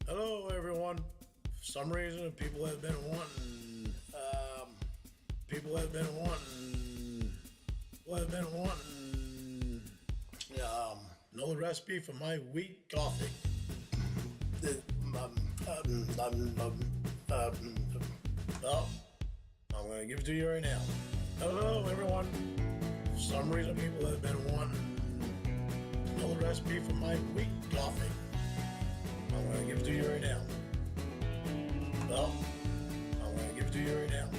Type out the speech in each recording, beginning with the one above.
Hello, everyone. For some reason, people have been wanting, know the recipe for my wheat coffee. The- Well, I'm gonna give it to you right now. Hello, everyone. For some reason, people have been wanting to know the recipe for my wheat coffee. I'm gonna give it to you right now. Well, I'm gonna give it to you right now.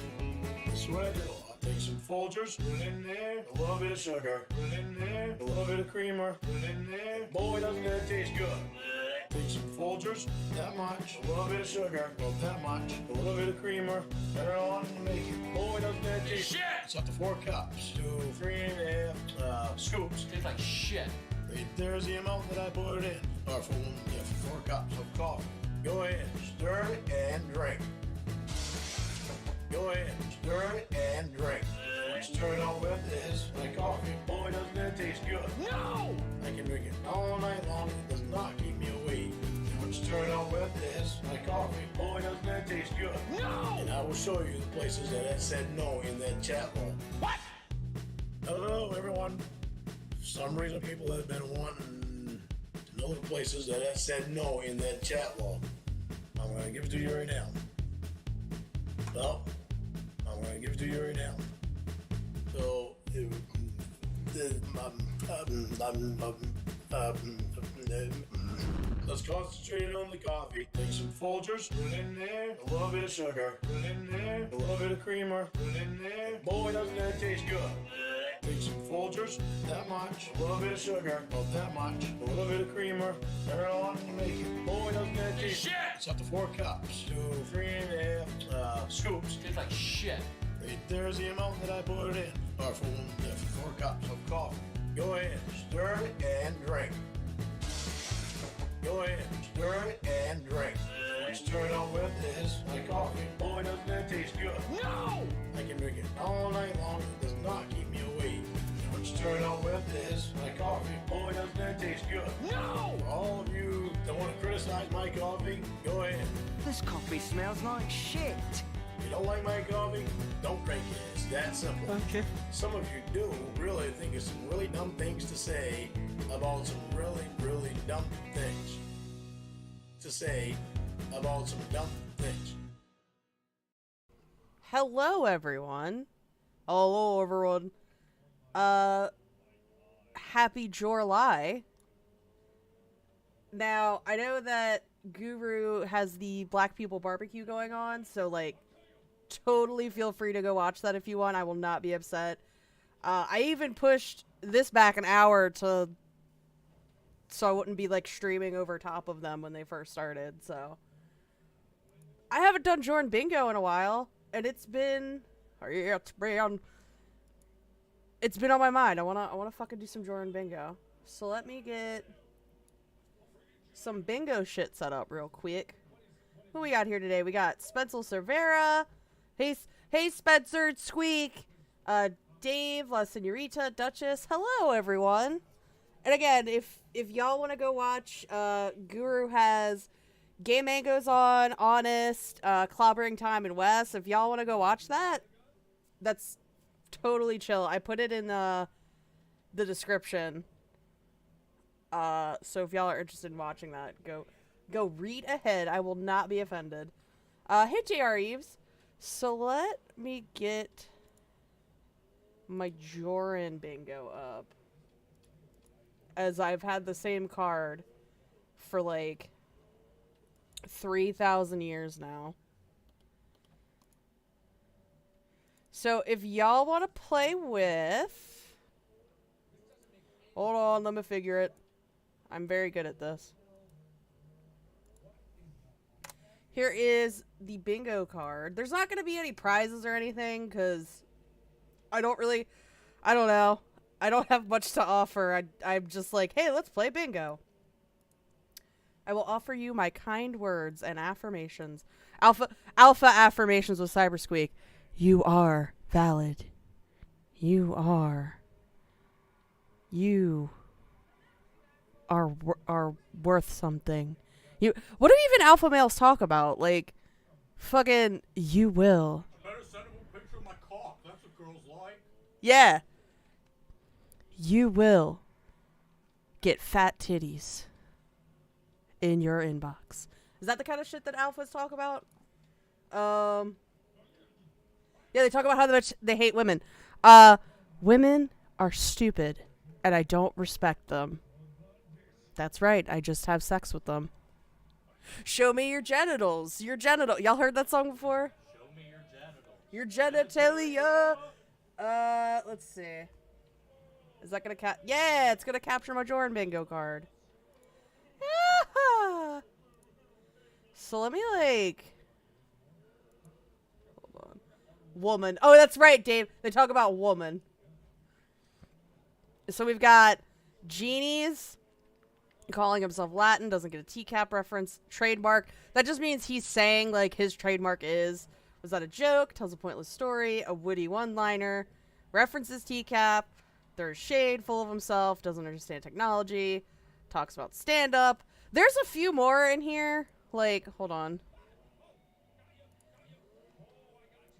This is what I do. I'll take some Folgers, put it in there, a little bit of sugar, put it in there, a little bit of creamer, put it in there. Boy, doesn't that taste good. Take some Folgers, that much, a little bit of sugar, about that much, a little bit of creamer, turn it on and make it. Boy, doesn't that taste Shit! It's up to 4 cups to 3.5 scoops. Tastes like shit. Right there's the amount that I put it in. Or for 4 cups of coffee. Go ahead, stir it and drink. Go ahead, stir it and drink. Let's turn on with is my coffee. Boy, doesn't that taste good. No! I can drink it all night long. It does not keep me awake. Let's turn on with is my coffee. Boy, doesn't that taste good. No! And I will show you the places that I said no in that chat room. What? Hello, everyone. For some reason, people have been wanting to know the places that I said no in that chat log. I'm gonna give it to you right now. Well, I'm gonna give it to you right now. So, let's concentrate on the coffee. Take some Folgers, put it in there, a little bit of sugar, put it in there, a little bit of creamer, put it in there. Boy, doesn't that taste good. Take some Folgers, that much, a little bit of sugar, about that much, a little bit of creamer, turn it on and make it. Boy, doesn't that taste Shit! It's up to 4 cups to 3.5 scoops. Tastes like shit. Right there's the amount that I put it in. Or for 4 cups of coffee. Go ahead, stir it and drink. Go ahead, stir it and drink. Let's turn on with is my coffee. Boy, doesn't that taste good. No! I can drink it all night long. It does not keep me awake. Let's turn on with is my coffee. Boy, doesn't that taste good. No! For all of you that want to criticize my coffee, go ahead. This coffee smells like shit. If you don't like my coffee, don't drink it. It's that simple. Okay. Some of you do really think of some really dumb things to say about some really, really dumb things. To say about some dumb things. Hello, everyone. Hello, everyone. Happy Jorrly. Now, I know that Guru has the Black People Barbecue going on, so, like, totally feel free to go watch that if you want. I will not be upset. I even pushed this back an hour so I wouldn't be, like, streaming over top of them when they first started, so. I haven't done Jorrun Bingo in a while, and it's been on my mind. I wanna fucking do some Jorrun Bingo. So let me get some bingo shit set up real quick. Who we got here today? We got Spencer Cervera. Hey Spencer, Squeak. Dave, La Senorita, Duchess. Hello, everyone. And again, if y'all want to go watch, Guru has Game Mango's on, Honest, Clobbering Time, and Wes. If y'all want to go watch that, that's totally chill. I put it in the description. So if y'all are interested in watching that, go read ahead. I will not be offended. Hey, J.R. Eves. So let me get my Jorrun Bingo up, as I've had the same card for like 3,000 years now. So if y'all want to play with, hold on, let me figure it. I'm very good at this. Here is the bingo card. There's not going to be any prizes or anything because I don't know. I don't have much to offer. I'm just like, hey, let's play bingo. I will offer you my kind words and affirmations. Alpha affirmations with Cybersqueak. You are valid. You are worth something. What do even alpha males talk about? Like, fucking, you will. I better send him a picture of my cock. That's what girls like. Yeah. You will get fat titties in your inbox. Is that the kind of shit that alphas talk about? Yeah, they talk about how much they hate women. Women are stupid, and I don't respect them. That's right, I just have sex with them. Show me your genitals. Your genital. Y'all heard that song before? Show me your genitals. Your genitalia. Let's see. Is that gonna Yeah, it's gonna capture my Jorrun Bingo card. Ah! So let me like. Hold on. Woman. Oh, that's right, Dave. They talk about woman. So we've got genies. Calling himself Latin, doesn't get a TCAP reference. Trademark. That just means he's saying, like, his trademark was that a joke? Tells a pointless story. A witty one-liner. References TCAP. There's shade, full of himself. Doesn't understand technology. Talks about stand-up. There's a few more in here. Like, hold on.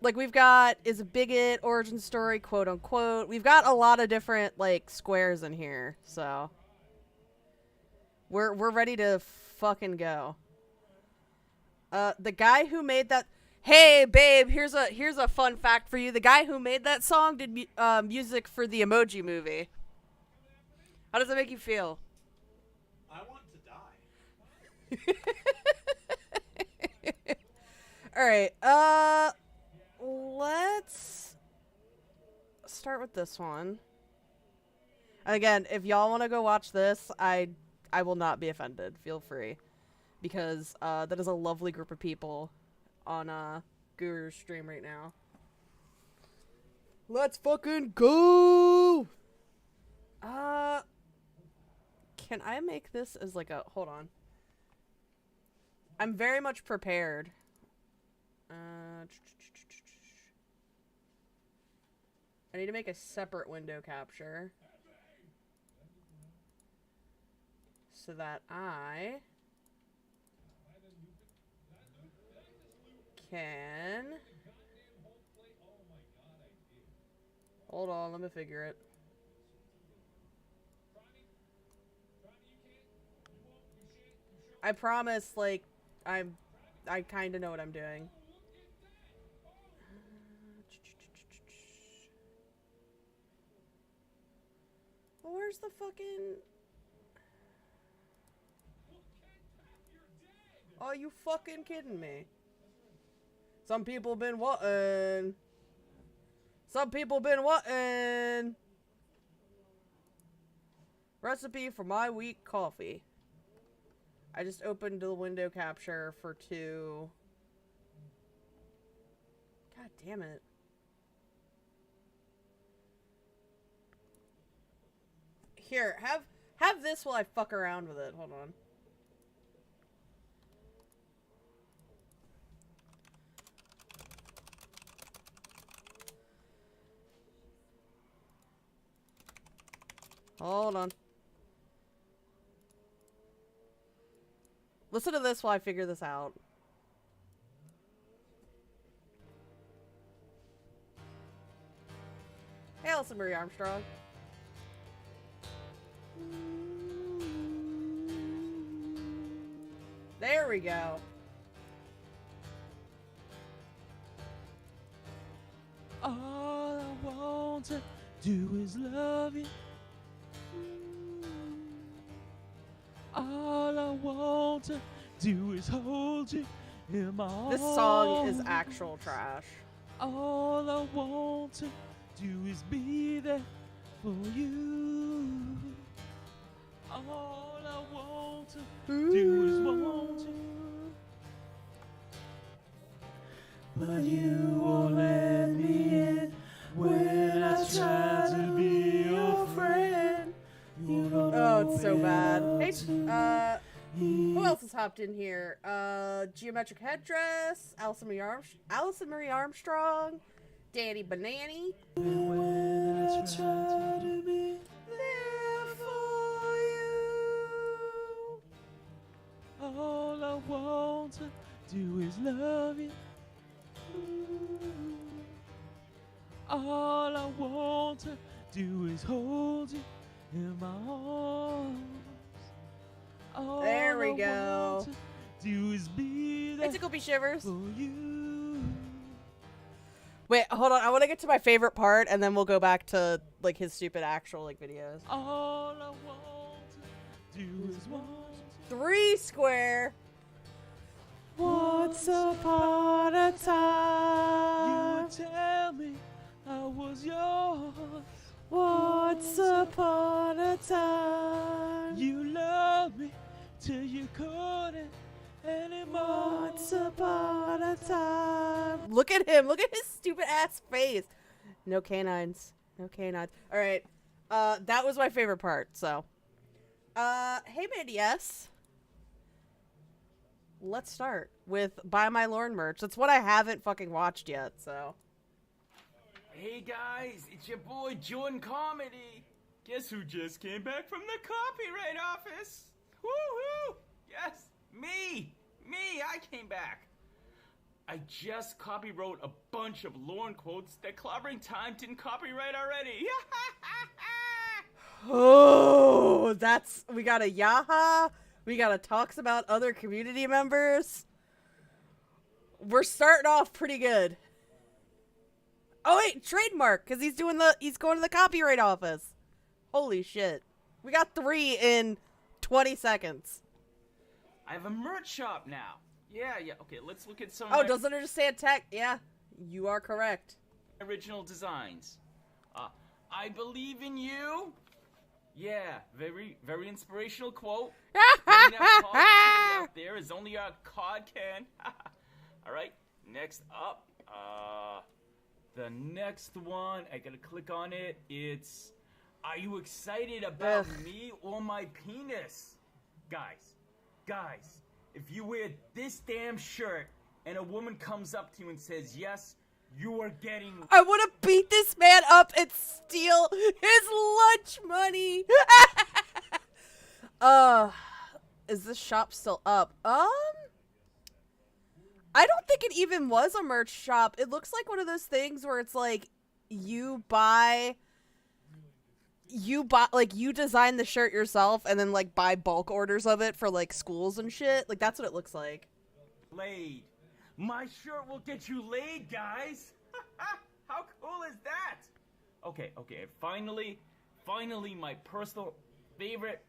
Like, we've got, is a bigot, origin story, quote-unquote. We've got a lot of different, like, squares in here, so... We're ready to fucking go. The guy who made that... Hey, babe, here's a fun fact for you. The guy who made that song did music for the Emoji Movie. How does that make you feel? I want to die. Alright, let's start with this one. And again, if y'all want to go watch this, I will not be offended. Feel free. Because that is a lovely group of people on Guru's stream right now. Let's fucking go! Can I make this as like a... Hold on. I'm very much prepared. I need to make a separate window capture. So that I can... Hold on, let me figure it. I promise, like, I kind of know what I'm doing. Well, where's the fucking... Are you fucking kidding me? Some people been wantin'. Some people been wantin'. Recipe for my weak coffee. I just opened the window capture for 2. God damn it. Here, have this while I fuck around with it. Hold on. Hold on. Listen to this while I figure this out. Hey, Alison Marie Armstrong. There we go. All I want to do is love you. All I want to do is hold you in my arms. This song is actual trash. All I want to do is be there for you. All I want to do is want you. But you won't let me in when I try to be your friend. You don't Oh, it's so know bad. what Hey, to who else has hopped in here? Geometric Headdress, Alison Marie Armstrong, Danny Banani. when I try to be there for you. All want to do is love you. All I want to do is hold you in my arms. All There we I go. want to do is be there It tickle me shivers. for you. Wait, hold on. I want to get to my favorite part, and then we'll go back to like his stupid actual like videos. All I want to do is want to. 3 square. Once upon a time, you would tell me I was yours. Once upon a time, You loved me till you couldn't anymore. once upon a time. Look at him. Look at his stupid ass face. No canines. No canines. All right. That was my favorite part. So, hey, Mandy, yes. Let's start with Buy My Lorne merch. That's what I haven't fucking watched yet. So. Hey guys, it's your boy Jorrun Comedy. Guess who just came back from the copyright office? Woohoo! Yes, me, I came back. I just copywrote a bunch of Lorne quotes that Clobbering Time didn't copyright already. Oh, we got a Yaha. We got a talks about other community members. We're starting off pretty good. Oh wait, trademark, because he's going to the copyright office. Holy shit. We got 3 in 20 seconds. I have a merch shop now. Yeah, okay, let's look at some Oh, of my doesn't it just say attack? Yeah, you are correct. original designs. I believe in you. Yeah, very, very inspirational quote. Getting that positivity out there is only a cod can. All right, next up, the next one, I gotta click on it. It's, are you excited about me or my penis? Guys, if you wear this damn shirt and a woman comes up to you and says yes, you are getting... I want to beat this man up and steal his lunch money. Is this shop still up? I don't think it even was a merch shop. It looks like one of those things where it's like you design the shirt yourself and then like buy bulk orders of it for like schools and shit. Like that's what it looks like. Laid. My shirt will get you laid, guys. How cool is that? Okay. Finally, my personal favorite.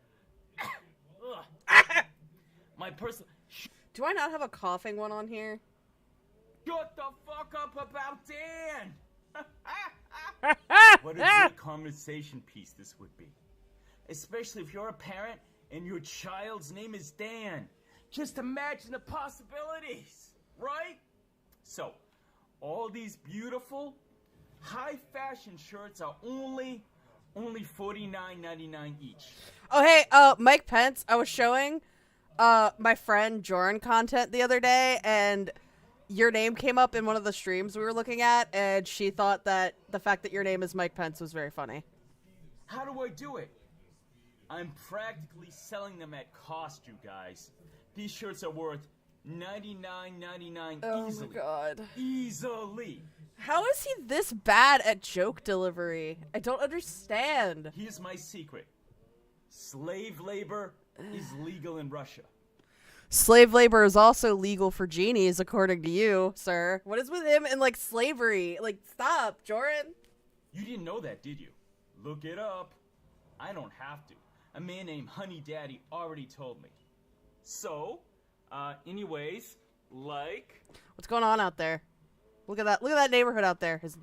My personal. Do I not have a coughing one on here? Shut the fuck up about Dan. What a great conversation piece this would be, especially if you're a parent and your child's name is Dan. Just imagine the possibilities, right? So, all these beautiful, high-fashion shirts are only $49.99 each. Oh, hey, Mike Pence, I was showing my friend Jorrun content the other day, and your name came up in one of the streams we were looking at, and she thought that the fact that your name is Mike Pence was very funny. How do I do it? I'm practically selling them at cost, you guys. These shirts are worth $99.99 easily. Oh my god. Easily. How is he this bad at joke delivery? I don't understand. Here's my secret. Slave labor is legal in Russia. Slave labor is also legal for genies, according to you, sir. What is with him and, like, slavery? Like, stop, Jorrun. You didn't know that, did you? Look it up. I don't have to. A man named Honey Daddy already told me. So, anyways, like... What's going on out there? Look at that neighborhood out there. His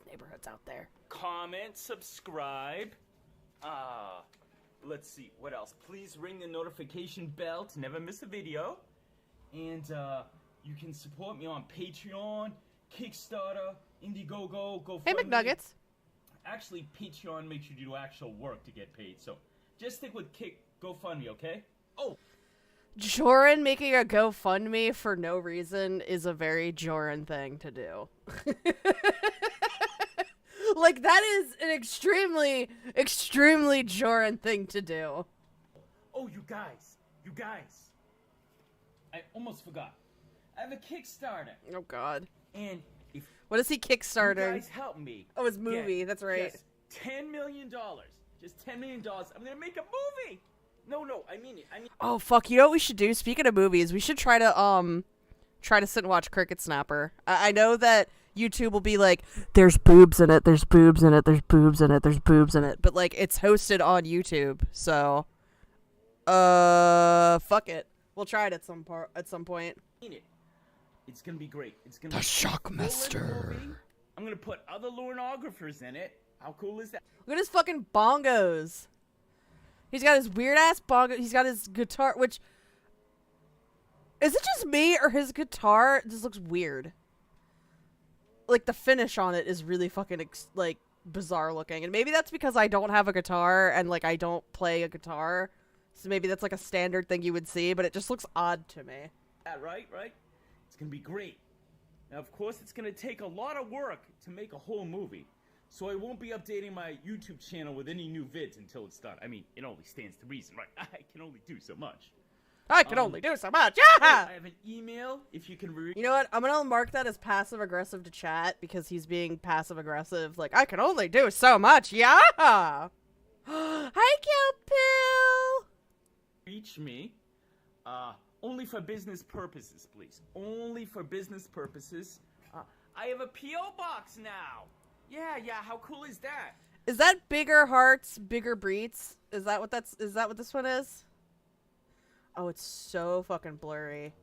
neighborhood's out there. Comment, subscribe. Let's see, what else? Please ring the notification bell to never miss a video. And, you can support me on Patreon, Kickstarter, Indiegogo, GoFundMe. Hey, McNuggets. Actually, Patreon makes you do actual work to get paid, so just stick with GoFundMe, okay? Oh! Jorrun making a GoFundMe for no reason is a very Jorrun thing to do. Like, that is an extremely, extremely Jorrun thing to do. Oh, you guys. I almost forgot. I have a Kickstarter. Oh God. And if What is he you Kickstarter? guys help me. Oh, his movie. get That's right. Just $10 million. Just $10 million. I'm gonna make a movie. No, I mean it. Oh fuck! You know what we should do? Speaking of movies, we should try to sit and watch Cricket Snapper. I know that YouTube will be like, there's boobs in it, there's boobs in it, there's boobs in it, there's boobs in it, but like it's hosted on YouTube, so fuck it. We'll try it at some point. It's gonna be great. It's gonna The be Shockmaster. I'm gonna put other lornographers in it. How cool is that? Look at his fucking bongos. He's got his weird ass bongo. He's got his guitar, which is it just me or his guitar just looks weird? Like the finish on it is really fucking like bizarre looking, and maybe that's because I don't have a guitar and like I don't play a guitar, so maybe that's like a standard thing you would see, but it just looks odd to me. Yeah, right. It's gonna be great. Now, of course, it's gonna take a lot of work to make a whole movie. So I won't be updating my YouTube channel with any new vids until it's done. I mean, it only stands to reason, right? I can only do so much. I can only do so much. I have an email if you can You know what? I'm gonna mark that as passive aggressive to chat because he's being passive aggressive. Like, I can only do so much. Yeah. Hi, Kelpill. reach me. Only for business purposes, please. Only for business purposes. I have a P.O. box now. Yeah, how cool is that? Is that bigger hearts, bigger breeds? Is that what this one is? Oh, it's so fucking blurry.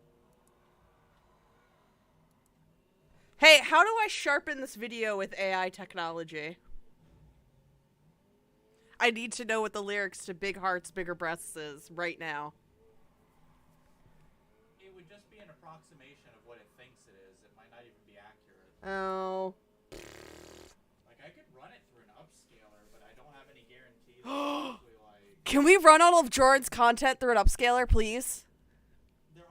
Hey, how do I sharpen this video with AI technology? I need to know what the lyrics to Big Hearts, Bigger Breasts is right now. It would just be an approximation of what it thinks it is. It might not even be accurate. Oh. Like, I could run it through an upscaler, but I don't have any guarantees. Actually, like, Can we run all of Jordan's content through an upscaler, please? there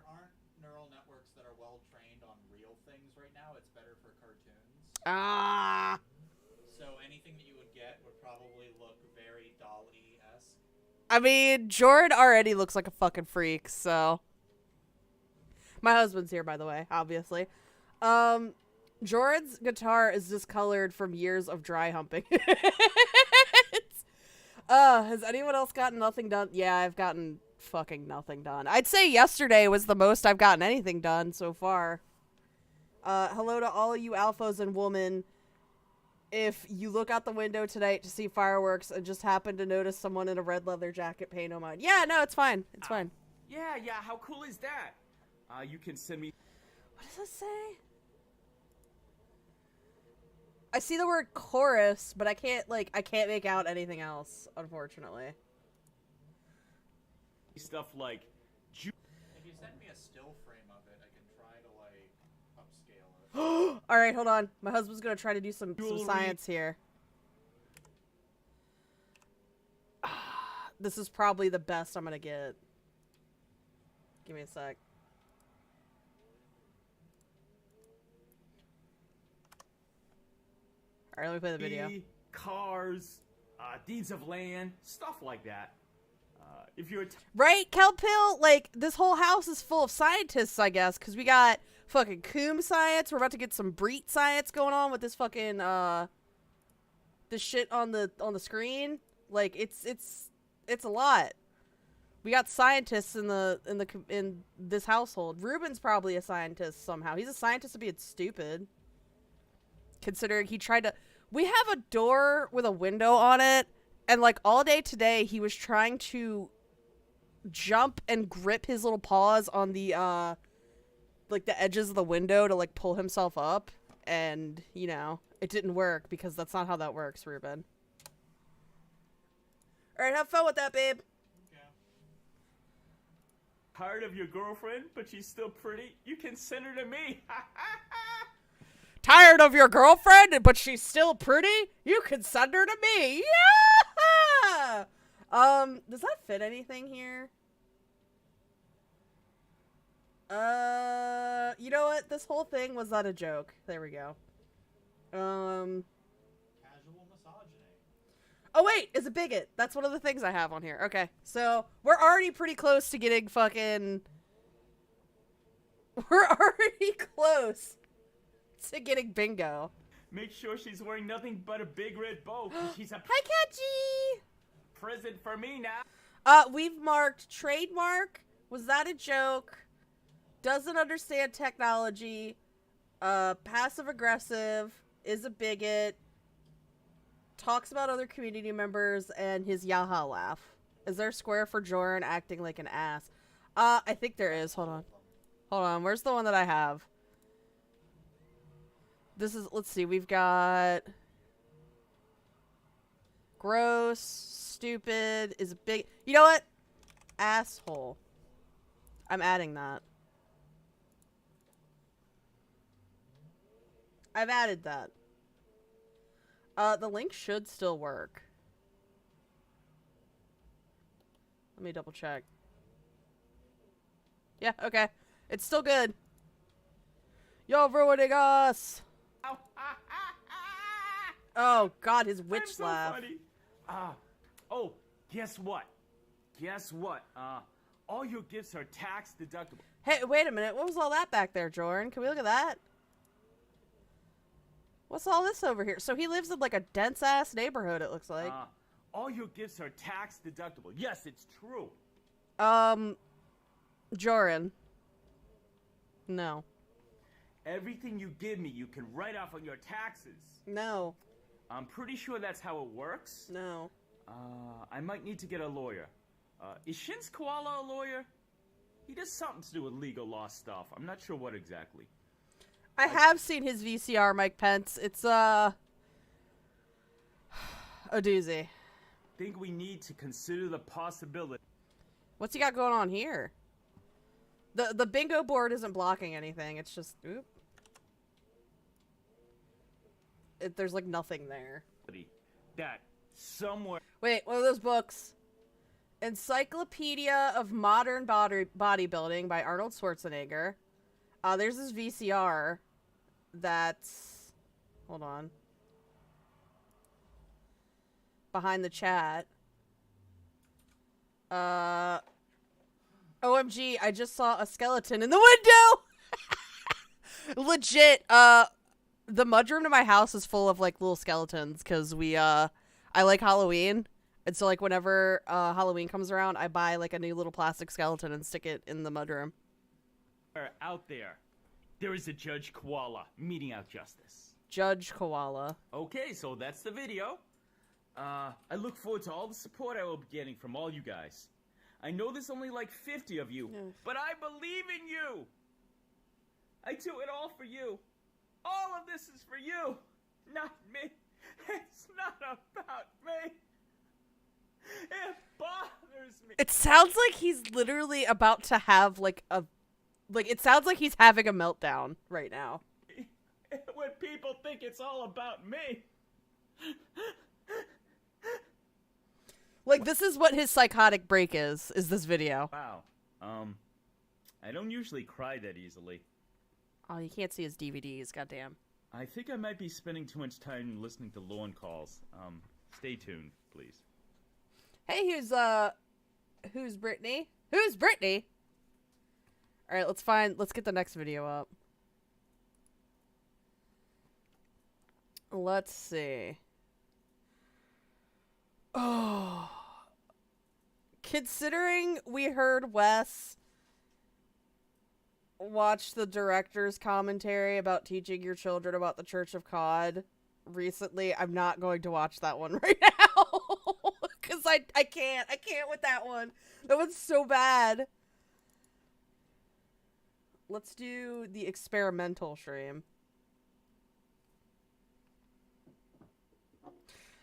aren't neural networks that are well trained on real things right now. It's better for cartoons. Ah. So anything that you would get would probably look very Dall-E-esque. I mean, Jordan already looks like a fucking freak, so. My husband's here, by the way, obviously. Jordan's guitar is discolored from years of dry humping. Has anyone else gotten nothing done? Yeah, I've gotten fucking nothing done. I'd say yesterday was the most I've gotten anything done so far. Hello to all you alphas and women. If you look out the window tonight to see fireworks and just happen to notice someone in a red leather jacket, pay no mind. Yeah, no, it's fine. It's fine. Yeah, how cool is that? You can send me... What does it say? I see the word chorus, but I can't make out anything else, unfortunately. stuff like... If you send me a still frame of it, I can try to, like, upscale it. Alright, hold on. My husband's gonna try to do some Jewelry. science here. This is probably the best I'm gonna get. Give me a sec. Alright, let me play the video. Cars, deeds of land, stuff like that. If you're Right, Kelpill? Like, this whole house is full of scientists, I guess, because we got fucking Coom science. We're about to get some Breet science going on with this fucking, this shit on the screen. Like, it's a lot. We got scientists in this household. Ruben's probably a scientist somehow. He's a scientist to being stupid. Considering he tried to... We have a door with a window on it, and, like, all day today, he was trying to jump and grip his little paws on the, like, the edges of the window to, like, pull himself up. And, you know, it didn't work, because that's not how that works, Ruben. Alright, have fun with that, babe. tired of your girlfriend, but she's still pretty, you can send her to me. Tired of your girlfriend, but she's still pretty? You can send her to me. Yeah! Does that fit anything here? You know what? This whole thing was not a joke. There we go. Casual misogyny. Oh wait, it's a bigot. That's one of the things I have on here. Okay, so we're already pretty close to getting fucking We're already close to getting bingo. Make sure she's wearing nothing but a big red bow. She's a Hi, Catchy! present for me now. We've marked trademark. Was that a joke? Doesn't understand technology. Passive aggressive. Is a bigot. Talks about other community members and his yaha laugh. Is there a square for Jorrun acting like an ass? I think there is. Hold on. Hold on. Where's the one that I have? This is, let's see. We've got gross, stupid, is a big, you know what? Asshole. I'm adding that. I've added that. The link should still work. Let me double check. Yeah, okay. It's still good. You're ruining us! Oh god, his witch I'm so laugh. funny. Oh, guess what? Guess what? All your gifts are tax deductible. Hey, wait a minute. What was all that back there, Jorrun? Can we look at that? What's all this over here? So he lives in like a dense-ass neighborhood, it looks like. All your gifts are tax deductible. Yes, it's true. Jorrun. No. Everything you give me, you can write off on your taxes. No. I'm pretty sure that's how it works. No. I might need to get a lawyer. Is Shin's koala a lawyer? He does something to do with legal law stuff. I'm not sure what exactly. I have seen his VCR, Mike Pence. It's, a doozy. Think we need to consider the possibility. What's he got going on here? The bingo board isn't blocking anything. It's just, oop. There's like nothing there. That somewhere. Wait, what are those books? Encyclopedia of Modern Bodybuilding by Arnold Schwarzenegger. There's this VCR that's, hold on, behind the chat. OMG, I just saw a skeleton in the window! Legit, the mudroom to my house is full of, like, little skeletons, because I like Halloween, and so, like, whenever, Halloween comes around, I buy, like, a new little plastic skeleton and stick it in the mudroom. Out there is a Judge Koala meting out justice. Judge Koala. Okay, so that's the video. I look forward to all the support I will be getting from all you guys. I know there's only like 50 of you, but I believe in you. I do it all for you. All of this is for you, not me. It's not about me. It bothers me. It sounds like he's literally about to have, like, it sounds like he's having a meltdown right now. When people think it's all about me. Like, this is what his psychotic break is this video. Wow. I don't usually cry that easily. Oh, you can't see his DVDs, goddamn. I think I might be spending too much time listening to Lorne calls. Stay tuned, please. Hey, who's Brittany? Who's Brittany? Alright, let's get the next video up. Let's see. Oh. Considering we heard Wes watch the director's commentary about teaching your children about the Church of COD recently, I'm not going to watch that one right now. Because I can't with that one. That one's so bad. Let's do the experimental stream.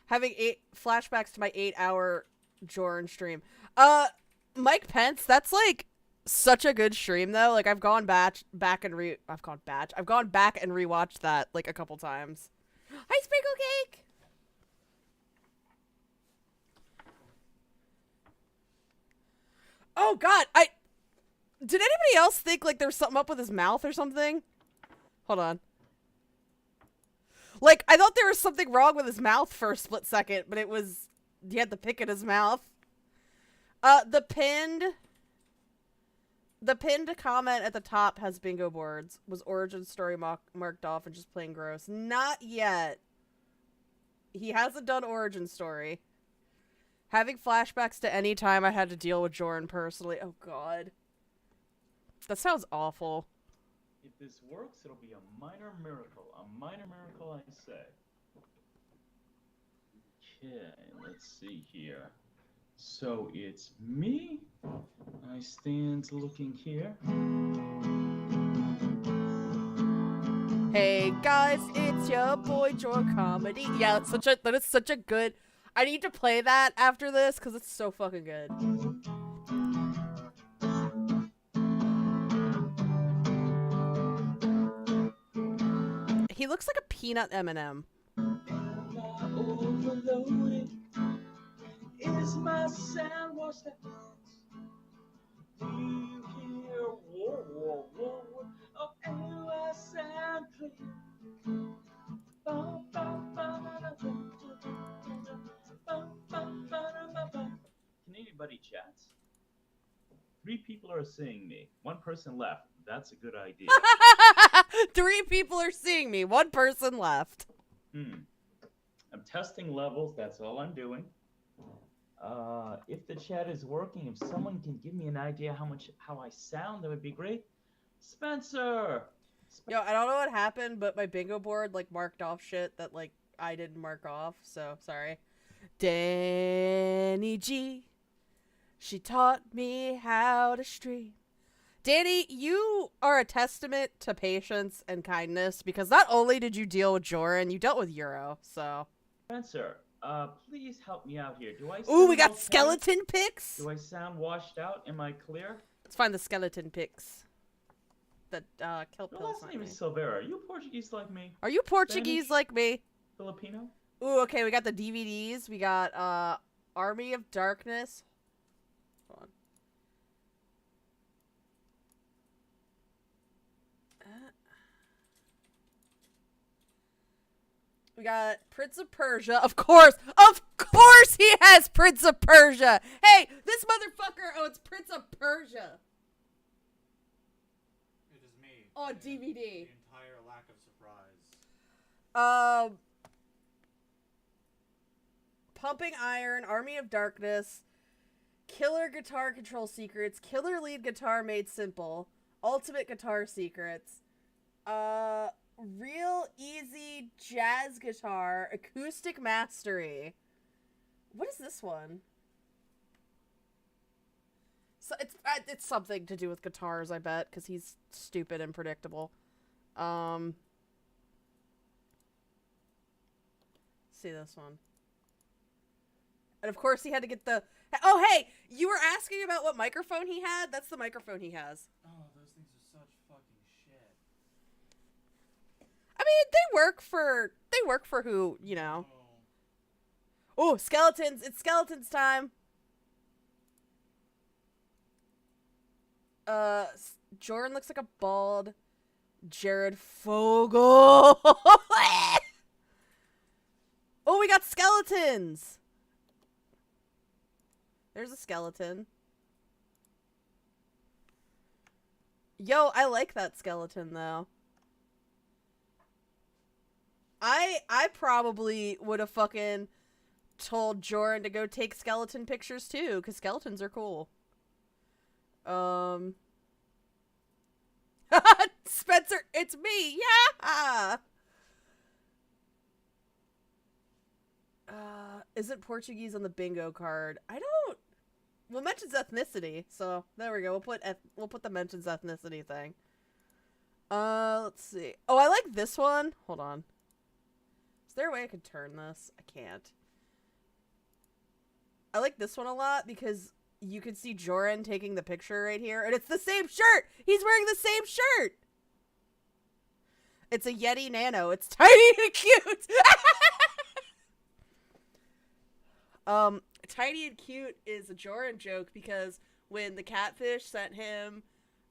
Having 8 flashbacks to my 8-hour Jorrun stream. Mike Pence, that's like such a good stream though. Like I've gone back and rewatched that like a couple times. Hi, Sprinkle Cake. Oh god, did anybody else think like there was something up with his mouth or something? Hold on. Like, I thought there was something wrong with his mouth for a split second, but it was, he had the pick in his mouth. The The pinned comment at the top has bingo boards. Was origin story marked off and just plain gross? Not yet. He hasn't done origin story. Having flashbacks to any time I had to deal with Jorrun personally. Oh god. That sounds awful. If this works, it'll be a minor miracle. A minor miracle, I say. Okay, let's see here. So it's me. I stand looking here. Hey guys, it's your boy Jorrun Comedy. Yeah, that is such a good. I need to play that after this because it's so fucking good. He looks like a peanut M&M. Is my sound washed out? Do you hear? Whoa, whoa, whoa. Oh, am I sound clear? Can anybody chat? 3 people are seeing me. 1 person left. That's a good idea. 3 people are seeing me. 1 person left. I'm testing levels. That's all I'm doing. If the chat is working, if someone can give me an idea how I sound, that would be great. Spencer! Yo, I don't know what happened, but my bingo board, like, marked off shit that, like, I didn't mark off, so sorry. Danny G, she taught me how to stream. Danny, you are a testament to patience and kindness, because not only did you deal with Jorrun, you dealt with Euro, so. Spencer, please help me out here. Do I Ooh, we sound got okay? skeleton pics? Do I sound washed out? Am I clear? Let's find the skeleton pics. The, kelp Your pills. last name is Silveira. Are you Portuguese like me? Are you Portuguese Spanish? like me? Filipino? Ooh, okay, we got the DVDs. We got, Army of Darkness. Hold on. We got Prince of Persia. Of course he has Prince of Persia. Hey, this motherfucker owns Prince of Persia. It is me. On and DVD. The entire lack of surprise. Pumping Iron, Army of Darkness, Killer Guitar Control Secrets, Killer Lead Guitar Made Simple, Ultimate Guitar Secrets, Real Easy Jazz Guitar, Acoustic Mastery. What is this one? So it's something to do with guitars, I bet, because he's stupid and predictable. See this one. And of course he had to get the... Oh, hey! You were asking about what microphone he had? That's the microphone he has. Oh, those things are such fucking shit. I mean, they work for who, you know. Oh, skeletons! It's skeletons time! Jorrun looks like a bald Jared Fogle. Oh, we got skeletons! There's a skeleton. Yo, I like that skeleton, though. I probably would have fucking told Jorrun to go take skeleton pictures, too, because skeletons are cool. Spencer, it's me! Yeah! Isn't Portuguese on the bingo card? I don't... Well, mentions ethnicity, so there we go. We'll put the mentions ethnicity thing. Let's see. Oh, I like this one. Hold on. Is there a way I could turn this? I can't. I like this one a lot because you can see Jorrun taking the picture right here, and it's the same shirt! He's wearing the same shirt! It's a Yeti Nano. It's tiny and cute! Tiny and cute is a Jorrun joke because when the catfish sent him...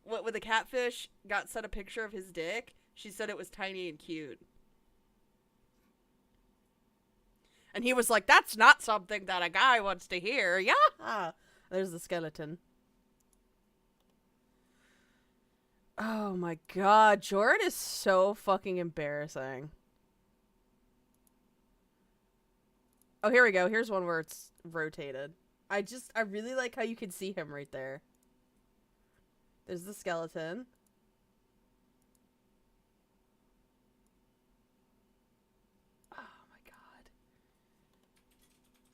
When the catfish got sent a picture of his dick, she said it was tiny and cute. And he was like, that's not something that a guy wants to hear. Yeah! There's the skeleton. Oh my god, Jorrun is so fucking embarrassing. Oh, here we go. Here's one where it's rotated. I really like how you can see him right there. There's the skeleton. Oh my god.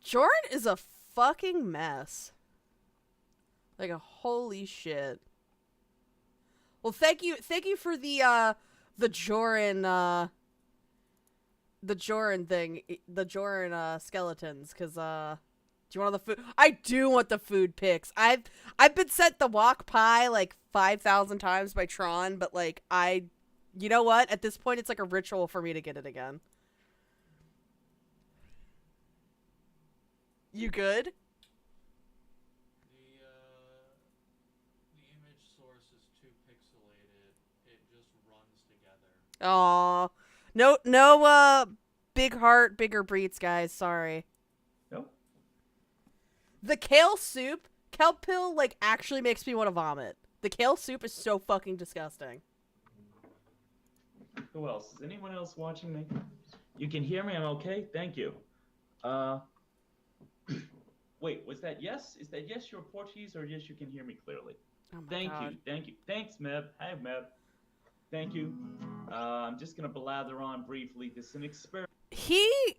Jorrun is a fucking mess. Like a holy shit. Well, thank you for the Jorrun, the Jorrun thing, the Jorrun, skeletons, because, do you want the food? I do want the food pics. I've been sent the wok pie, like, 5,000 times by Tron, but, like, you know what? At this point, it's like a ritual for me to get it again. You good? Aw. No, big heart, bigger breeds, guys. Sorry. Nope. The kale soup, kelp pill, like, actually makes me want to vomit. The kale soup is so fucking disgusting. Who else? Is anyone else watching me? You can hear me? I'm okay? Thank you. Wait, was that yes? Is that yes, you're Portuguese, or yes, you can hear me clearly? Oh my Thank god. you. Thank you. Thanks, Meb. Hi, Meb. Thank you. I'm just gonna blather on briefly. This is an experiment. He's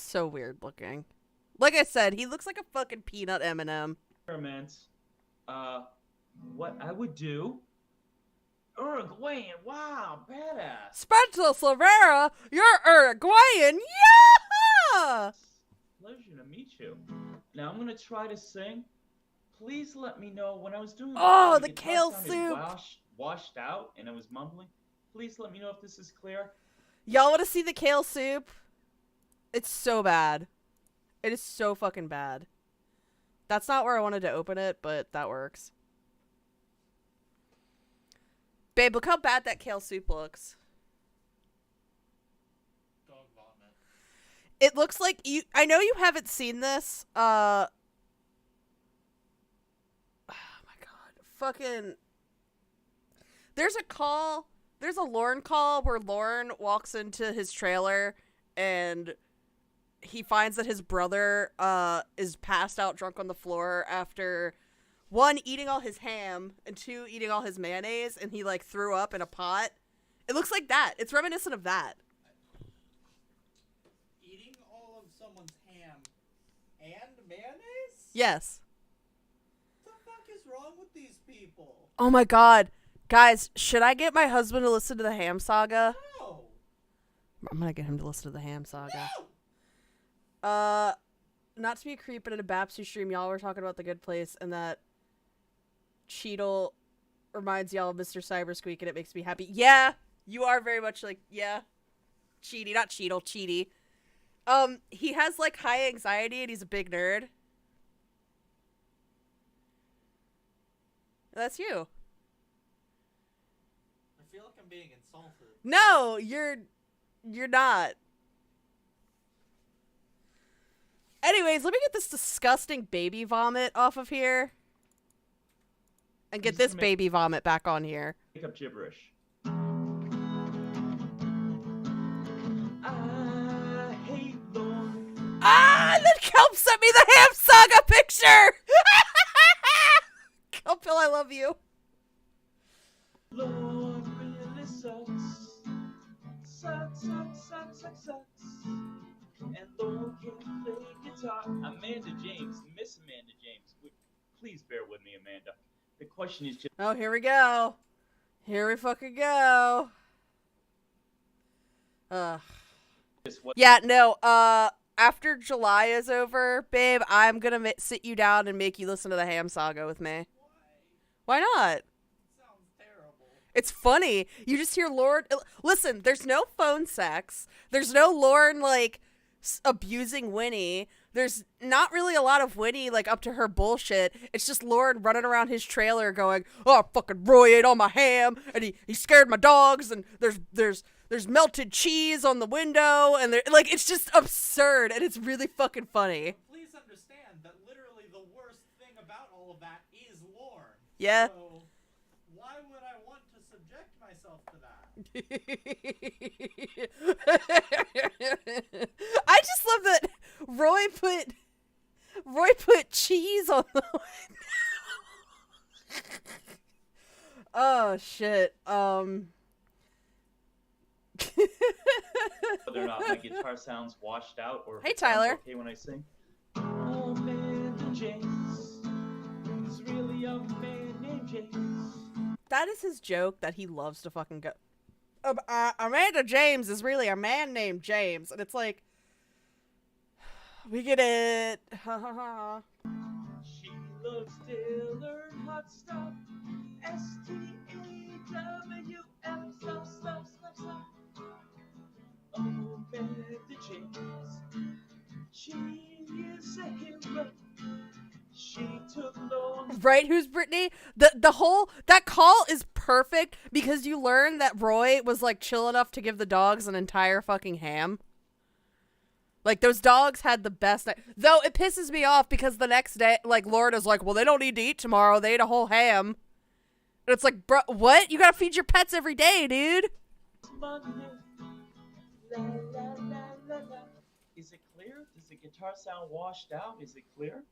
so weird looking. Like I said, he looks like a fucking peanut M&M. What I would do. Uruguayan, wow, badass. Spencer Silvera, you're Uruguayan, yeah! Pleasure to meet you. Now I'm gonna try to sing. Please let me know when I was doing. Oh, the guitar kale sounded soup. Washed out, and I was mumbling. Please let me know if this is clear. Y'all want to see the kale soup? It's so bad. It is so fucking bad. That's not where I wanted to open it, but that works. Babe, look how bad that kale soup looks. Dog vomit. It looks like you. I know you haven't seen this. Oh my god. Fucking. There's a Lorne call where Lorne walks into his trailer and he finds that his brother is passed out drunk on the floor after, one, eating all his ham, and two, eating all his mayonnaise, and he, like, threw up in a pot. It looks like that. It's reminiscent of that. Eating all of someone's ham and mayonnaise? Yes. What the fuck is wrong with these people? Oh my god. Guys, should I get my husband to listen to the Ham Saga? No! I'm gonna get him to listen to the Ham Saga. No! Not to be a creep, but in a Bapsu stream, y'all were talking about The Good Place, and that Cheadle reminds y'all of Mr. Cybersqueak, and it makes me happy. Yeah! You are very much like, yeah. Cheaty, not Cheadle, Cheaty. He has, like, high anxiety, and he's a big nerd. That's you. I feel like I'm being insulted. No, you're not. Anyways, let me get this disgusting baby vomit off of here. And get this baby vomit back on here. Make up gibberish. I hate Lorne. Ah, then Kelp sent me the Ham Saga picture! Kelpil, I love you. Lorne really sucks. Sucks. And Lorne can play guitar. Amanda James, Miss Amanda James. Please bear with me, Amanda. The question is just. Oh, here we go. Here we fucking go. What Yeah, no, after July is over, babe, I'm gonna sit you down and make you listen to the Ham Saga with me. Why not? Sounds terrible. It's funny. You just hear Lorne. Listen, there's no phone sex. There's no Lorne, like, abusing Winnie. There's not really a lot of Winnie, like, up to her bullshit. It's just Lorne running around his trailer going, oh, fucking Roy ate all my ham, and he scared my dogs, and there's melted cheese on the window, and like, it's just absurd, and it's really fucking funny. Please understand that literally the worst thing about all of that is lorne. Yeah. So why would I want to subject myself to that? I just love that Roy put cheese on the window. Oh shit. Whether or not my guitar sounds washed out or if Hey, it sounds Tyler. okay when I sing. Oh man, James is really a man named James. That is his joke that he loves to fucking go. Amanda James is really a man named James, and it's like, we get it. Ha ha ha. She loves to learn hot stuff. STAWM stuff. Oh, Amanda James. She is a hero. She took long. Right? Who's Brittany? The whole that call is perfect because you learn that Roy was like chill enough to give the dogs an entire fucking ham. Like those dogs had the best night. Though it pisses me off because the next day, like Lord is like, well, they don't need to eat tomorrow. They ate a whole ham. And it's like, bro, what? You gotta feed your pets every day, dude. Is it clear? Does the guitar sound washed out? Is it clear?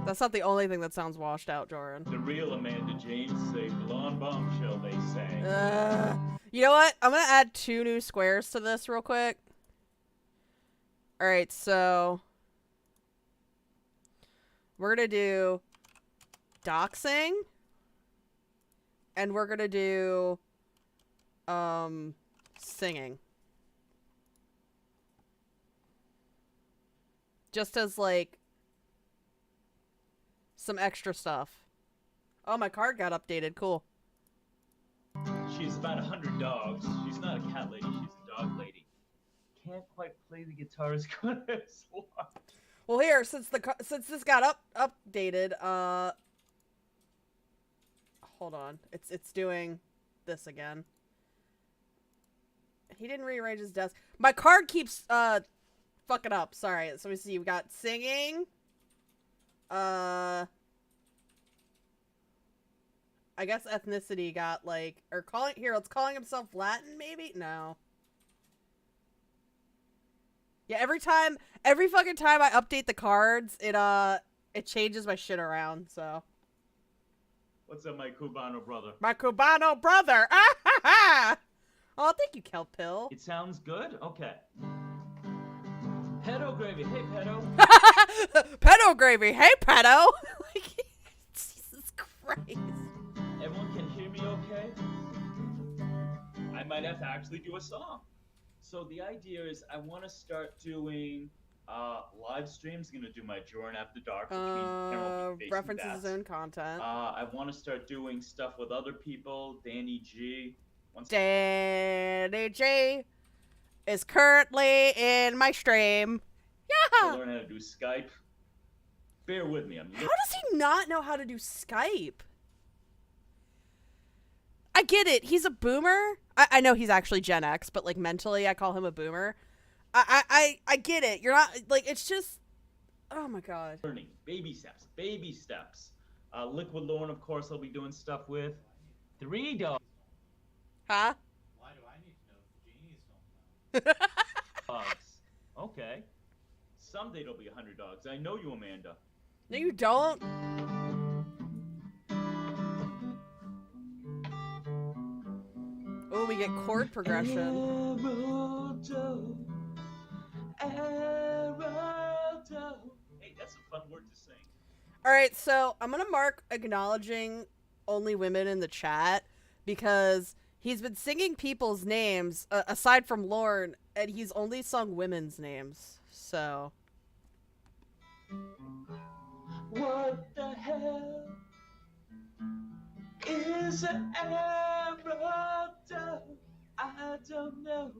That's not the only thing that sounds washed out, Jorrun. The real Amanda James saved blonde bombshell, they say. You know what? I'm gonna add 2 new squares to this real quick. Alright, so we're gonna do doxing. And we're gonna do singing. Just as like some extra stuff. Oh, my card got updated. Cool. She's about 100 dogs. She's not a cat lady, she's a dog lady. Can't quite play the guitar as good as Lorne. Well, here, since this got updated, hold on. It's doing this again. He didn't rearrange his desk. My card keeps fucking up. Sorry. So we see we got singing. I guess ethnicity got like, or calling here. It's calling himself Latin, maybe. No. Yeah, every fucking time I update the cards, it changes my shit around. So. What's up, my Cubano brother? My Cubano brother. Ah ha ha! Oh, thank you, Kelp Pill. It sounds good? Okay. Pedo gravy. Hey, pedo. Pedo gravy. Hey, pedo. Like, Jesus Christ. Everyone can hear me okay? I might have to actually do a song. So the idea is I want to start doing live streams. Gonna do my Jorrun After Dark, which means Karen will be facing references that. his own content. I want to start doing stuff with other people. Danny G. Danny G is currently in my stream. Yeah. Learn how to do Skype. Bear with me. How does he not know how to do Skype? I get it. He's a boomer. I know he's actually Gen X, but like mentally, I call him a boomer. I get it. You're not like, it's just, oh my god. Learning. Baby steps. Baby steps. Liquid Lorne, of course, I'll be doing stuff with. 3 dogs. Huh? Why do I need to know if the genies don't know? Dogs. Okay. Someday there'll be 100 dogs. I know you, Amanda. No, you don't. Oh, we get chord progression. Hey, that's a fun word to sing. Alright, so I'm gonna mark acknowledging only women in the chat because he's been singing people's names aside from Lorne, and he's only sung women's names. So. What the hell is an arrow? I don't know.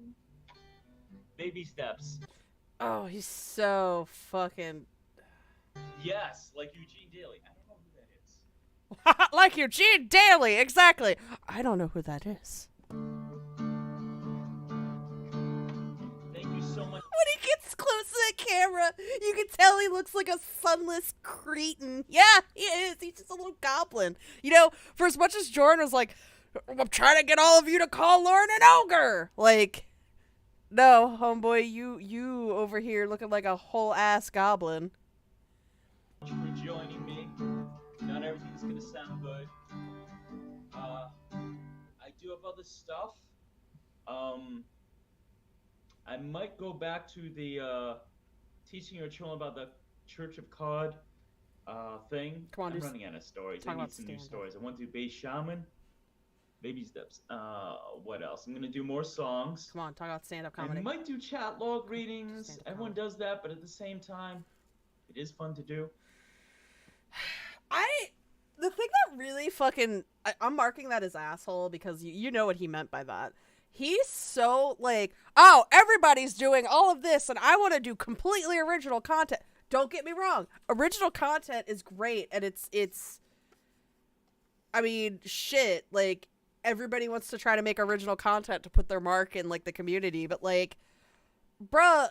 Baby steps. Oh, he's so fucking. Yes, like Eugene Daly. I don't know who that is. Like Eugene Daly, exactly. I don't know who that is. Thank you so much. When he You can tell he looks like a sunless cretin. Yeah, he is. He's just a little goblin. You know, for as much as Jorrun was like, I'm trying to get all of you to call Lorne an ogre. Like, no, homeboy, you over here looking like a whole ass goblin. Thank you for joining me. Not everything's gonna sound good. I do have other stuff. I might go back to the teaching your children about the Church of Cod thing. Come on, I'm running out of stories. I need some new stories. I want to do Base Shaman, Baby Steps. What else? I'm gonna do more songs. Come on, talk about stand-up comedy. I might do chat log readings. Everyone does that, but at the same time, it is fun to do. The thing that really fucking... I'm marking that as asshole because you know what he meant by that. He's so like, oh, everybody's doing all of this and I want to do completely original content. Don't get me wrong. Original content is great and it's I mean, shit, like everybody wants to try to make original content to put their mark in like the community, but like, bruh,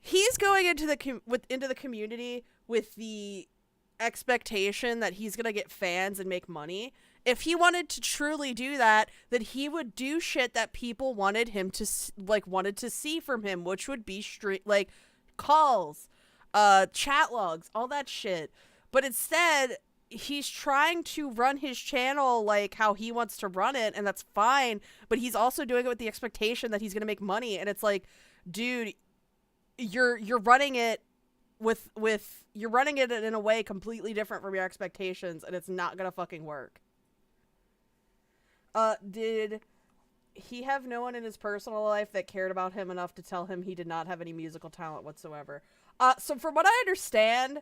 he's going into the community with the expectation that he's gonna get fans and make money. If he wanted to truly do that, then he would do shit that people wanted him to wanted to see from him, which would be like calls, chat logs, all that shit. But instead, he's trying to run his channel like how he wants to run it, and that's fine. But he's also doing it with the expectation that he's gonna make money, and it's like, dude, you're running it you're running it in a way completely different from your expectations, and it's not gonna fucking work. Did he have no one in his personal life that cared about him enough to tell him he did not have any musical talent whatsoever? So from what I understand,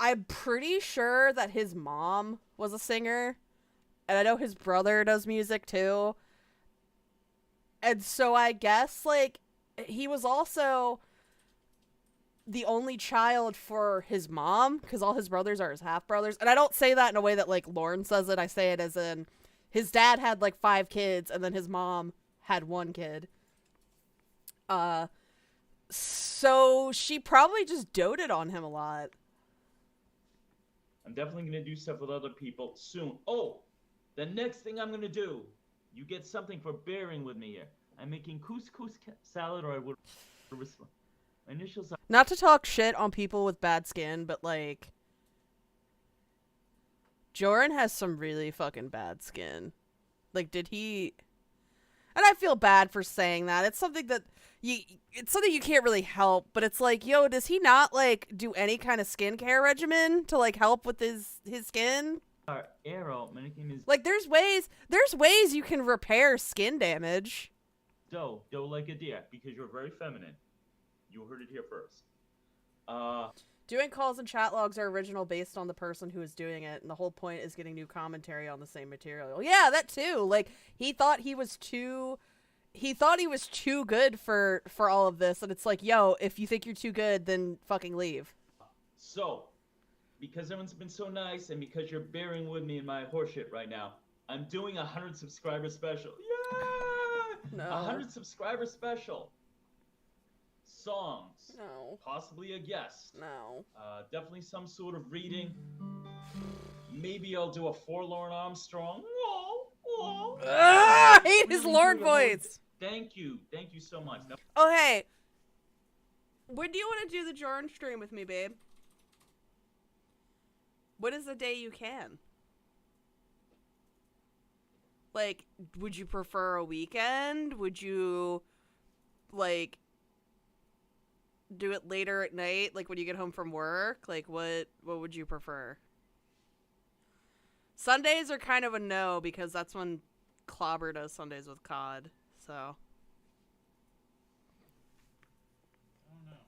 I'm pretty sure that his mom was a singer, and I know his brother does music too. And so I guess, like, he was also the only child for his mom, because all his brothers are his half-brothers. And I don't say that in a way that, like, Lorne says it. I say it as in, his dad had, like, 5 kids, and then his mom had 1 kid. So she probably just doted on him a lot. I'm definitely going to do stuff with other people soon. Oh, the next thing I'm going to do, you get something for bearing with me here. I'm making couscous salad, or I would respond. Initials. Not to talk shit on people with bad skin, but, like, Jorrun has some really fucking bad skin. Like, did he... And I feel bad for saying that. It's something that it's something you can't really help, but it's like, yo, does he not, like, do any kind of skincare regimen to, like, help with his skin? Arrow, my nickname is... Like, there's ways you can repair skin damage. Doe like a deer, because you're very feminine. You heard it here first. Doing calls and chat logs are original based on the person who is doing it, and the whole point is getting new commentary on the same material. Yeah, that too. Like, he thought he was too good for all of this, and it's like, yo, if you think you're too good, then fucking leave. So, because everyone's been so nice, and because you're bearing with me in my horseshit right now, I'm doing a 100 subscriber special. Yeah! No. 100 subscriber special. Songs. No. Possibly a guest. No. Definitely some sort of reading. Maybe I'll do a forlorn Armstrong. I hate his Lorne voice. Thank you so much. Now, oh, hey. When do you want to do the Jorrun stream with me, babe? What is the day you can? Like, would you prefer a weekend? Would you, like, do it later at night, like when you get home from work? Like, what would you prefer? Sundays are kind of a no, because that's when Clobber does Sundays with COD, so.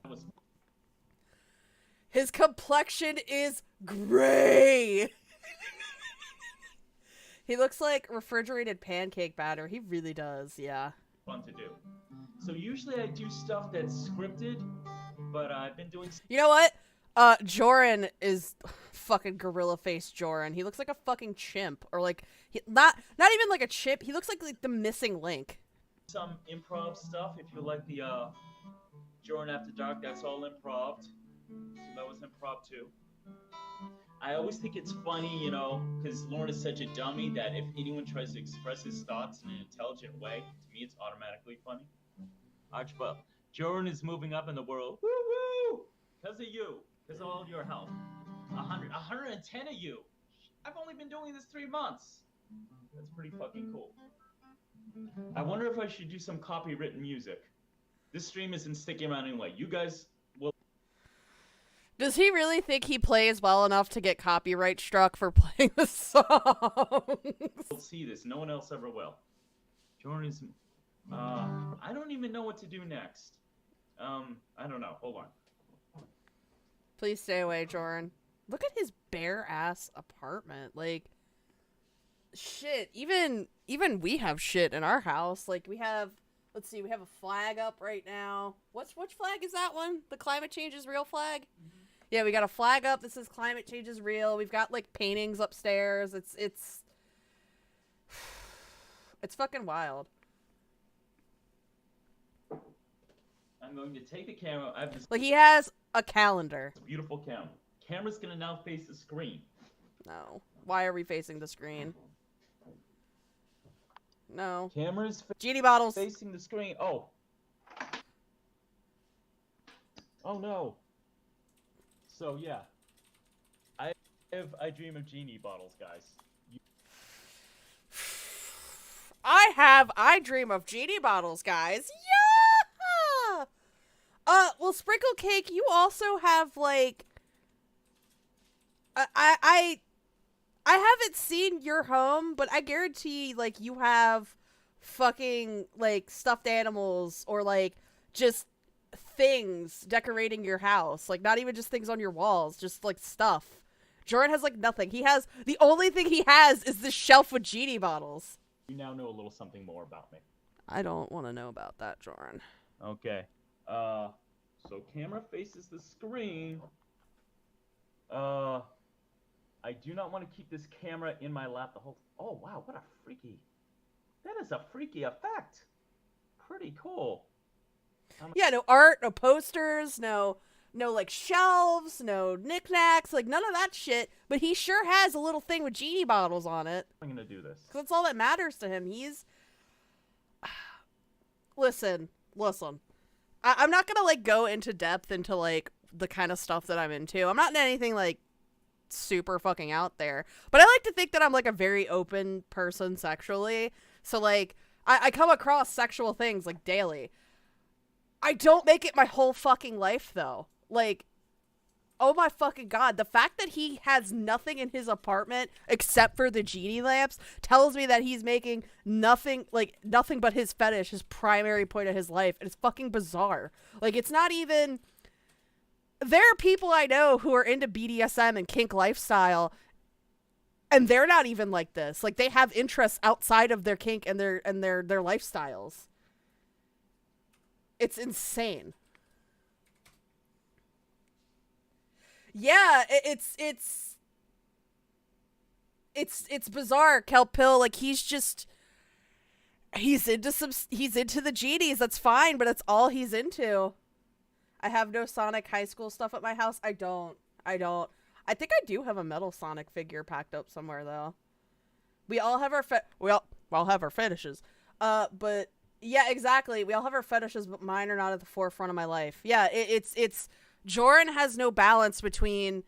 I was His complexion is gray. He looks like refrigerated pancake batter. He really does, yeah. fun to do. So usually I do stuff that's scripted, but I've been doing... You know what? Jorrun is fucking gorilla face Jorrun. He looks like a fucking chimp, or like not even like a chip. He looks like the missing link. some improv stuff. If you like the Jorrun After Dark, that's all improv. So that was improv too. I always think it's funny, you know, because Lorne is such a dummy that if anyone tries to express his thoughts in an intelligent way, to me it's automatically funny. Archibald, Jorrun is moving up in the world. Woo woo! Because of you. Because of all your help. 110 of you. I've only been doing this 3 months. That's pretty fucking cool. I wonder if I should do some copywritten music. This stream isn't sticking around anyway. You guys will. Does he really think he plays well enough to get copyright struck for playing the song? See this. No one else ever will. Jorrun is. I don't even know what to do next. I don't know. Hold on. Please stay away, Jorrun. Look at his bare ass apartment. Like, shit. Even we have shit in our house. Like, we have. Let's see. We have a flag up right now. Which flag is that one? The climate change is real flag. Mm-hmm. Yeah, we got a flag up that says climate change is real. We've got like paintings upstairs. It's fucking wild. I'm going to take the camera. I have this. Like, he has a calendar. Beautiful camera. Camera's gonna now face the screen. No. Why are we facing the screen? No. Camera's Genie bottles. facing the screen. Oh. Oh no. So yeah. I dream of genie bottles, guys. I dream of genie bottles, guys. Yeah. Well, Sprinkle Cake, you also have like. I haven't seen your home, but I guarantee, like, you have fucking, like, stuffed animals or, like, just things decorating your house. Like, not even just things on your walls, just, like, stuff. Jorrun has, like, nothing. The only thing he has is this shelf with genie bottles. You now know a little something more about me. I don't want to know about that, Jorrun. Okay. So camera faces the screen. I do not want to keep this camera in my lap the whole. Oh wow, what a freaky! That is a freaky effect. Pretty cool. Yeah, no art, no posters, no like shelves, no knickknacks, like none of that shit. But he sure has a little thing with genie bottles on it. I'm gonna do this. Cause that's all that matters to him. He's. Listen. I'm not gonna like go into depth into like the kind of stuff that I'm into. I'm not in anything like super fucking out there, but I like to think that I'm like a very open person sexually, so like I come across sexual things like daily. I don't make it my whole fucking life though. Like, oh my fucking god, the fact that he has nothing in his apartment except for the genie lamps tells me that he's making nothing but his fetish his primary point of his life, and it's fucking bizarre. Like, it's not even. There are people I know who are into BDSM and kink lifestyle, and they're not even like this. Like, they have interests outside of their kink and their lifestyles. It's insane. Yeah, it's bizarre, Kelpill. Like, he's into the genies. That's fine, but that's all he's into. I have no Sonic High School stuff at my house. I don't. I think I do have a Metal Sonic figure packed up somewhere though. We all have our we all have our fetishes. But yeah, exactly. We all have our fetishes, but mine are not at the forefront of my life. Yeah, it's Jorrun has no balance between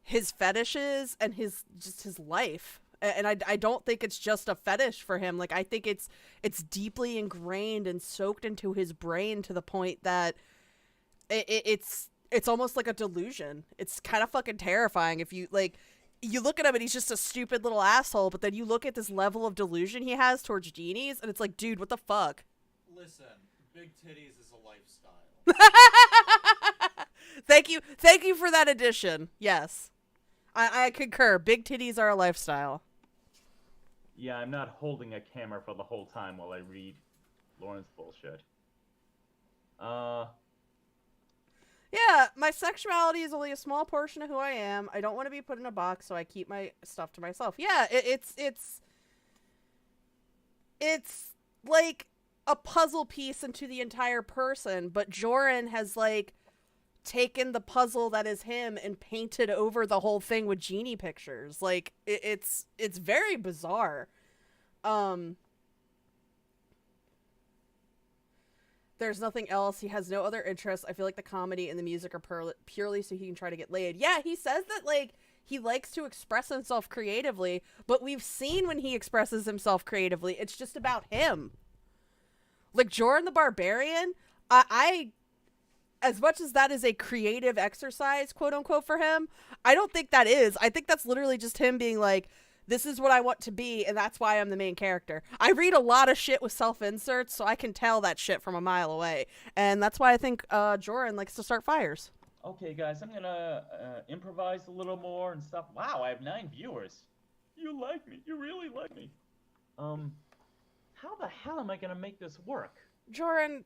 his fetishes and his life. And I don't think it's just a fetish for him. Like, I think it's deeply ingrained and soaked into his brain to the point that it's almost like a delusion. It's kind of fucking terrifying if you look at him and he's just a stupid little asshole, but then you look at this level of delusion he has towards genies and it's like, dude, what the fuck? Listen, big titties is a lifestyle. Thank you for that addition. Yes. I concur. Big titties are a lifestyle. Yeah, I'm not holding a camera for the whole time while I read Lorne's bullshit. Yeah, my sexuality is only a small portion of who I am. I don't want to be put in a box, so I keep my stuff to myself. Yeah, it's like a puzzle piece into the entire person, but Jorrun has like taken the puzzle that is him and painted over the whole thing with genie pictures. Like it's very bizarre. There's nothing else. He has no other interests. I feel like the comedy and the music are purely so he can try to get laid. Yeah, he says that like he likes to express himself creatively, but we've seen when he expresses himself creatively, it's just about him. Like Jorrun the Barbarian, I as much as that is a creative exercise, quote unquote, for him, I don't think that is. I think that's literally just him being like, this is what I want to be, and that's why I'm the main character. I read a lot of shit with self-inserts, so I can tell that shit from a mile away. And that's why I think Jorrun likes to start fires. Okay, guys, I'm gonna improvise a little more and stuff. Wow, I have 9 viewers. You like me. You really like me. How the hell am I gonna make this work? Jorrun...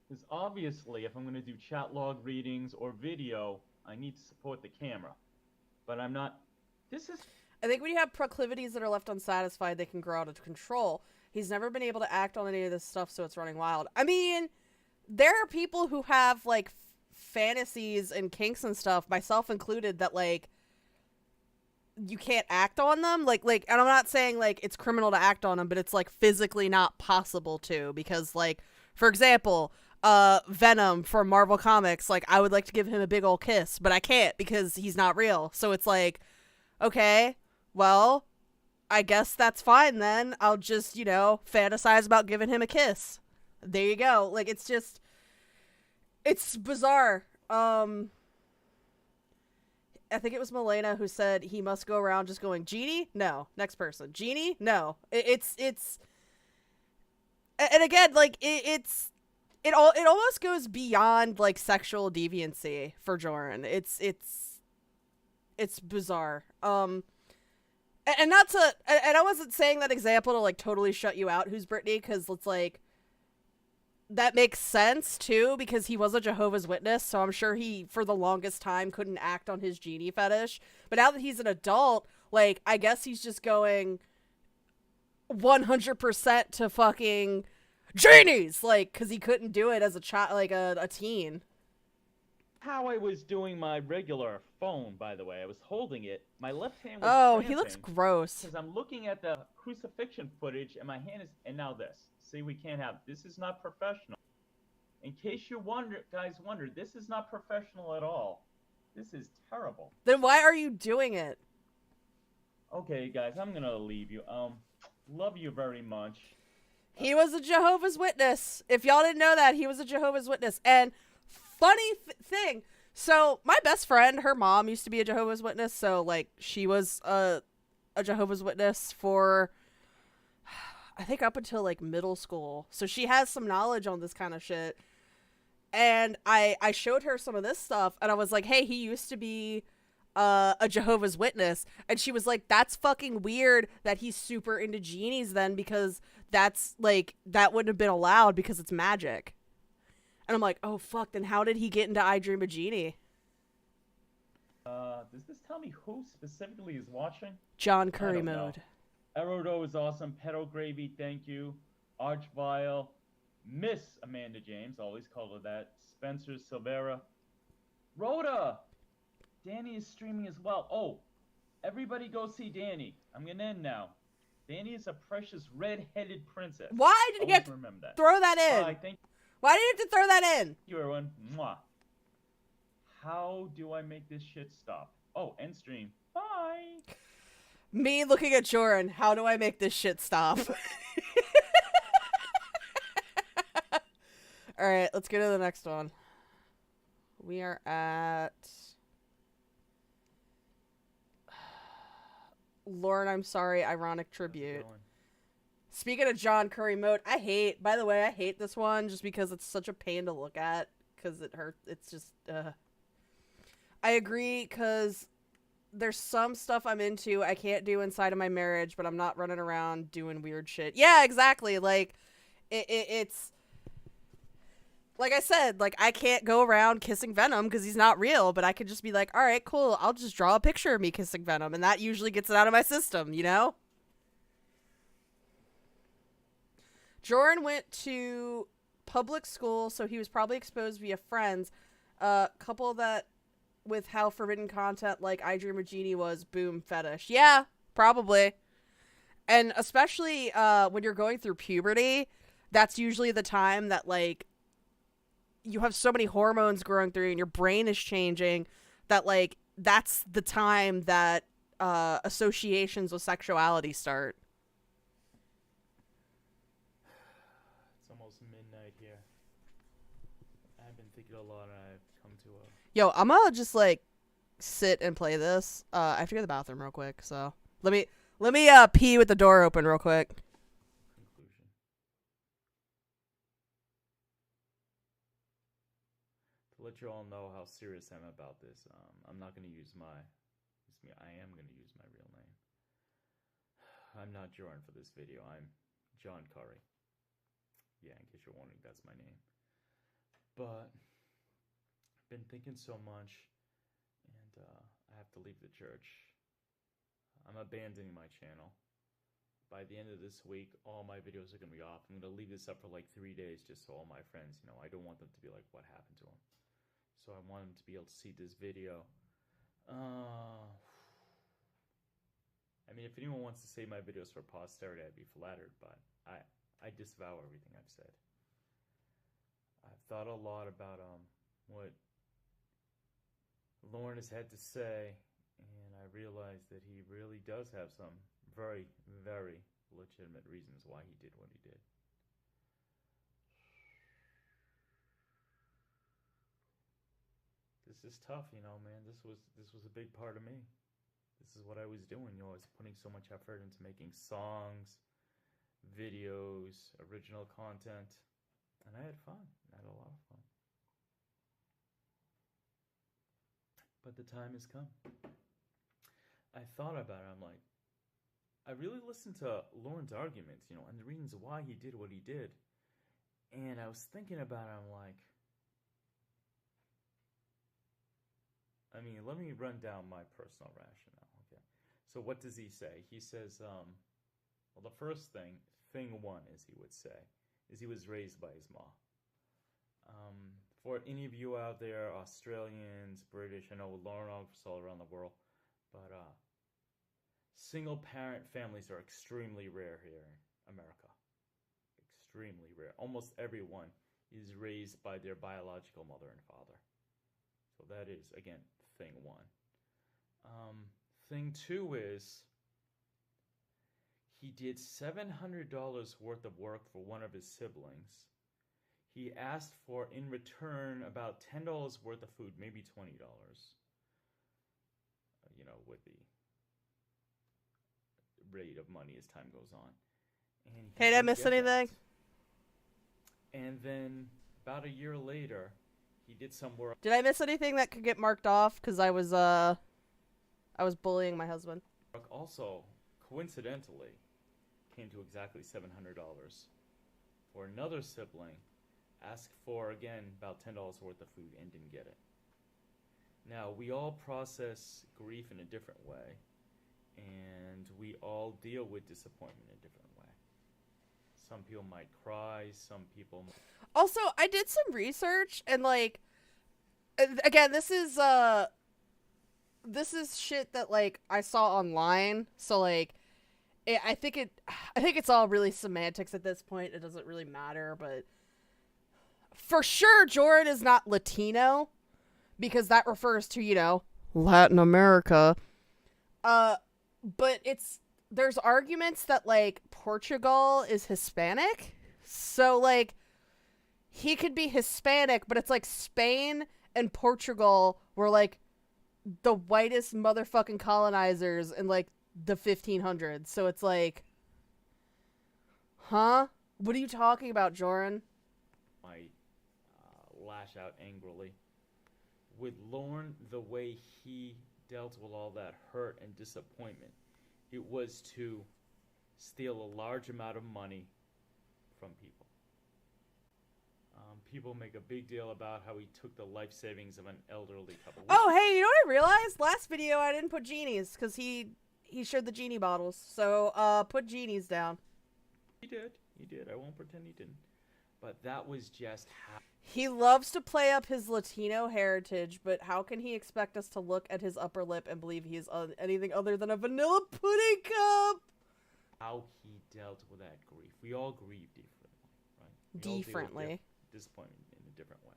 Because obviously, if I'm gonna do chat log readings or video, I need to support the camera. But I'm not... This is... I think when you have proclivities that are left unsatisfied, they can grow out of control. He's never been able to act on any of this stuff, so it's running wild. I mean, there are people who have, like, fantasies and kinks and stuff, myself included, that, like, you can't act on them. Like, and I'm not saying, like, it's criminal to act on them, but it's, like, physically not possible to. Because, like, for example, Venom from Marvel Comics, like, I would like to give him a big old kiss, but I can't because he's not real. So it's like, okay, well, I guess that's fine then. I'll just, you know, fantasize about giving him a kiss. There you go. Like, it's just, it's bizarre. I think it was Milena who said he must go around just going, Genie? No. Next person. Genie? No. It's, and again, like, it almost goes beyond, like, sexual deviancy for Jorrun. It's bizarre. And not to, and I wasn't saying that example to, like, totally shut you out who's Brittany, because it's, like, that makes sense, too, because he was a Jehovah's Witness, so I'm sure he, for the longest time, couldn't act on his genie fetish. But now that he's an adult, like, I guess he's just going 100% to fucking genies, like, because he couldn't do it as a child, like, a teen. How I was doing my regular phone, by the way. I was holding it. My left hand was cramping, he looks gross. Because I'm looking at the crucifixion footage, and my hand is... And now this. See, we can't have... This is not professional. In case you guys wonder, this is not professional at all. This is terrible. Then why are you doing it? Okay, guys, I'm gonna leave you. Love you very much. He was a Jehovah's Witness. If y'all didn't know that, he was a Jehovah's Witness. And... funny thing, so my best friend, her mom used to be a Jehovah's Witness, so like she was a Jehovah's Witness for I think up until like middle school, so she has some knowledge on this kind of shit. And I showed her some of this stuff, and I was like, hey, he used to be a Jehovah's Witness, and she was like, that's fucking weird that he's super into genies then, because that's like, that wouldn't have been allowed because it's magic. And I'm like, oh, fuck, then how did he get into I Dream a Genie? Does this tell me who specifically is watching? John Curry Mode. Erodo is awesome. Pedo Gravy, thank you. Archvile. Miss Amanda James, always call her that. Spencer Silvera. Rhoda! Danny is streaming as well. Oh, everybody go see Danny. I'm gonna end now. Danny is a precious red-headed princess. Why did you have to throw that in? Bye, thank you. Why did you have to throw that in? Thank you, everyone. Mwah. How do I make this shit stop? Oh, end stream. Bye. Me looking at Jorrun. How do I make this shit stop? Alright, let's go to the next one. We are at... Lorne, I'm sorry, ironic tribute. Speaking of John Curry Mode, I hate this one just because it's such a pain to look at, because it hurts. It's just, I agree, because there's some stuff I'm into I can't do inside of my marriage, but I'm not running around doing weird shit. Yeah, exactly. Like, it's, like I said, like, I can't go around kissing Venom because he's not real, but I could just be like, all right, cool, I'll just draw a picture of me kissing Venom, and that usually gets it out of my system, you know? Jorrun went to public school, so he was probably exposed via friends. Couple that with how forbidden content like I Dream of Jeannie was, boom, fetish. Yeah, probably. And especially when you're going through puberty, that's usually the time that, like, you have so many hormones growing through and your brain is changing that, like, that's the time that associations with sexuality start. It's almost midnight here. I've been thinking a lot, and I've come to a... Yo, I'm gonna just, like, sit and play this. I have to go to the bathroom real quick, so let me pee with the door open real quick. conclusion. To let you all know how serious I am about this, I'm not going to use I am going to use my real name. I'm not Jorrun for this video. I'm John Curry. Yeah, in case you're wondering, that's my name. But I've been thinking so much, and I have to leave the church. I'm abandoning my channel. By the end of this week, all my videos are going to be off. I'm going to leave this up for like 3 days just so all my friends, I don't want them to be like, what happened to him? So I want them to be able to see this video. I mean, if anyone wants to say my videos for posterity, I'd be flattered, but I disavow everything I've said. I've thought a lot about what Lorne has had to say, and I realized that he really does have some very, very legitimate reasons why he did what he did. This is tough, man. This was a big part of me. This is what I was doing, I was putting so much effort into making songs, videos, original content, and I had fun. I had a lot of fun. But the time has come. I thought about it. I'm like, I really listened to Lorne's arguments, and the reasons why he did what he did. And I was thinking about it. I'm like, I mean, let me run down my personal rationale. Okay. So what does he say? He says, well, the first thing one, as he would say, is he was raised by his mom. For any of you out there, Australians, British, I know Lorne all around the world, but single-parent families are extremely rare here in America. Extremely rare. Almost everyone is raised by their biological mother and father. So that is, again, thing one. Thing two is he did $700 worth of work for one of his siblings. He asked for, in return, about $10 worth of food, maybe $20, with the rate of money as time goes on. And Hey, did I miss anything? And then, about a year later, he did some work. Did I miss anything that could get marked off? Because I was bullying my husband. Also, coincidentally, came to exactly $700 for another sibling. Asked for, again, about $10 worth of food and didn't get it. Now, we all process grief in a different way, and we all deal with disappointment in a different way. Some people might cry, some people... Also, I did some research, and, like, again, this is shit that, like, I saw online, so, like, I think it's all really semantics at this point. It doesn't really matter, but for sure, Jorrun is not Latino, because that refers to, Latin America. But there's arguments that, like, Portugal is Hispanic. So, like, he could be Hispanic, but it's like Spain and Portugal were, like, the whitest motherfucking colonizers in, like, the 1500s. So it's like, huh? What are you talking about, Jorrun? Might lash out angrily. With Lorne, the way he dealt with all that hurt and disappointment, it was to steal a large amount of money from people. People make a big deal about how he took the life savings of an elderly couple. Oh, hey, you know what I realized? Last video I didn't put genies because he shared the genie bottles. So, put genies down. He did. He did. I won't pretend he didn't. But that was just how. He loves to play up his Latino heritage, but how can he expect us to look at his upper lip and believe he is anything other than a vanilla pudding cup? How he dealt with that grief. We all grieve differently, right? We all deal with Differently. disappointment in a different way.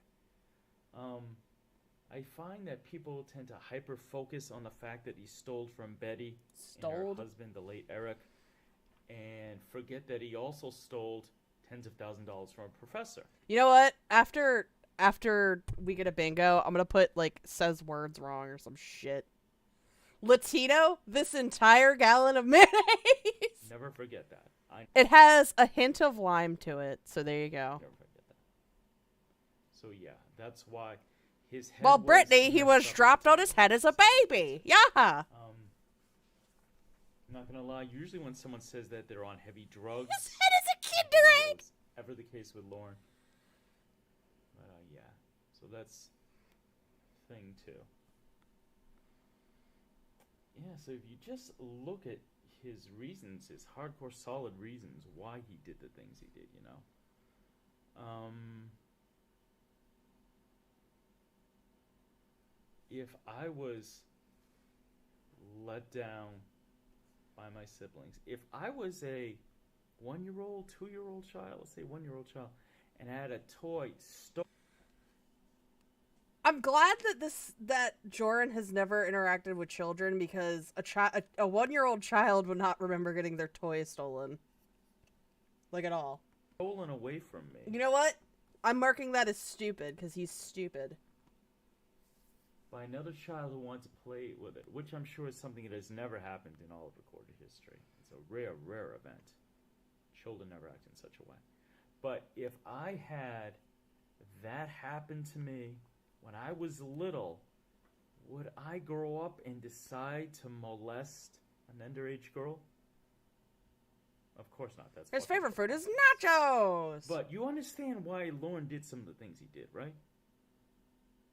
I find that people tend to hyper-focus on the fact that he stole from Betty and her Stoled? husband, the late Eric, and forget that he also stole tens of thousands of dollars from a professor. You know what? After we get a bingo, I'm gonna put like says words wrong or some shit. Latino, this entire gallon of mayonnaise. Never forget that. I It has a hint of lime to it, so there you go. never forget that. So yeah, that's why his head Well, was Brittany, he was messed up dropped at on the his time. head as a baby. Yeah. I'm not gonna lie. Usually, when someone says that they're on heavy drugs, His head is a I believe Kinder it Egg. was ever the case with Lorne. But yeah, so that's thing too. Yeah, so if you just look at his reasons, his hardcore, solid reasons why he did the things he did, you know. If I was let down by my siblings, if I was a 1-year-old, 2-year-old child, let's say 1-year-old child, and had a toy stolen. I'm glad that Jorrun has never interacted with children because a 1-year-old child would not remember getting their toy stolen. Like at all. Stolen away from me. You know what? I'm marking that as stupid because he's stupid. By another child who wants to play with it, which I'm sure is something that has never happened in all of recorded history. It's a rare, rare event. Children never act in such a way. But if I had that happen to me when I was little, would I grow up and decide to molest an underage girl? Of course not. That's His fucking favorite stupid. food is nachos. But you understand why Lorne did some of the things he did, right?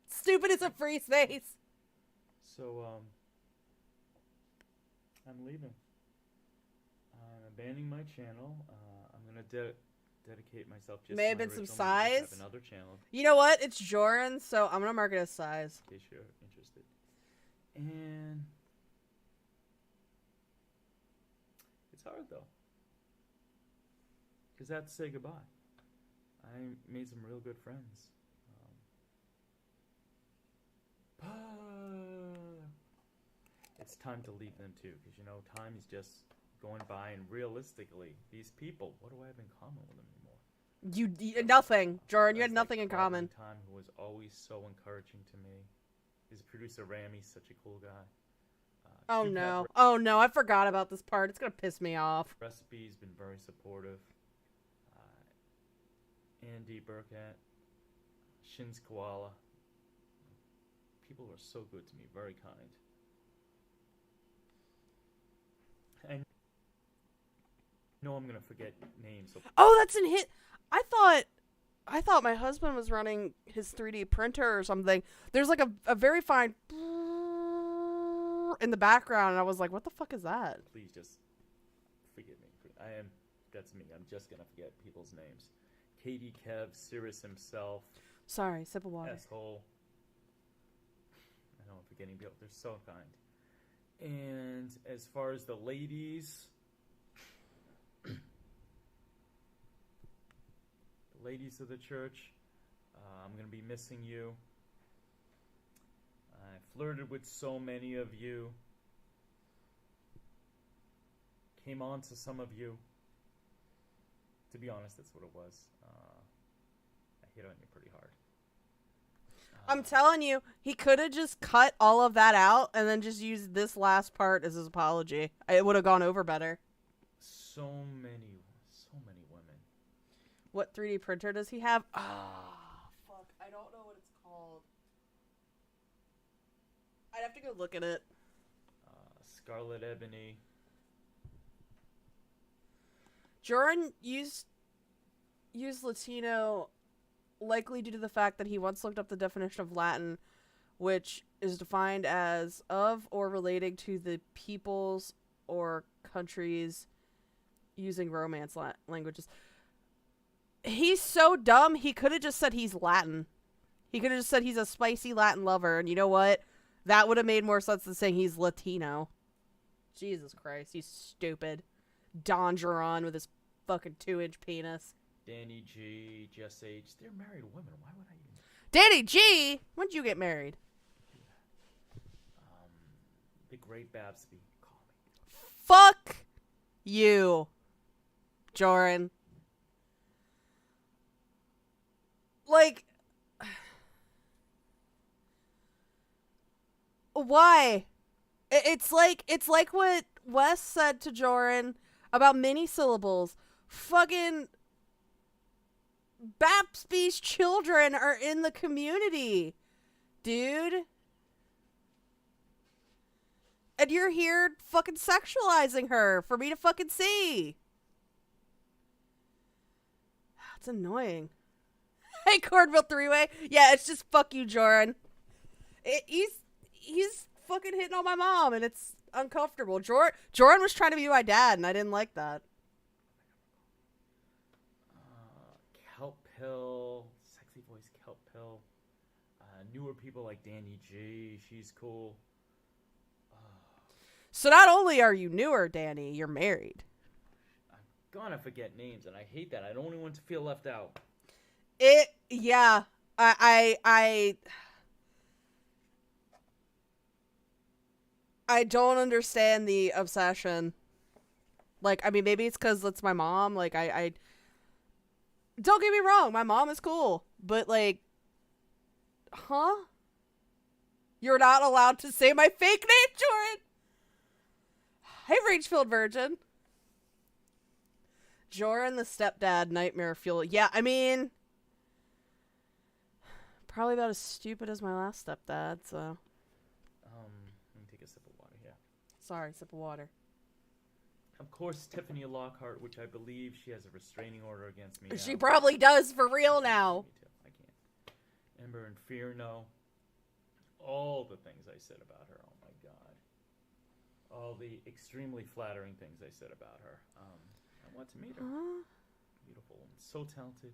Stupid is a free space. So, I'm leaving. I'm abandoning my channel. I'm gonna dedicate myself just May to have my been some original music. I size. have another channel You know what? It's Jorrun, so I'm gonna mark it as size. in case you're interested. And it's hard though, because I have to say goodbye. I made some real good friends. It's time to leave them too, because you know time is just going by, and realistically, these people, what do I have in common with them anymore? Nothing, Jorrun. You had Guys nothing like in Bob common. Time, who was always so encouraging to me. His producer Rami's such a cool guy. Oh Two Cat no! Oh no! I forgot about this part. It's gonna piss me off. Recipe's been very supportive. Andy Burkett, Shin's Koala. People are so good to me, very kind. And no, I'm gonna forget names. So Oh, that's in hit. I thought my husband was running his 3D printer or something. There's like a very fine in the background, and I was like, "What the fuck is that?" please just forgive me. That's me. I'm just gonna forget people's names. Katie, Kev, Cirrus himself, Sorry, sip of water. asshole. I know I'm forgetting people. They're so kind. And as far as the ladies, the ladies of the church, I'm going to be missing you. I flirted with so many of you. Came on to some of you. To be honest, that's what it was. I hit on you pretty hard. I'm telling you, he could have just cut all of that out and then just used this last part as his apology. It would have gone over better. So many women. What 3D printer does he have? Ah, fuck. I don't know what it's called. I'd have to go look at it. Scarlet Ebony. Jorrun used Latino likely due to the fact that he once looked up the definition of Latin, which is defined as of or relating to the peoples or countries using Romance languages. He's so dumb, he could have just said he's Latin. He could have just said he's a spicy Latin lover, and you know what? That would have made more sense than saying he's Latino. Jesus Christ, he's stupid. Don Jorrun with his fucking 2-inch penis. Danny G, Jess H, they're married women. Why would I even... Danny G! When'd you get married? The Great Babsby. Call me. Fuck you, Jorrun. Like, why? It's like what Wes said to Jorrun about mini syllables. Fucking Babsby's children are in the community, dude. And you're here fucking sexualizing her for me to fucking see. It's annoying. Hey, Cornville three-way. Yeah, it's just fuck you, Jorrun. He's fucking hitting on my mom, and it's uncomfortable. Jorrun was trying to be my dad, and I didn't like that. Kelp Pill, sexy voice Kelp Pill. Newer people like Danny G, she's cool. So not only are you newer, Danny, you're married. I'm gonna forget names, and I hate that. I don't want to feel left out. Yeah. I don't understand the obsession. Like, I mean, maybe it's because it's my mom. Like, I don't get me wrong, my mom is cool, but like, huh? You're not allowed to say my fake name, Jorrun. Hey, Rage-filled virgin. Jorrun the stepdad nightmare fuel. Yeah, I mean, probably about as stupid as my last stepdad, so. Let me take a sip of water here. Sorry, sip of water. Of course, Tiffany Lockhart, which I believe she has a restraining order against me now. She probably does for real now. Me too. I can't. Ember and Fearno. All the things I said about her. Oh my god. All the extremely flattering things I said about her. I want to meet her. Beautiful and so talented.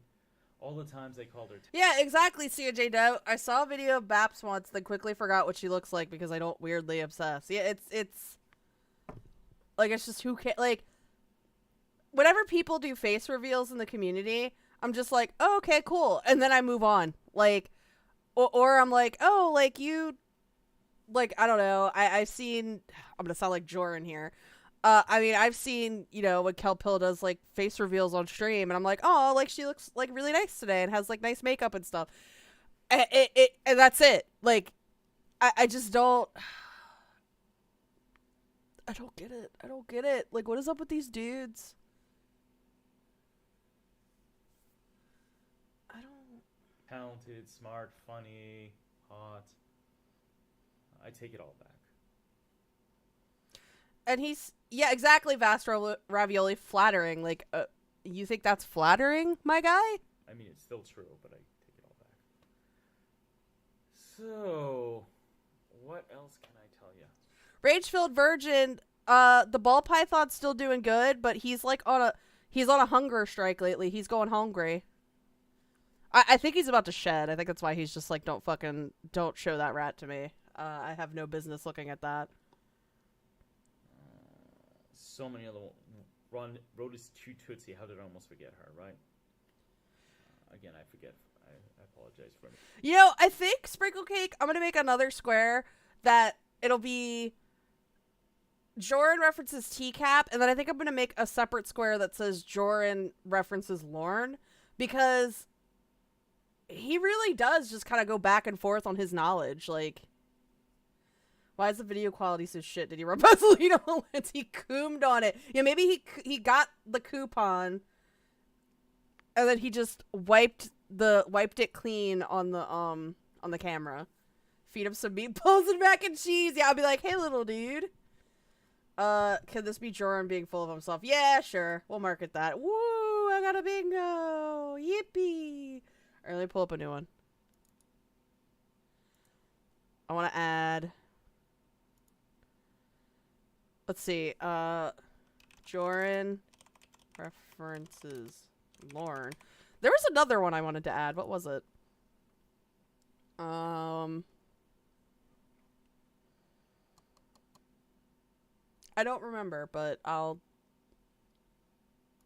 All the times I called her. Yeah, exactly, CJ Doe. I saw a video of Baps once, then quickly forgot what she looks like because I don't weirdly obsess. Yeah, it's like, it's just who can, like, whenever people do face reveals in the community, I'm just like, oh, okay, cool, and then I move on. Like, or I'm like, oh, like, you, like, I don't know, I've seen, I'm gonna sound like Jorrun here. I mean, I've seen, you know, when Kelp Pill does, like, face reveals on stream, and I'm like, oh, like, she looks, like, really nice today, and has, like, nice makeup and stuff. And that's it. Like, I just don't, I don't get it. I don't get it. Like, what is up with these dudes? I don't. Talented, smart, funny, hot. I take it all back. And he's, yeah, exactly, Vast Ravioli, flattering. Like, you think that's flattering, my guy? I mean, it's still true, but I take it all back. So, what else can I tell you? Rage-filled virgin, the ball python's still doing good, but he's like on a hunger strike lately. He's going hungry. I think he's about to shed. I think that's why he's just like, don't show that rat to me. I have no business looking at that. So many other Rhoda is too Tootsie. How did I almost forget her, right? Again, I forget. I apologize for it. You know, I think Sprinkle Cake, I'm going to make another square that it'll be Jorrun references TCAP, and then I think I'm going to make a separate square that says Jorrun references Lorne, because he really does just kind of go back and forth on his knowledge. Like, why is the video quality so shit? Did he rub Vaseline on the lens? He coomed on it. Yeah, maybe he got the coupon, and then he just wiped it clean on the camera. Feed him some meatballs and mac and cheese. Yeah, I'll be like, hey, little dude. Could this be Jorrun being full of himself? Yeah, sure. We'll market that. Woo! I got a bingo! Yippee! Alright, let me pull up a new one. I want to add... Let's see. Jorrun references Lorne. There was another one I wanted to add. What was it? I don't remember, but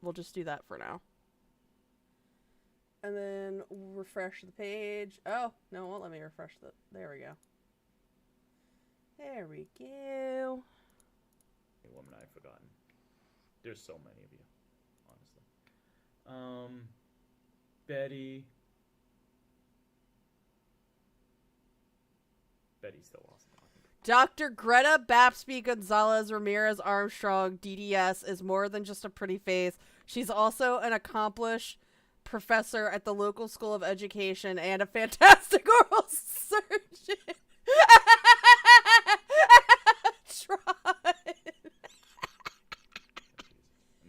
we'll just do that for now. And then refresh the page. Oh, no, it won't let me refresh there we go. There we go. Woman I've forgotten. There's so many of you, honestly. Betty. Betty's still awesome. Dr. Greta Bapsby Gonzalez Ramirez Armstrong, DDS, is more than just a pretty face. She's also an accomplished professor at the local school of education and a fantastic oral surgeon. Try. I'm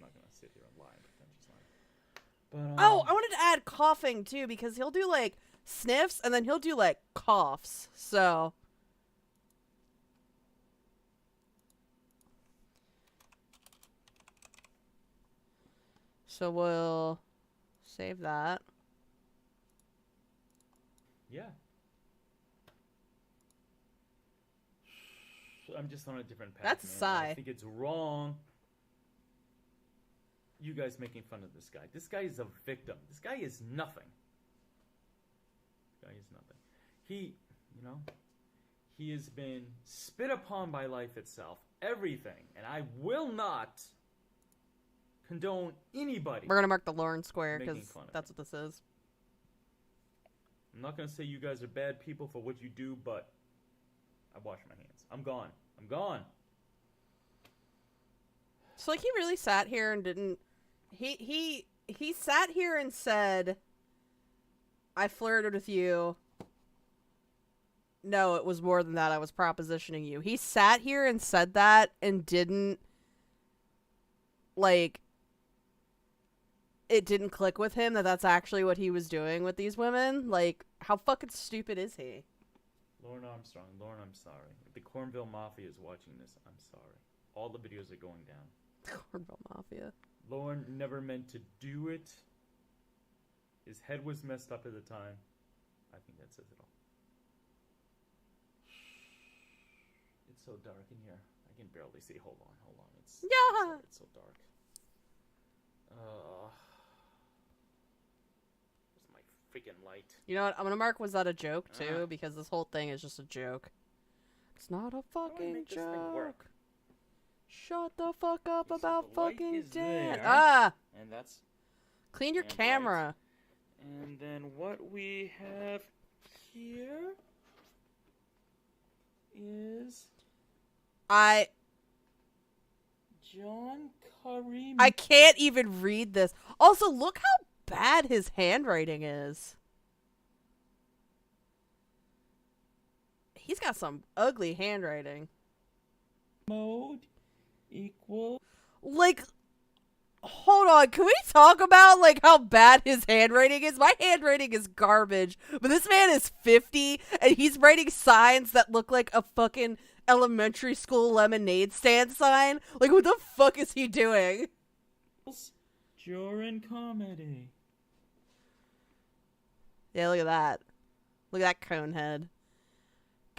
not gonna sit here and lie and pretend she's lying. But, oh, I wanted to add coughing too, because he'll do like sniffs and then he'll do like coughs. So we'll save that. Yeah. I'm just on a different path. That's man. Sigh. I think it's wrong. You guys making fun of this guy. This guy is a victim. This guy is nothing. This guy is nothing. He has been spit upon by life itself. Everything. And I will not condone anybody. We're gonna mark the Lorne square making because fun of that's him. what this is. I'm not gonna say you guys are bad people for what you do, but I wash my hands. I'm gone. I'm gone. So like he really sat here and didn't. He sat here and said, "I flirted with you." No, it was more than that. I was propositioning you. He sat here and said that and didn't like. It didn't click with him that that's actually what he was doing with these women. Like, how fucking stupid is he? Lorne Armstrong, Lorne, I'm sorry. If the Cornville Mafia is watching this, I'm sorry. All the videos are going down. Cornville Mafia. Lorne never meant to do it. His head was messed up at the time. I think that says it all. It's so dark in here. I can barely see. Hold on. Yeah. It's so dark. Where's my freaking light? You know what? I'm gonna mark was that a joke too, Uh-huh. because this whole thing is just a joke. It's not a fucking make this thing work? joke. Shut the fuck up So about the light fucking is Dan. there. Ah! And that's... Clean your And camera. And then what we have here is John Curry. I can't even read this. Also, look how bad his handwriting is. He's got some ugly handwriting. Mode equal. Like, hold on. Can we talk about, like, how bad his handwriting is? My handwriting is garbage. But this man is 50, and he's writing signs that look like a fucking elementary school lemonade stand sign. Like, what the fuck is he doing? Jorrun comedy. Yeah, look at that. Look at that cone head.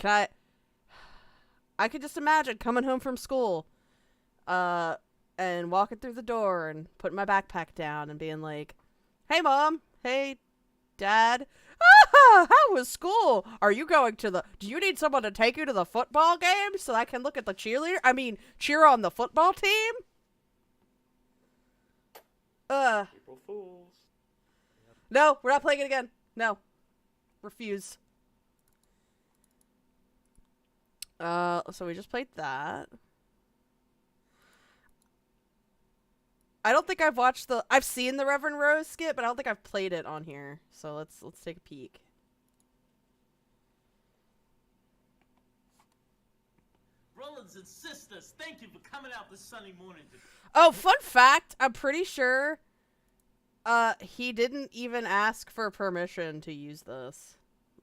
I could just imagine coming home from school, and walking through the door and putting my backpack down and being like, "Hey, Mom. Hey, Dad. Ah, how was school? Are you going to do you need someone to take you to the football game so I can look at the cheer on the football team?" April Fools. No, we're not playing it again. No. Refuse. So we just played that. I don't think I've seen the Reverend Rose skit, but I don't think I've played it on here. So let's take a peek. Brothers and sisters, thank you for coming out this Sunday morning. Oh, fun fact, I'm pretty sure he didn't even ask for permission to use this.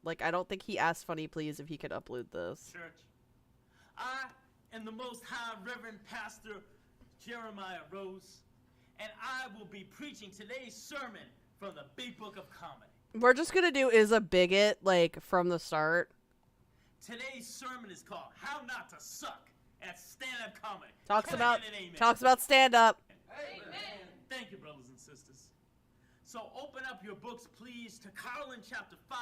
Like, I don't think he asked Funny Please if he could upload this. Church. I am the Most High Reverend Pastor Jeremiah Rose, and I will be preaching today's sermon from the big book of comedy. We're just gonna do is a bigot, like, from the start. Today's sermon is called How Not to Suck at Stand-Up Comedy. Talks Can I about get an amen? talks about stand-up. Amen. Thank you, brothers and sisters. So open up your books, please, to Carlin chapter 5,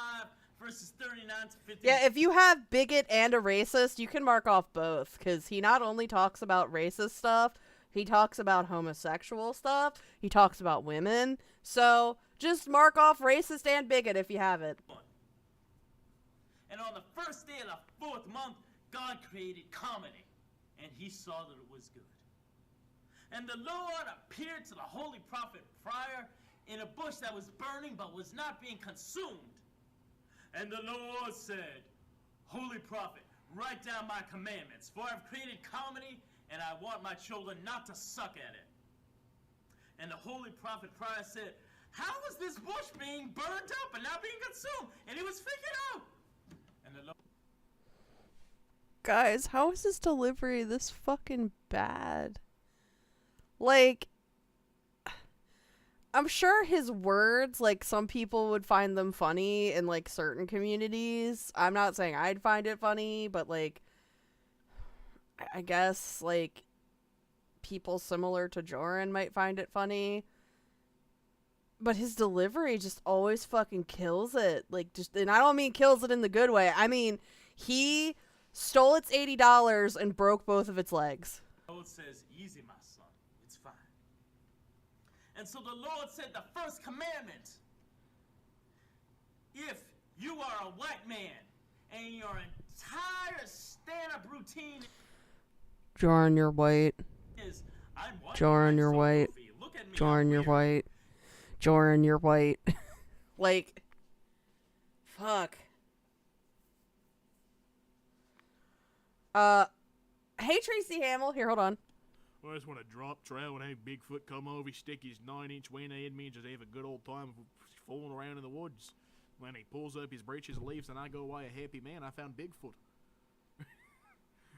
verses 39 to 50. Yeah, if you have bigot and a racist, you can mark off both, because he not only talks about racist stuff, he talks about homosexual stuff, he talks about women, so just mark off racist and bigot if you have it. And on the first day of the 4th month, God created comedy, and he saw that it was good. And the Lord appeared to the holy prophet prior in a bush that was burning but was not being consumed. And the Lord said, Holy prophet, write down my commandments, for I've created comedy, and I want my children not to suck at it. And the holy prophet prior said, how is this bush being burned up and not being consumed? And he was figured out. And the Lord... Guys, how is this delivery this fucking bad? Like, I'm sure his words, like, some people would find them funny in, like, certain communities. I'm not saying I'd find it funny, but, like, I guess, like, people similar to Jorrun might find it funny. But his delivery just always fucking kills it. Like, just, and I don't mean kills it in the good way. I mean, he stole its $80 and broke both of its legs. The Lord says, easy, my son. It's fine. And so the Lord said the first commandment, if you are a white man and your entire stand-up routine Jorrun, you're white. is, I'm white. Jorrun, you're so white. goofy. Look at me, Jorrun, I'm you're weird. white. Jorrun, you're white. Like, fuck. Hey, Tracy Hamill. Here, hold on. I just want to drop trout and have Bigfoot come over, stick his 9-inch wiener in me, and just have a good old time fooling around in the woods. When he pulls up his breeches and leaves, and I go away a happy man, I found Bigfoot.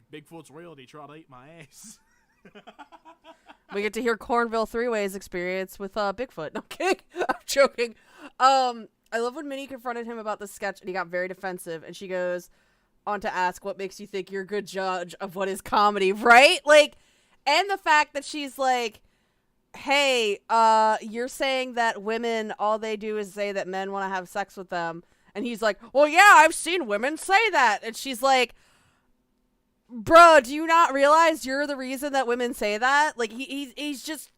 Bigfoot's real, and he tried to eat my ass. We get to hear Cornville Three-Ways experience with Bigfoot. No, I'm kidding. I'm joking. I love when Minnie confronted him about the sketch, and he got very defensive, and she goes on to ask, what makes you think you're a good judge of what is comedy, right? Like, and the fact that she's like, hey, you're saying that women, all they do is say that men want to have sex with them. And he's like, well, yeah, I've seen women say that. And she's like, bro, do you not realize you're the reason that women say that? Like, he's just,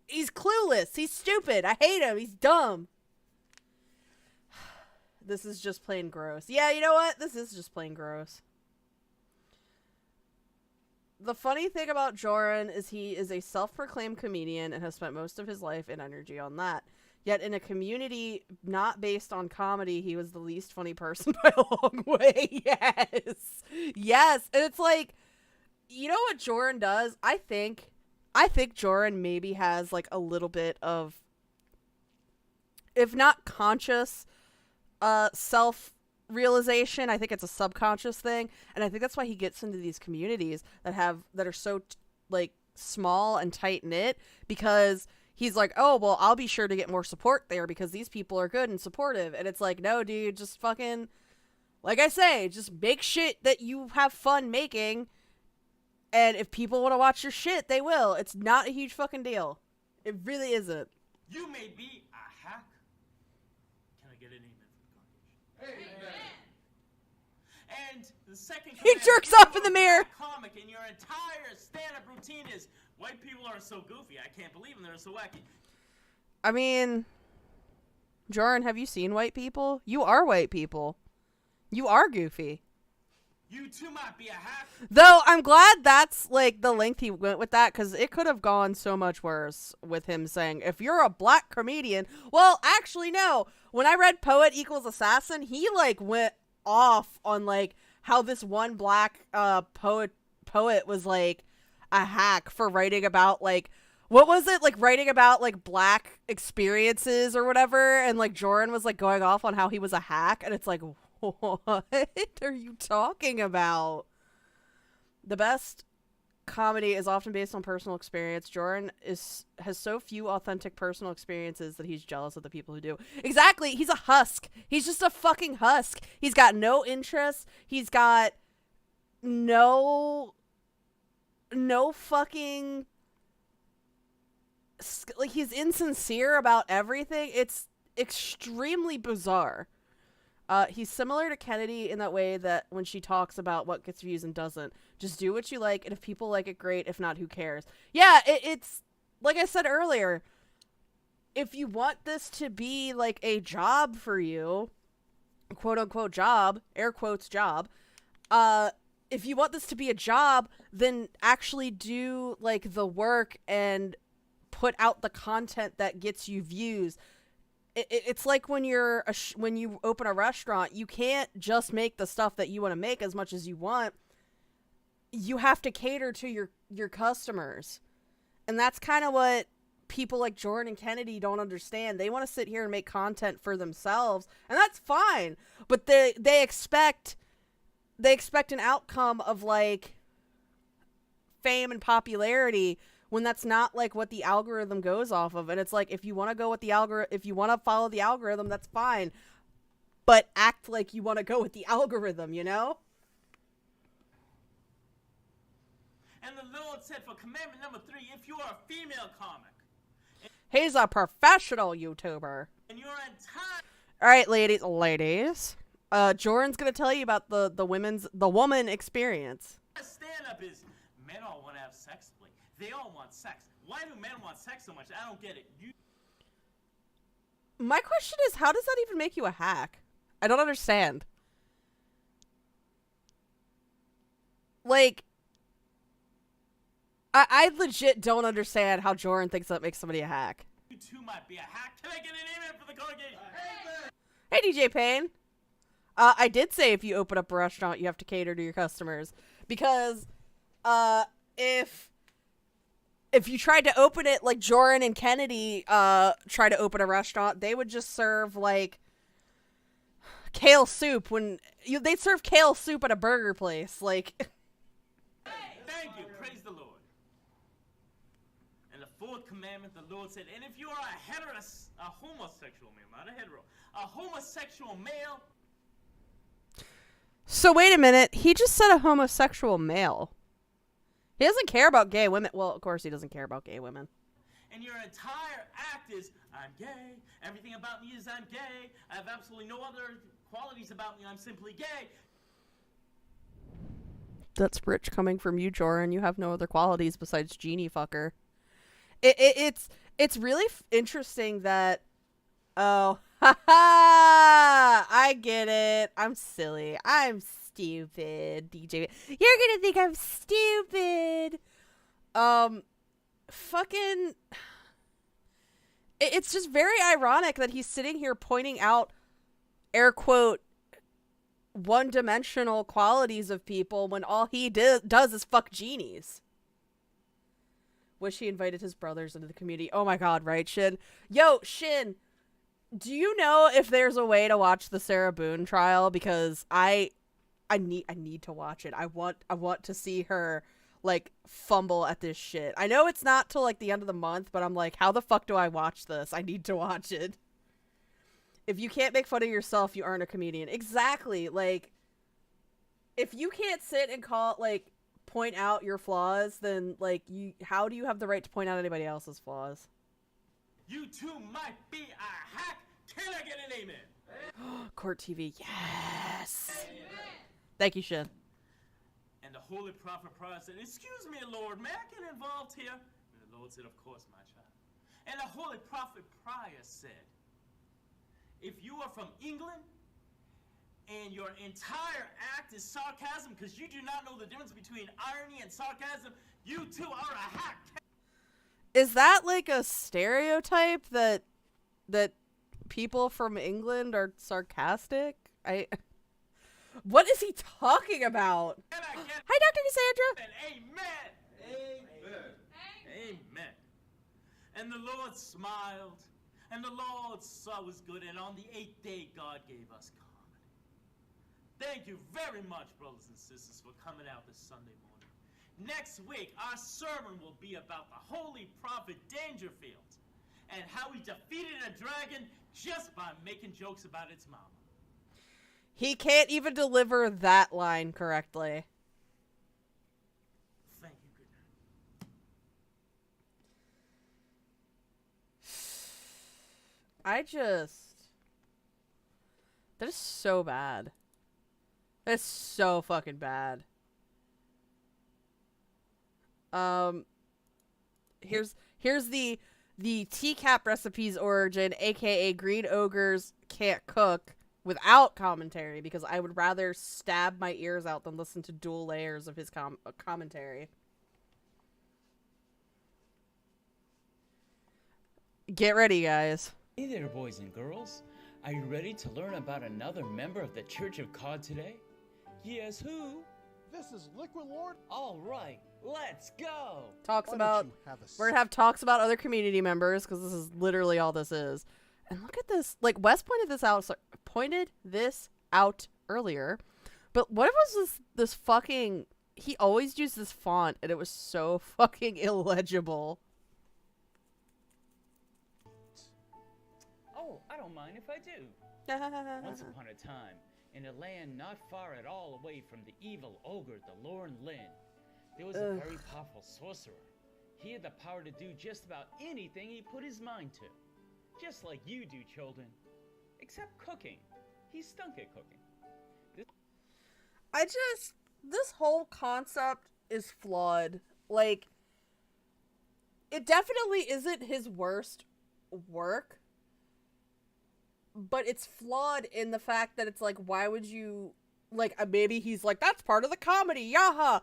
he's clueless. He's stupid. I hate him. He's dumb. This is just plain gross. Yeah, you know what? This is just plain gross. The funny thing about Jorrun is he is a self-proclaimed comedian and has spent most of his life and energy on that. Yet in a community not based on comedy, he was the least funny person by a long way. Yes. Yes. And it's like, you know what Jorrun does? I think Jorrun maybe has like a little bit of, if not conscious, self-realization. I think it's a subconscious thing, and I think that's why he gets into these communities that are so like small and tight-knit, because he's like, oh well, I'll be sure to get more support there because these people are good and supportive. And it's like, no dude, just fucking, like I say, just make shit that you have fun making, and if people want to watch your shit, they will. It's not a huge fucking deal. It really isn't. You may be a hack. Can I get an amen from the congregation? Amen. And the second He command, jerks if off you're in the a mirror. black comic and your entire stand-up routine is white people are so goofy. I can't believe them. They're so wacky. I mean, Jorrun, have you seen white people? You are white people. You are goofy. You too might be a hack. Though I'm glad that's like the length he went with that, because it could have gone so much worse with him saying, if you're a black comedian. Well, actually, no. When I read Poet Equals Assassin, he like went off on like how this one black poet was like a hack for writing about like, what was it, like writing about like black experiences or whatever, and like Jorrun was like going off on how he was a hack, and it's like, what are you talking about? The best comedy is often based on personal experience. Jorrun has so few authentic personal experiences that he's jealous of the people who do. Exactly. He's a husk. He's just a fucking husk. He's got no interest. He's got no fucking, like, he's insincere about everything. It's extremely bizarre. He's similar to Kennedy in that way that when she talks about what gets views and doesn't, just do what you like, and if people like it, great. If not, who cares? Yeah, it's like I said earlier, if you want this to be like a job for you, quote unquote job, air quotes job, if you want this to be a job, then actually do like the work and put out the content that gets you views. It's like when when you open a restaurant, you can't just make the stuff that you want to make as much as you want. You have to cater to your customers. And that's kind of what people like Jorrun and Kennedy don't understand. They want to sit here and make content for themselves, and that's fine. But they expect an outcome of like fame and popularity, when that's not like what the algorithm goes off of. And it's like, if you want to go with the if you want to follow the algorithm, that's fine, but act like you want to go with the algorithm, you know? And the Lord said for commandment number 3, if you are a female comic. He's a professional YouTuber. And your entire... Alright, ladies. Jorrun's gonna tell you about the woman experience. Stand-up is, men all want to have sex. They all want sex. Why do men want sex so much? I don't get it. My question is, how does that even make you a hack? I don't understand. Like, I legit don't understand how Jorrun thinks that makes somebody a hack. You too might be a hack. Can I get an amen for the congregation? Hey, DJ Payne. I did say if you open up a restaurant, you have to cater to your customers. Because, if you tried to open it like Jorrun and Kennedy try to open a restaurant, they would just serve like kale soup they'd serve kale soup at a burger place. Like, thank you, praise the Lord. And the 4th commandment, the Lord said, and if you are a homosexual male, not a hetero, a homosexual male. So wait a minute, he just said a homosexual male. He doesn't care about gay women. Well, of course he doesn't care about gay women. And your entire act is, I'm gay. Everything about me is I'm gay. I have absolutely no other qualities about me. I'm simply gay. That's rich coming from you, Jorrun. You have no other qualities besides genie fucker. It's really interesting that... Oh, haha! I get it. I'm silly. I'm stupid, DJ. You're gonna think I'm stupid. Fucking... It's just very ironic that he's sitting here pointing out, air quote, one-dimensional qualities of people when all he does is fuck genies. Wish he invited his brothers into the community. Oh my god, right, Shin? Yo, Shin, do you know if there's a way to watch the Sarah Boone trial? Because I need to watch it. I want to see her like fumble at this shit. I know it's not till like the end of the month, but I'm like, how the fuck do I watch this? I need to watch it. If you can't make fun of yourself, you aren't a comedian. Exactly. Like, if you can't sit and point out your flaws, then like how do you have the right to point out anybody else's flaws? You too might be a hack. Can I get an amen? Court TV, yes. Amen. Thank you, Shin. And the holy prophet Prior said, excuse me, Lord, may I get involved here? And the Lord said, of course, my child. And the holy prophet Prior said, if you are from England and your entire act is sarcasm because you do not know the difference between irony and sarcasm, you too are a hack. Is that like a stereotype that people from England are sarcastic? What is he talking about? Hi, Dr. Cassandra. Amen. Amen. And the Lord smiled, and the Lord saw it was good, and on the 8th day God gave us comedy. Thank you very much, brothers and sisters, for coming out this Sunday morning Next week, our sermon will be about the holy prophet Dangerfield and how he defeated a dragon just by making jokes about its mama. He can't even deliver that line correctly. Thank you, good night. That is so bad. That's so fucking bad. Here's the teacap recipes origin, aka green ogres can't cook, without commentary, because I would rather stab my ears out than listen to dual layers of his commentary. Get ready, guys. Hey there, boys and girls. Are you ready to learn about another member of the Church of Cod today? Yes, who? This is Liquid Lord. All right, let's go. We're gonna have talks about other community members, because this is literally all this is. And look at this. Like, Wes pointed this out earlier. But what was this fucking... He always used this font, and it was so fucking illegible. Oh, I don't mind if I do. Once upon a time, in a land not far at all away from the evil ogre, the Lorne, there was a very powerful sorcerer. He had the power to do just about anything he put his mind to. Just like you do, children. Except cooking. He stunk at cooking. This whole concept is flawed. Like, it definitely isn't his worst work, but it's flawed in the fact that it's like, why would you, like, maybe he's like, that's part of the comedy, yaha!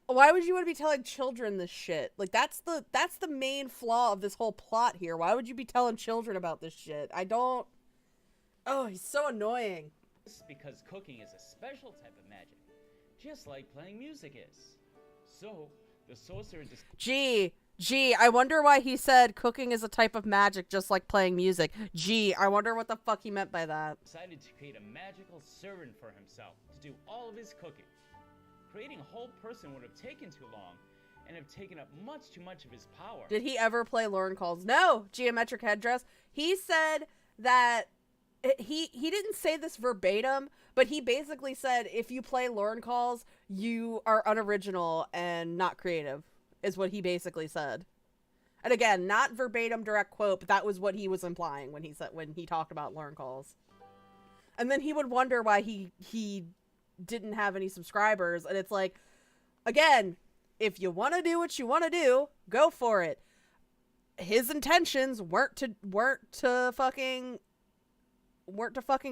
Why would you want to be telling children this shit? Like, that's the main flaw of this whole plot here. Why would you be telling children about this shit? Oh, he's so annoying. This is because cooking is a special type of magic, just like playing music is. So, the sorcerer Gee, I wonder why he said cooking is a type of magic just like playing music. Gee, I wonder what the fuck he meant by that. decided to create a magical servant for himself to do all of his cooking. Creating a whole person would have taken too long and have taken up much too much of his power. Did he ever play Lorne Calls? No, geometric headdress. He said that he didn't say this verbatim, but he basically said if you play Lorne Calls, you are unoriginal and not creative, is what he basically said. And again, not verbatim direct quote, but that was what he was implying when he talked about Lorne Calls. And then he would wonder why he didn't have any subscribers, and it's like, again, if you want to do what you want to do, go for it. His intentions weren't to fucking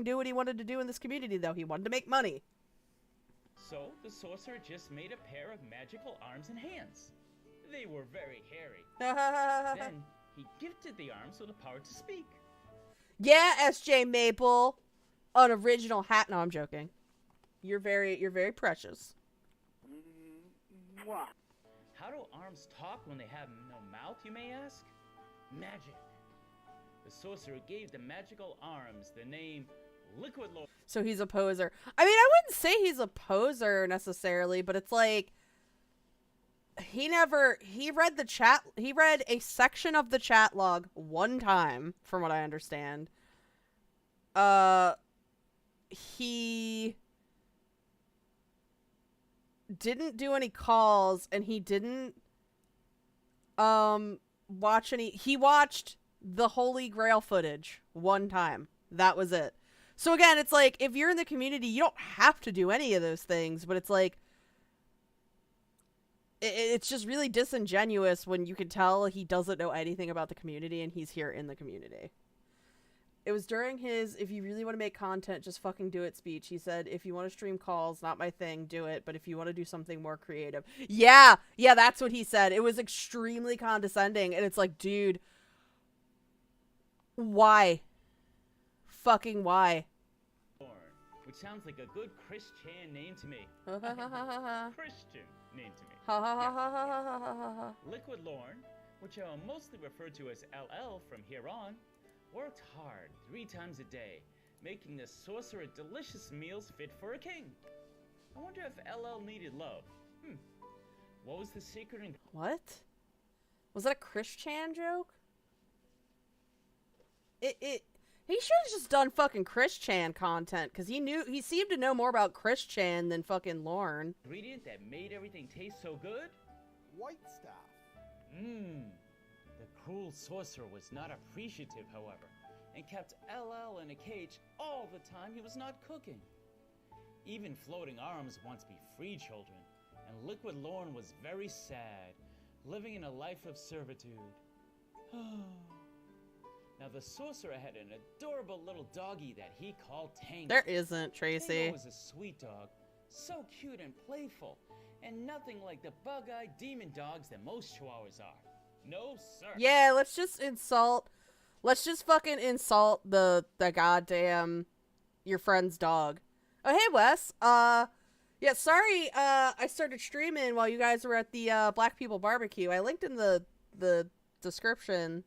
do what he wanted to do in this community, though. He wanted to make money. So the sorcerer just made a pair of magical arms and hands. They were very hairy. Then he gifted the arms with the power to speak. Yeah, SJ Maple, unoriginal hat. No, I'm joking. You're very precious. How do arms talk when they have no mouth, you may ask? Magic. The sorcerer gave the magical arms the name Liquid Lord. So he's a poser. I mean, I wouldn't say he's a poser necessarily, but it's like he read a section of the chat log one time, from what I understand. He didn't do any calls, and he didn't watch any. He watched the Holy Grail footage one time. That was it. So again, it's like, if you're in the community, you don't have to do any of those things, but it's like, it's just really disingenuous when you can tell he doesn't know anything about the community and he's here in the community. It was during his, if you really want to make content, just fucking do it speech. He said, if you want to stream calls, not my thing, do it. But if you want to do something more creative. Yeah, that's what he said. It was extremely condescending. And it's like, dude, why? Fucking why? Which sounds like a good Christian name to me. Christian name to me. Liquid Lorne, which I will mostly refer to as LL from here on, worked hard 3 times a day, making the sorcerer delicious meals fit for a king. I wonder if LL needed love. What was the secret in... What? Was that a Chris Chan joke? He should have just done fucking Chris Chan content, because he seemed to know more about Chris Chan than fucking Lorne. ingredient that made everything taste so good? White staff. The cruel sorcerer was not appreciative, however, and kept LL in a cage all the time he was not cooking. Even floating arms once be free children, and Liquid Lorne was very sad, living in a life of servitude. Now the sorcerer had an adorable little doggy that he called Tango. There isn't, Tracy. Tango was a sweet dog, so cute and playful, and nothing like the bug-eyed demon dogs that most chihuahuas are. No, sir. Yeah, let's just fucking insult the goddamn your friend's dog. Oh, hey, Wes. Yeah, sorry, I started streaming while you guys were at the Black People Barbecue. I linked in the description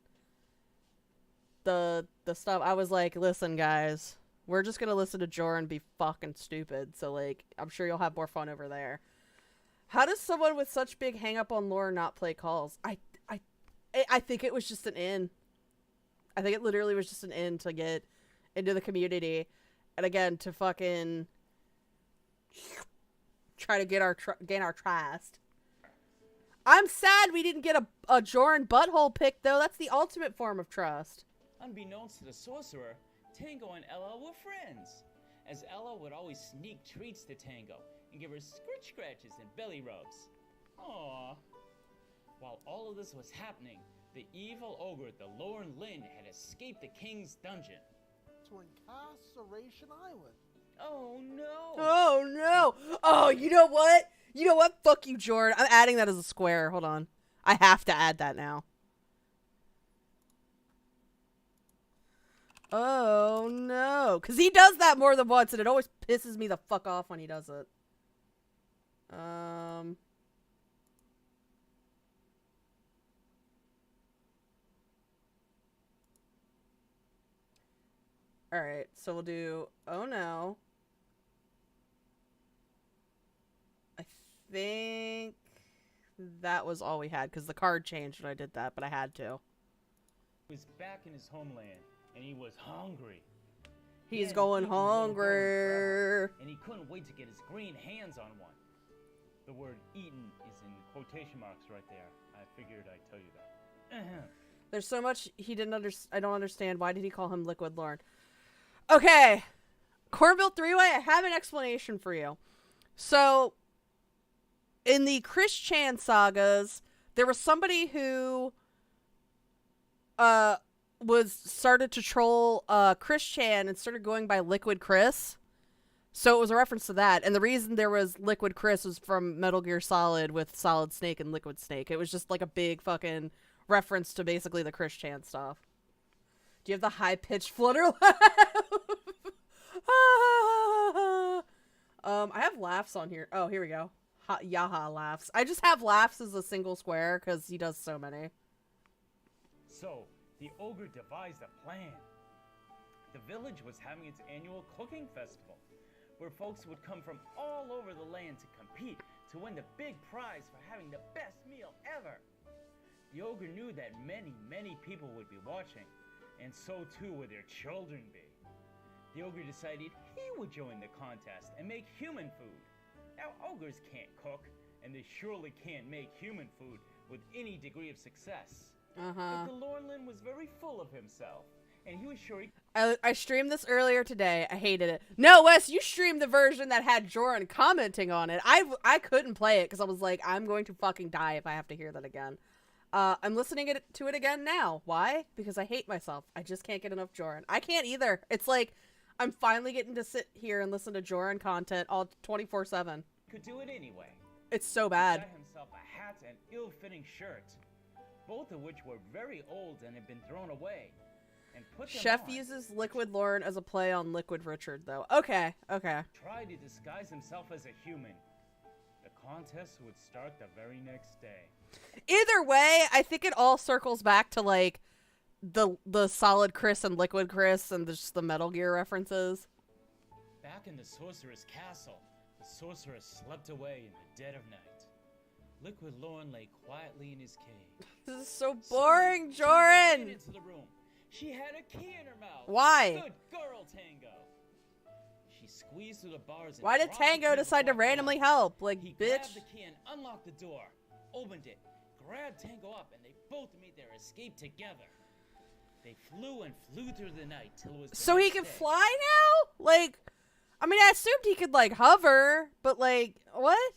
the stuff. I was like, listen, guys, we're just gonna listen to Jorrun be fucking stupid, so, like, I'm sure you'll have more fun over there. How does someone with such big hang-up on lore not play calls? I think it was just an in. I think it literally was just an in to get into the community. And again, to fucking try to gain our trust. I'm sad we didn't get a Jorrun butthole pick, though. That's the ultimate form of trust. Unbeknownst to the sorcerer, Tango and Ella were friends, as Ella would always sneak treats to Tango and give her scritch scratches and belly rubs. Aww. While all of this was happening, the evil ogre, the Lorne Lynn, had escaped the king's dungeon. To Incarceration Island. Oh no! Oh no! Oh, you know what? You know what? Fuck you, Jorrun. I'm adding that as a square. Hold on. I have to add that now. Oh no. Because he does that more than once, and it always pisses me the fuck off when he does it. Alright, so we'll do, oh no. I think that was all we had, because the card changed when I did that, but I had to. He was back in his homeland, and he was hungry. He's going hungry. And he couldn't wait to get his green hands on one. The word eaten is in quotation marks right there. I figured I'd tell you that. There's so much he didn't understand. I don't understand. Why did he call him Liquid Lorne? Okay. Cornville Three-Way, I have an explanation for you. So, in the Chris Chan sagas, there was somebody who started to troll Chris Chan and started going by Liquid Chris. So it was a reference to that. And the reason there was Liquid Chris was from Metal Gear Solid with Solid Snake and Liquid Snake. It was just like a big fucking reference to basically the Chris Chan stuff. Do you have the high-pitched flutter laugh? I have laughs on here. Oh, here we go. Yaha laughs. I just have laughs as a single square because he does so many. So, the ogre devised a plan. The village was having its annual cooking festival, where folks would come from all over the land to compete to win the big prize for having the best meal ever. The ogre knew that many, many people would be watching, and so too would their children be. The ogre decided he would join the contest and make human food. Now, ogres can't cook, and they surely can't make human food with any degree of success. But the Lorne was very full of himself, and he was sure he... I streamed this earlier today. I hated it. No, Wes, you streamed the version that had Jorrun commenting on it. I couldn't play it because I was like, I'm going to fucking die if I have to hear that again. I'm listening to it again now. Why? Because I hate myself. I just can't get enough Jorrun. I can't either. It's like, I'm finally getting to sit here and listen to Jorrun content all 24/7. Could do it anyway. It's so bad. He got himself a hat and ill-fitting shirt, both of which were very old and had been thrown away. And put them Chef on. uses Liquid Lorne as a play on Liquid Richard, though. Okay. Tried to disguise himself as a human. The contest would start the very next day. Either way, I think it all circles back to, like, the Solid Chris and Liquid Chris and just the Metal Gear references. Back in the sorcerer's castle, the sorcerer slept away in the dead of night. Liquid Lorne lay quietly in his cave. This is so Suddenly, boring, Tango ran Jorrun! into the room. She had a key in her mouth. Why? Good girl, Tango. She squeezed through the bars and Why did dropped the Tango key decide to before it randomly fell. help? Like, He bitch. grabbed the key and unlocked the door, opened it, grabbed Tango up, and they both made their escape together. They flew and flew through the night till it was the So he next can day. fly now? Like, I mean, I assumed he could, like, hover, but, like, what?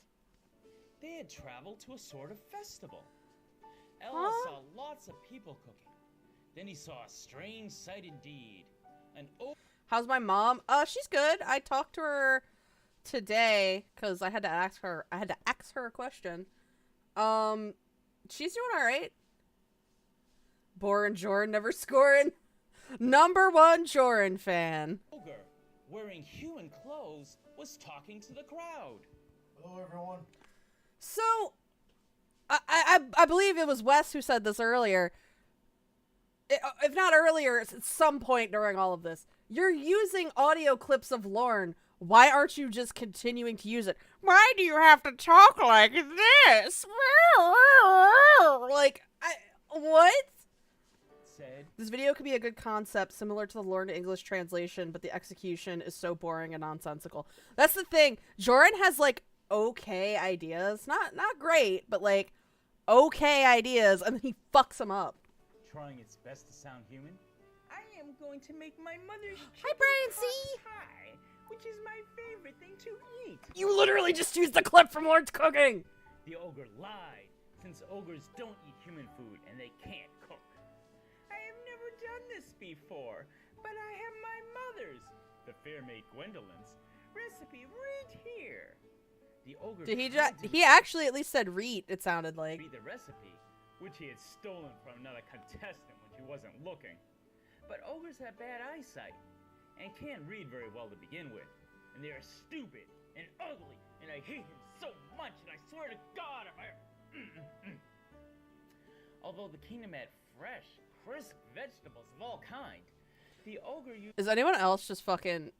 They had traveled to a sort of festival. Ella Huh? saw lots of people cooking. Then he saw a strange sight indeed. An How's my mom? She's good. I talked to her today because I had to ask her a question. She's doing all right. Boring Jorrun never scoring. Number one Jorrun fan. ogre wearing human clothes was talking to the crowd. Hello, everyone. So, I believe it was Wes who said this earlier. If not earlier, it's at some point during all of this. You're using audio clips of Lorne. Why aren't you just continuing to use it? Why do you have to talk like this? Like, what? Said, This video could be a good concept similar to the Lorne to English translation, but the execution is so boring and nonsensical. That's the thing. Jorrun has, like, okay ideas. Not great, but, like, okay ideas, and then he fucks them up. trying its best to sound human. I am going to make my mother's Hi, chicken Brian pot C. pie, which is my favorite thing to eat. You literally just used the clip from Lorne's cooking! The ogre lied, since ogres don't eat human food and they can't cook. I have never done this before, but I have my mother's, The fair maid Gwendolyn's. recipe right here. The ogre Did he tried just... to He actually at least said read, it sounded like. read the recipe, which he had stolen from another contestant when she wasn't looking. But ogres have bad eyesight and can't read very well to begin with. And they are stupid and ugly, and I hate him so much, and I swear to God if I... Although the kingdom had fresh, crisp vegetables of all kind, the ogre used... Is anyone else just fucking...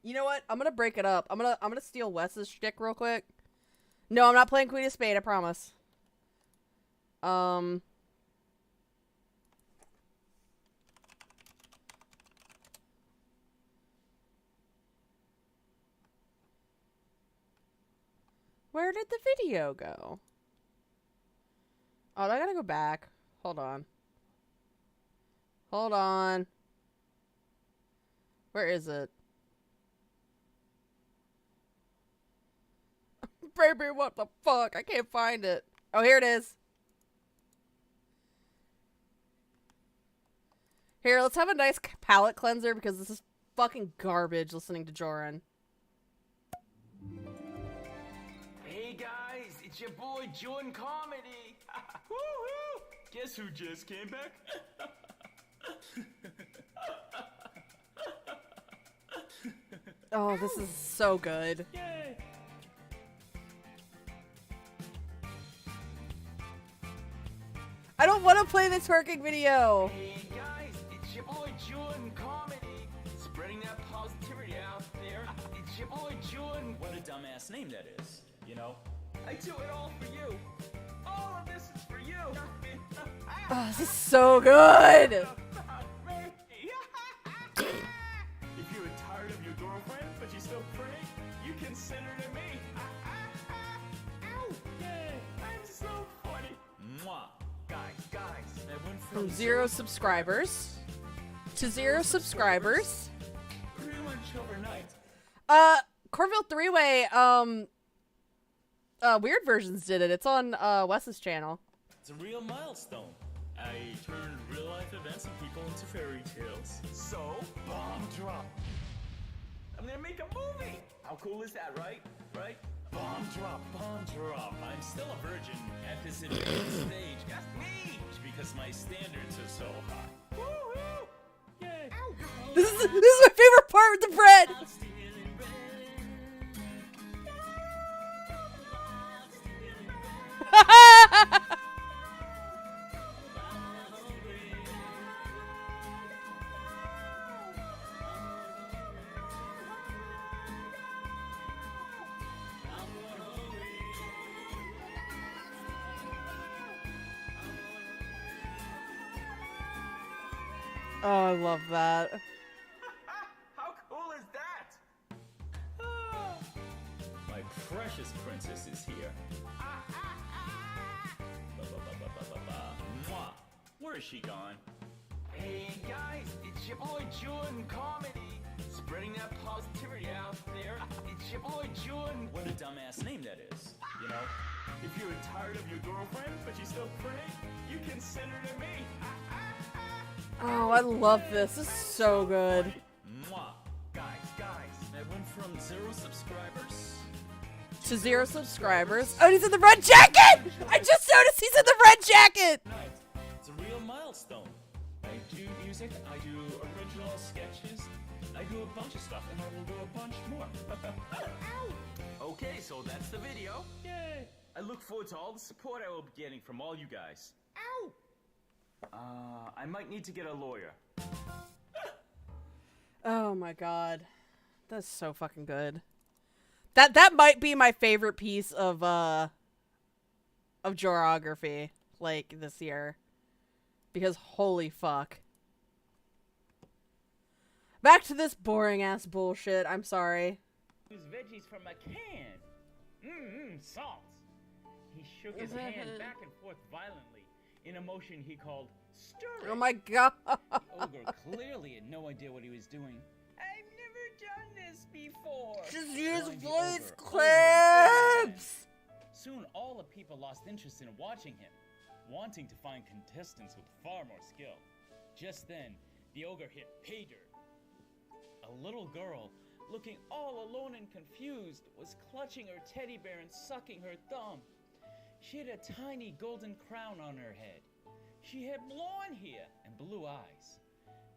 You know what? I'm gonna break it up. I'm gonna steal Wes's shtick real quick. No, I'm not playing Queen of Spade, I promise. Where did the video go? Oh, I gotta go back. Hold on. Hold on. Where is it? Baby, what the fuck? I can't find it. Oh, here it is. Here, let's have a nice palate cleanser because this is fucking garbage listening to Jorrun. Hey guys, it's your boy Jorrun Comedy. Woo-hoo! Guess who just came back? Oh, this is so good. Yay! I don't want to play this twerking video. Hey guys, it's your boy Jorrun Comedy. Spreading that positivity out there. It's your boy Jorrun. What a dumbass name that is, you know? I do it all for you. All of this is for you. Oh, this is so good. If you're tired of your girlfriend, but she's still pretty, you can send her to me. Ow! Yay! I'm so funny. Mwah! Guys, I went From 0 subscribers to 0 subscribers. pretty much overnight. Corville Three-Way, Weird Versions did it. It's on, Wes's channel. It's a real milestone. I turned real life events and people into fairy tales. So, bomb drop. I'm gonna make a movie. How cool is that, right? Right? Bomb drop. I'm still a virgin at this advanced stage. That's me. Because my standards are so high. Woo-hoo! Yay! This is my favorite part with the bread. Oh, I love that. How cool is that? Ah, my precious princess is here. Mwah. Where is she gone? Hey guys, it's your boy Jorrun Comedy. Spreading that positivity out there. It's your boy Jorrun. What a dumbass name that is. You know, if you're tired of your girlfriend, but she's still pretty, you can send her to me. Oh, I love this. This is so good. Mwah. Guys, I went from 0 subscribers To 0 subscribers. Oh, he's in the red jacket! I just noticed he's in the red jacket! It's a real milestone. I do music, I do original sketches, I do a bunch of stuff, and I will do a bunch more. Okay, so that's the video. Yay! I look forward to all the support I will be getting from all you guys. Ow! I might need to get a lawyer. Oh my god. That's so fucking good. That might be my favorite piece of Jorography, like, this year. Because holy fuck. Back to this boring ass bullshit. I'm sorry. Use veggies from a can. Salt. He shook his hand back and forth violently in a motion he called stirring. Oh my god. The ogre clearly had no idea what he was doing. I've never done this before. Just use Telling the voice ogre over and over again. clips. Soon all the people lost interest in watching him, wanting to find contestants with far more skill. Just then, the ogre hit pay dirt. A little girl, looking all alone and confused, was clutching her teddy bear and sucking her thumb. She had a tiny golden crown on her head. She had blonde hair and blue eyes.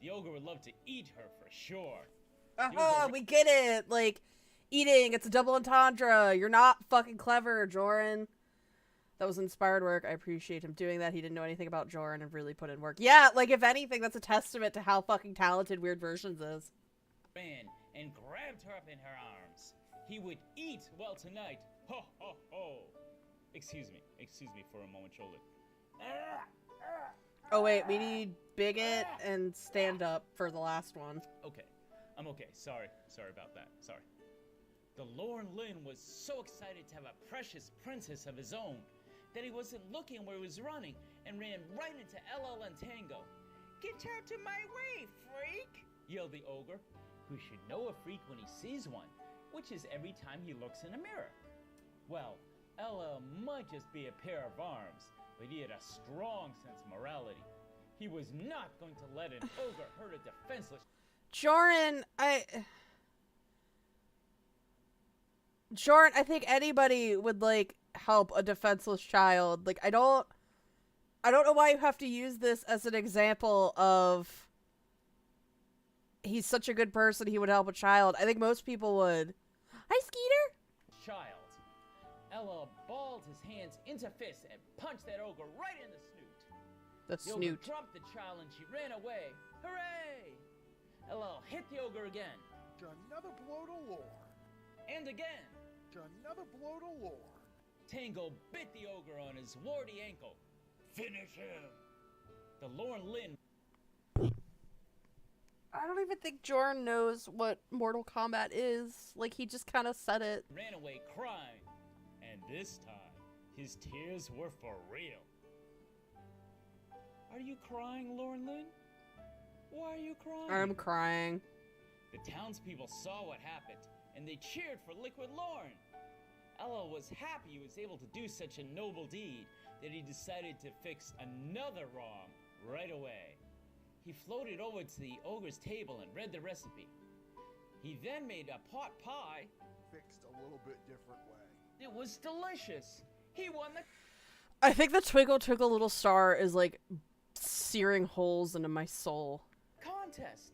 The ogre would love to eat her for sure. Aha, we get it. Like, eating, it's a double entendre. You're not fucking clever, Jorrun. That was inspired work. I appreciate him doing that. He didn't know anything about Jorrun and really put in work. Yeah, like, if anything, that's a testament to how fucking talented Weird Versions is. Ran and grabbed her up in her arms. He would eat well tonight. Ho, ho, ho. Excuse me for a moment, Jorrly. Oh, wait, we need Bigot and Stand Up for the last one. Okay, I'm okay. Sorry about that. Sorry. The Lorne was so excited to have a precious princess of his own that he wasn't looking where he was running and ran right into LL and Tango. Get out of my way, freak! Yelled the ogre, who should know a freak when he sees one, which is every time he looks in a mirror. Well, LL might just be a pair of arms, but he had a strong sense of morality. He was not going to let an ogre hurt a defenseless... Jorrun, I think anybody would, like, help a defenseless child. Like, I don't know why you have to use this as an example of he's such a good person he would help a child. I think most people would. Hi, Skeeter! Child. LL balled his hands into fists and punched that ogre right in the snoot. The ogre snoot. dropped the child and she ran away. Hooray! LL hit the ogre again. Another blow to lore. And again. Another blow to lore. Tango bit the ogre on his warty ankle. Finish him! The Lorne I don't even think Jorrun knows what Mortal Kombat is. Like, he just kind of said it. ran away crying. And this time, his tears were for real. Are you crying, Lorne? Why are you crying? I'm crying. The townspeople saw what happened, and they cheered for Liquid Lorne. LL was happy he was able to do such a noble deed that he decided to fix another wrong right away. He floated over to the ogre's table and read the recipe. He then made a pot pie. Fixed a little bit different way. It was delicious. He won the I think the Twinkle Twinkle Little Star is, like, searing holes into my soul. contest.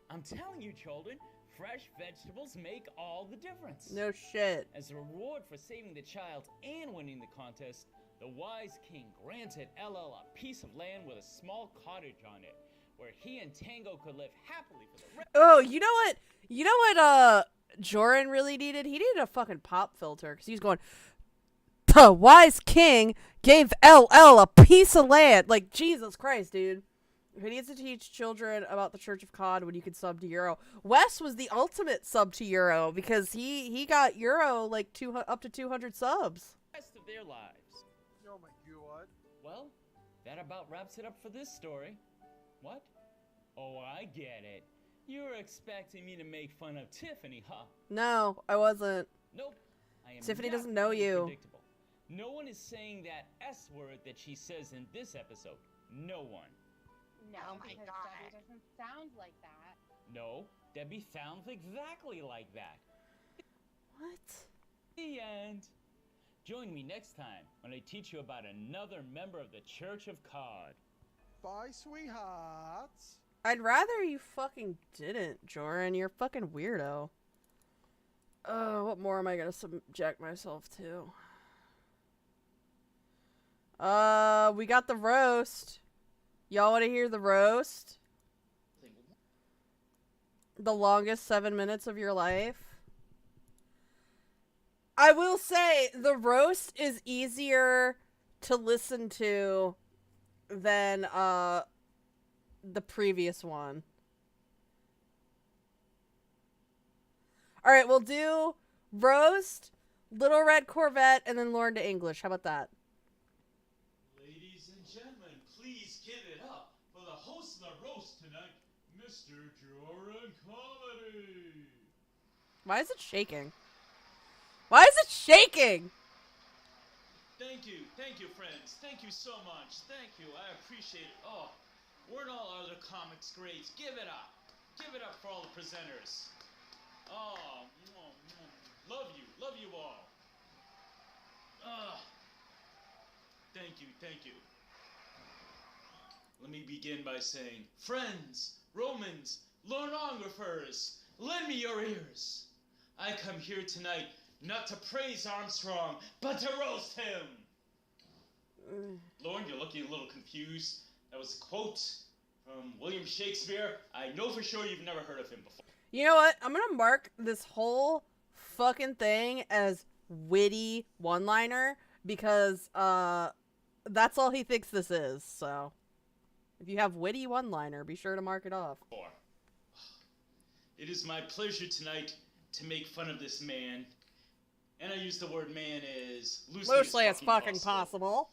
I'm telling you, children, fresh vegetables make all the difference. No shit. As a reward for saving the child and winning the contest, the wise king granted LL a piece of land with a small cottage on it, where he and Tango could live happily for the rest. Oh, you know what? You know what, Jorrun really needed? He needed a fucking pop filter, because he's going, the wise king gave LL a piece of land. Like, Jesus Christ, dude. Who needs to teach children about the Church of COD when you can sub to Euro? Wes was the ultimate sub to Euro because he got Euro like up to 200 subs. Rest of their lives. Oh my god. Well, that about wraps it up for this story. What? Oh, I get it. You were expecting me to make fun of Tiffany, huh? No, I wasn't. Nope. I am Tiffany not doesn't know being you. predictable. No one is saying that S word that she says in this episode. No one. No, Oh my because God. Debbie doesn't sound like that. No, Debbie sounds exactly like that. What? The end. Join me next time when I teach you about another member of the Church of COD. Bye, sweethearts. I'd rather you fucking didn't, Jorrun. You're a fucking weirdo. What more am I gonna subject myself to? We got the roast. Y'all want to hear the roast? The longest 7 minutes of your life? I will say, the roast is easier to listen to than, the previous one. Alright, we'll do roast, Little Red Corvette, and then Lorne to English. How about that? Ladies and gentlemen, please give it up for the host of the roast tonight, Mr. Jorrun Comedy. Why is it shaking? Why is it shaking? Thank you, friends. Thank you so much. Thank you. I appreciate it. Oh, weren't all other comics great? Give it up. Give it up for all the presenters. Oh, love you all. Thank you. Let me begin by saying, friends, Romans, Lornographers, lend me your ears. I come here tonight not to praise Armstrong, but to roast him. Lorne, you're looking a little confused. That was a quote from William Shakespeare. I know for sure you've never heard of him before. You know what? I'm gonna mark this whole fucking thing as witty one-liner because, that's all he thinks this is, so. If you have witty one-liner, be sure to mark it off. It is my pleasure tonight to make fun of this man. And I use the word man as loosely as fucking possible.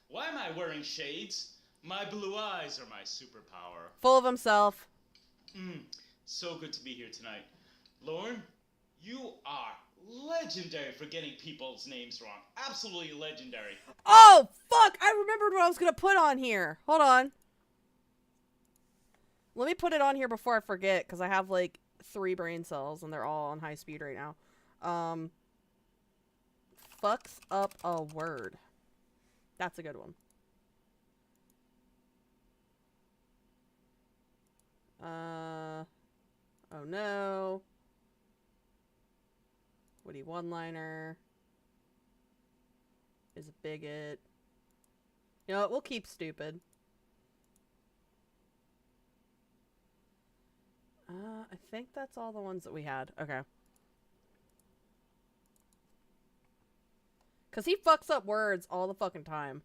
Why am I wearing shades? My blue eyes are my superpower. Full of himself. So good to be here tonight. Lorne, you are legendary for getting people's names wrong. Absolutely legendary. Oh, fuck! I remembered what I was gonna put on here. Hold on. Let me put it on here before I forget, because I have, like, 3 brain cells, and they're all on high speed right now. Fucks up a word. That's a good one. Oh no. Witty one-liner. Is a bigot. You know what? We'll keep stupid. I think that's all the ones that we had. Okay. Because he fucks up words all the fucking time.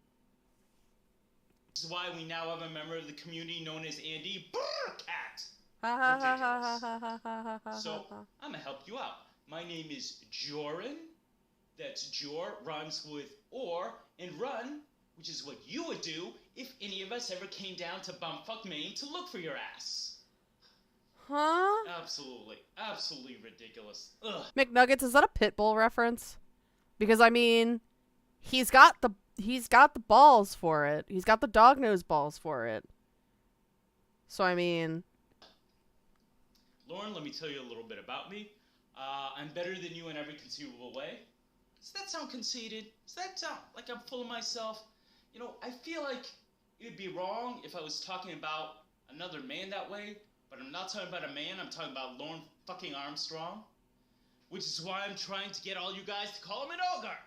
This is why we now have a member of the community known as Andy Burcat. Ha ha ha ha ha ha ha ha. So, I'm gonna help you out. My name is Jorrun. That's Jor, rhymes with or, and run, which is what you would do if any of us ever came down to bumfuck Maine to look for your ass. Huh? Absolutely ridiculous. Ugh. McNuggets, is that a Pitbull reference? Because I mean, he's got the balls for it. He's got the dog nose balls for it. So I mean, Lorne, let me tell you a little bit about me. I'm better than you in every conceivable way. Does that sound conceited? Does that sound like I'm full of myself? You know, I feel like it would be wrong if I was talking about another man that way, but I'm not talking about a man, I'm talking about Lorne fucking Armstrong. Which is why I'm trying to get all you guys to call him an ogre.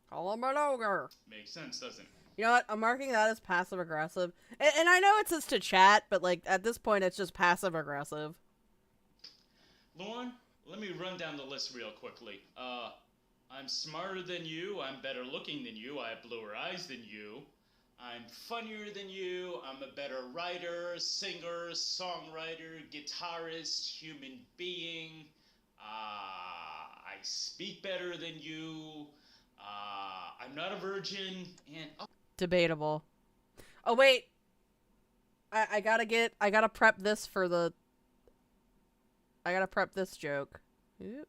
Call him an ogre. Makes sense, doesn't it? You know what? I'm marking that as passive aggressive. And I know it's just to chat, but like at this point it's just passive aggressive. Lorne, let me run down the list real quickly. I'm smarter than you, I'm better looking than you, I have bluer eyes than you, I'm funnier than you, I'm better writer, singer, songwriter, guitarist, human being. I speak better than you. I'm not a virgin, and Debatable. Oh wait, I gotta prep this for the. I gotta prep this joke. Oop.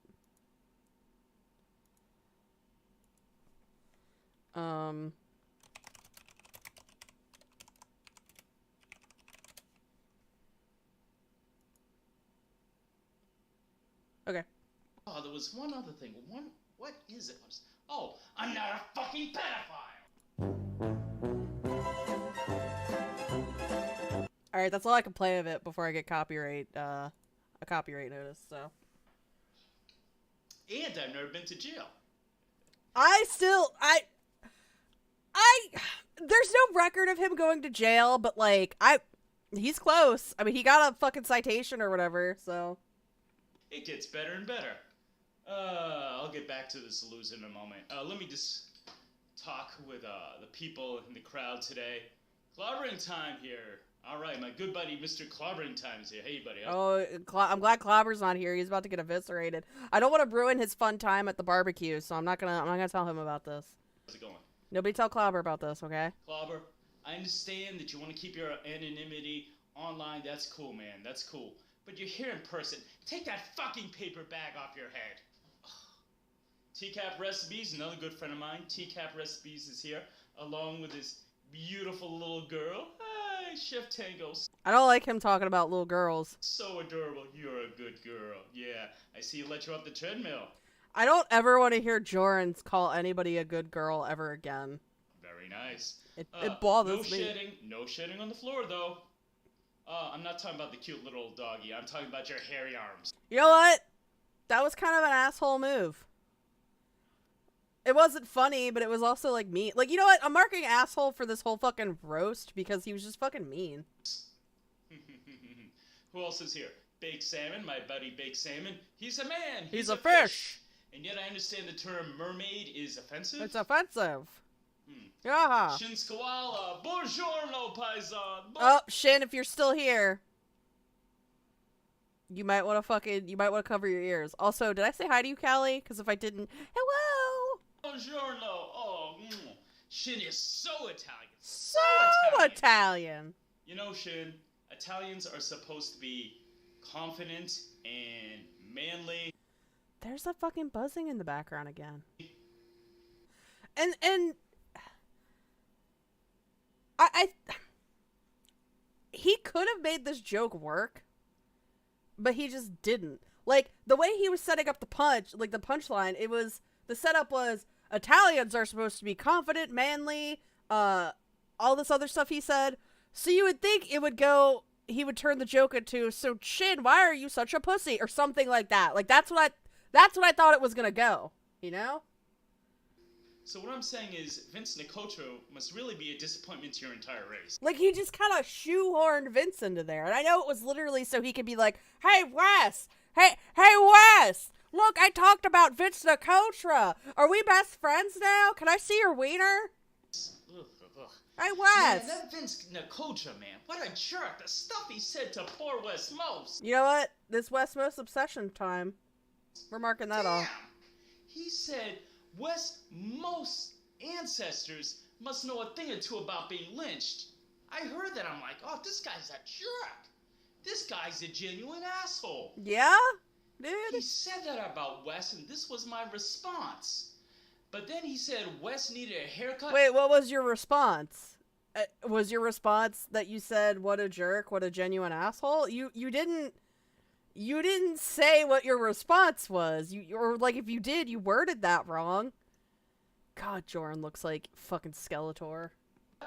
Okay. oh, there was one other thing. What is it? Oh, I'm not a fucking pedophile. All right, that's all I can play of it before I get a copyright notice. So. And I've never been to jail. There's no record of him going to jail, but like, he's close. I mean, he got a fucking citation or whatever, so. It gets better and better. I'll get back to this loser in a moment. Let me just talk with the people in the crowd today. Clobbering time here. All right, my good buddy, Mr. Clobbering time is here. Hey, buddy. Oh, I'm glad Clobber's not here. He's about to get eviscerated. I don't want to ruin his fun time at the barbecue, so I'm not gonna tell him about this. How's it going? Nobody tell Clobber about this, okay? Clobber, I understand that you want to keep your anonymity online. That's cool, man. That's cool. But you're here in person. Take that fucking paper bag off your head. TCAP Recipes, another good friend of mine. TCAP Recipes is here, along with his beautiful little girl. Hi, Chef Tango. I don't like him talking about little girls. So adorable. You're a good girl. Yeah, I see you let you off the treadmill. I don't ever want to hear Jorrun call anybody a good girl ever again. Very nice. It bothers no me. No shedding on the floor, though. I'm not talking about the cute little doggy. I'm talking about your hairy arms. You know what? That was kind of an asshole move. It wasn't funny, but it was also, like, mean. Like, you know what? I'm marking asshole for this whole fucking roast because he was just fucking mean. Who else is here? Baked Salmon, my buddy Baked Salmon. He's a man. He's a fish. And yet I understand the term mermaid is offensive. It's offensive. Yeah. Shin Koala. Buongiorno, paisan. Oh, Shin, if you're still here, you might want to cover your ears. Also, did I say hi to you, Callie? Because if I didn't, hello. Buongiorno. Oh, Shin is so Italian. So Italian. You know, Shin, Italians are supposed to be confident and manly. There's that fucking buzzing in the background again. And he could have made this joke work, but he just didn't. Like, the way he was setting up the punchline, the setup was Italians are supposed to be confident, manly, all this other stuff he said. So you would think he would turn the joke into, so Shin, why are you such a pussy? Or something like that. Like, that's what I thought it was gonna go, you know? So what I'm saying is, Vince Nicotro must really be a disappointment to your entire race. Like, he just kind of shoehorned Vince into there. And I know it was literally so he could be like, hey, Wes! Hey, Wes! Look, I talked about Vince Nicotro. Are we best friends now? Can I see your wiener? Ugh. Hey, Wes! Man, that Vince Nicotro, man. What a jerk. The stuff he said to poor Wes Most. You know what? This Wes Most obsession time. We're marking that off. He said Wes Most ancestors must know a thing or two about being lynched. I heard that. I'm like, oh, this guy's a jerk. This guy's a genuine asshole. Yeah? Dude? He said that about Wes, and this was my response. But then he said Wes needed a haircut. Wait, what was your response? Was your response that you said, what a jerk, what a genuine asshole? You didn't say what your response was. Or like, if you did, you worded that wrong. God, Jorrun looks like fucking Skeletor.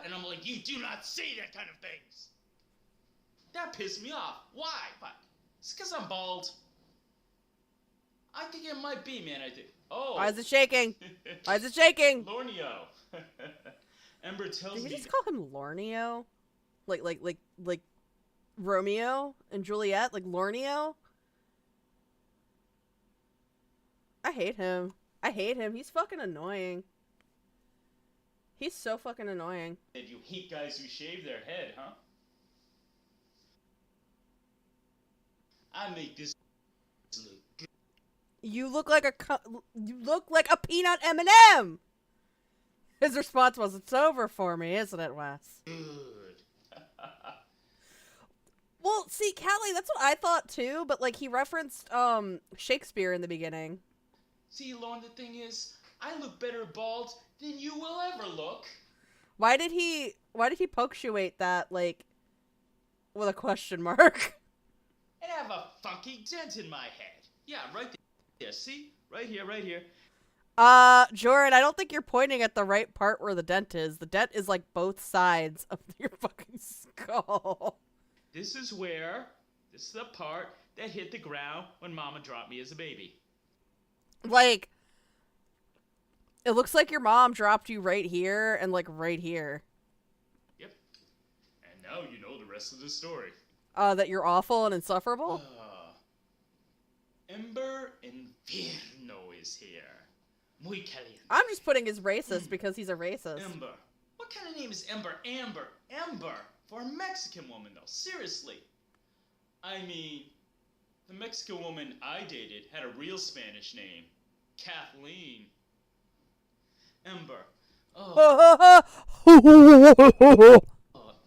And I'm like, you do not say that kind of things. That pissed me off. Why? What? It's because I'm bald. I think it might be, man. I think. Oh. Why is it shaking? Why is it shaking? Lorneo. Ember tells me. Did we just call him Lorneo? Like Romeo and Juliet? Like Lorneo? I hate him. He's fucking annoying. He's so fucking annoying. You hate guys who shave their head, huh? I make this look good. You look like a peanut M&M. His response was, "It's over for me, isn't it, Wes?" Good. Well, see, Callie, that's what I thought too, but like he referenced Shakespeare in the beginning. See, Lorne, the thing is, I look better bald than you will ever look. Why did he punctuate that like with a question mark? And I have a fucking dent in my head. Yeah, right there. See? Right here, right here. Jorrun, I don't think you're pointing at the right part where the dent is. The dent is like both sides of your fucking skull. This is the part that hit the ground when Mama dropped me as a baby. Like, it looks like your mom dropped you right here and like right here. Yep. And now you know the rest of the story. That you're awful and insufferable? Ember Inferno is here. Muy caliente. I'm just putting his racist because he's a racist. Ember. What kind of name is Ember? Amber. Ember. For a Mexican woman, though. Seriously. I mean, the Mexican woman I dated had a real Spanish name. Kathleen. Ember. Oh,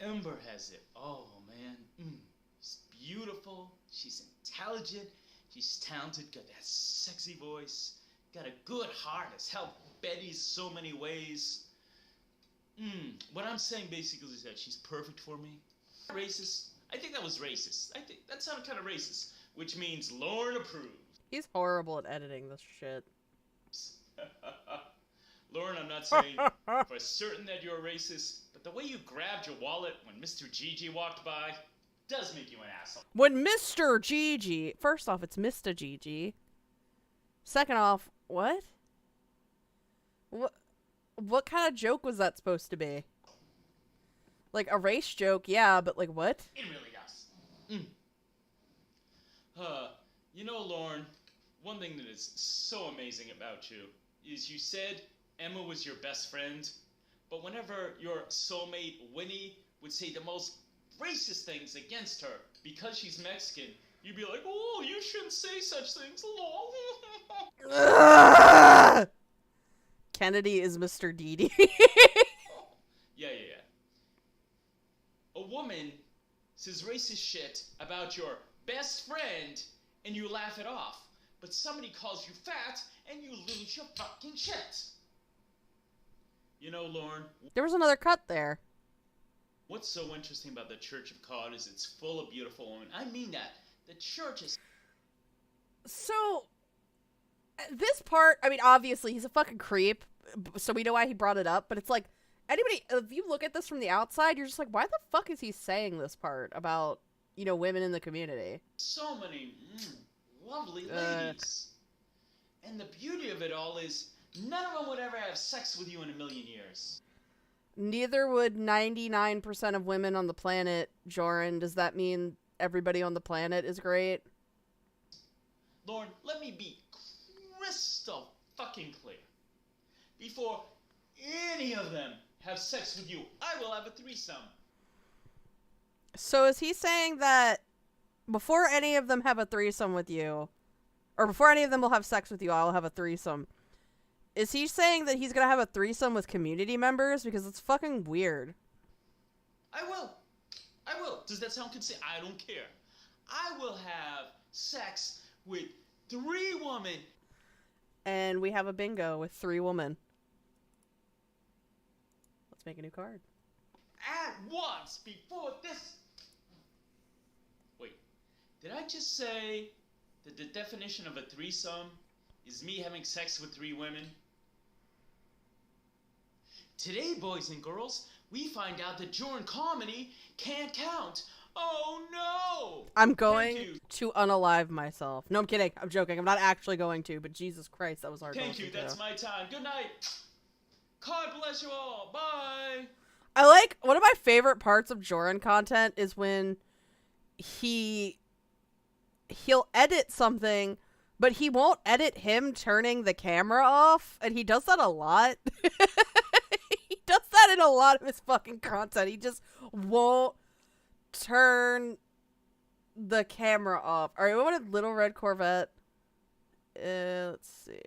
Ember has it. Oh, man. She's beautiful. She's intelligent. She's talented. Got that sexy voice. Got a good heart. Has helped Betty's so many ways. What I'm saying basically is that she's perfect for me. Racist. I think that was racist. I think that sounded kind of racist. Which means Lorne approved. He's horrible at editing this shit. Lorne, I'm not saying for certain that you're a racist, but the way you grabbed your wallet when Mr. Gigi walked by does make you an asshole. When Mr. Gigi... First off, it's Mr. Gigi. Second off, what? What kind of joke was that supposed to be? Like, a race joke, yeah, but like, what? It really does. You know, Lorne, one thing that is so amazing about you is you said Emma was your best friend, but whenever your soulmate Winnie would say the most racist things against her because she's Mexican, you'd be like, "Oh, you shouldn't say such things, lol." Kennedy is Mr. Didi. Yeah. A woman says racist shit about your best friend and you laugh it off. But somebody calls you fat and you lose your fucking shit. You know, Lorne, There was another cut there. what's so interesting about the Church of God is it's full of beautiful women. I mean that. The church is... So, this part, I mean, obviously, he's a fucking creep, so we know why he brought it up, but it's like, anybody, if you look at this from the outside, you're just like, why the fuck is he saying this part about, you know, women in the community? So many lovely ladies. And the beauty of it all is none of them would ever have sex with you in a million years. Neither would 99% of women on the planet, Jorrun. Does that mean everybody on the planet is great? Lorne, let me be crystal fucking clear. Before any of them have sex with you, I will have a threesome. So is he saying that before any of them have a threesome with you, or before any of them will have sex with you, I'll have a threesome? Is he saying that he's gonna have a threesome with community members? Because it's fucking weird. I will. Does that sound consistent? I don't care. I will have sex with 3 women. And we have a bingo with 3 women. Let's make a new card. At once before this... Wait, did I just say that the definition of a threesome is me having sex with 3 women? Today, boys and girls, we find out that Jorrun comedy can't count. Oh no! I'm going to unalive myself. No, I'm kidding. I'm joking. I'm not actually going to, but Jesus Christ, that was hard. Thank you, that's my time. Good night. God bless you all. Bye. I like, one of my favorite parts of Jorrun content is when he'll edit something, but he won't edit him turning the camera off, and he does that a lot. He does that in a lot of his fucking content. He just won't turn the camera off. All right, what wanted Little Red Corvette? Let's see.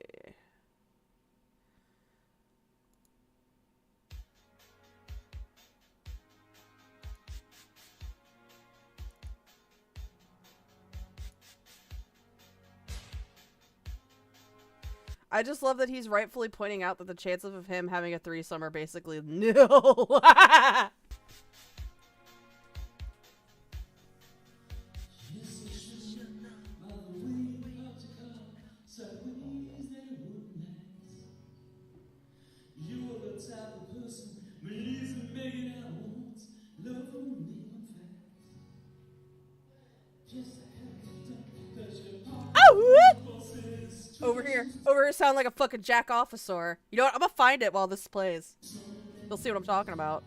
I just love that he's rightfully pointing out that the chances of him having a threesome are basically nil. Over here sound like a fucking jack officer. You know what? I'm gonna find it while this plays. You'll see what I'm talking about.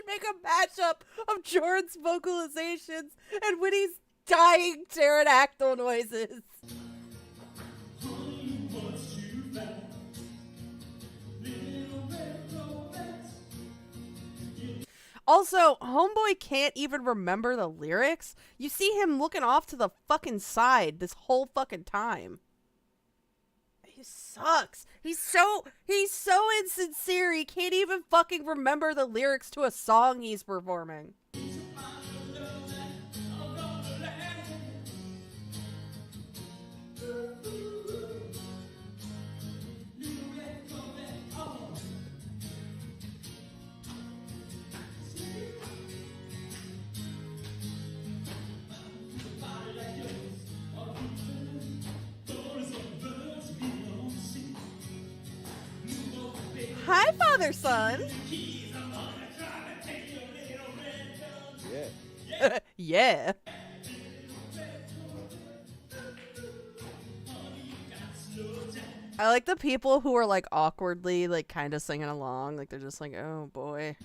Make a mashup of Jorrun's vocalizations and Winnie's dying pterodactyl noises. Also, Homeboy can't even remember the lyrics. You see him looking off to the fucking side this whole fucking time. He sucks. He's so insincere. He can't even fucking remember the lyrics to a song he's performing. Hi, father, son. Yeah. Yeah. I like the people who are like awkwardly like kind of singing along, like they're just like, oh boy.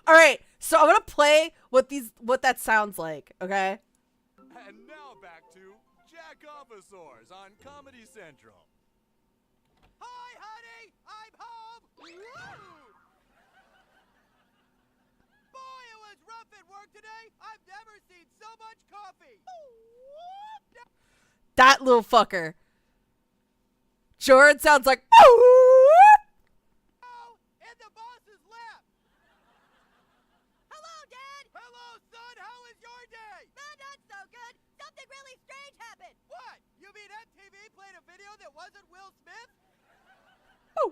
Alright, so I'm gonna play what that sounds like, okay? And now back to Jack Officers on Comedy Central. Hi, honey! I'm home! Woo! Boy, it was rough at work today! I've never seen so much coffee! That little fucker. Jorrun sounds like in the boss's lap! Hello, Dad! Hello, son! How was your day? Not so good! Something really strange happened! What? You mean MTV played a video that wasn't Will Smith? No,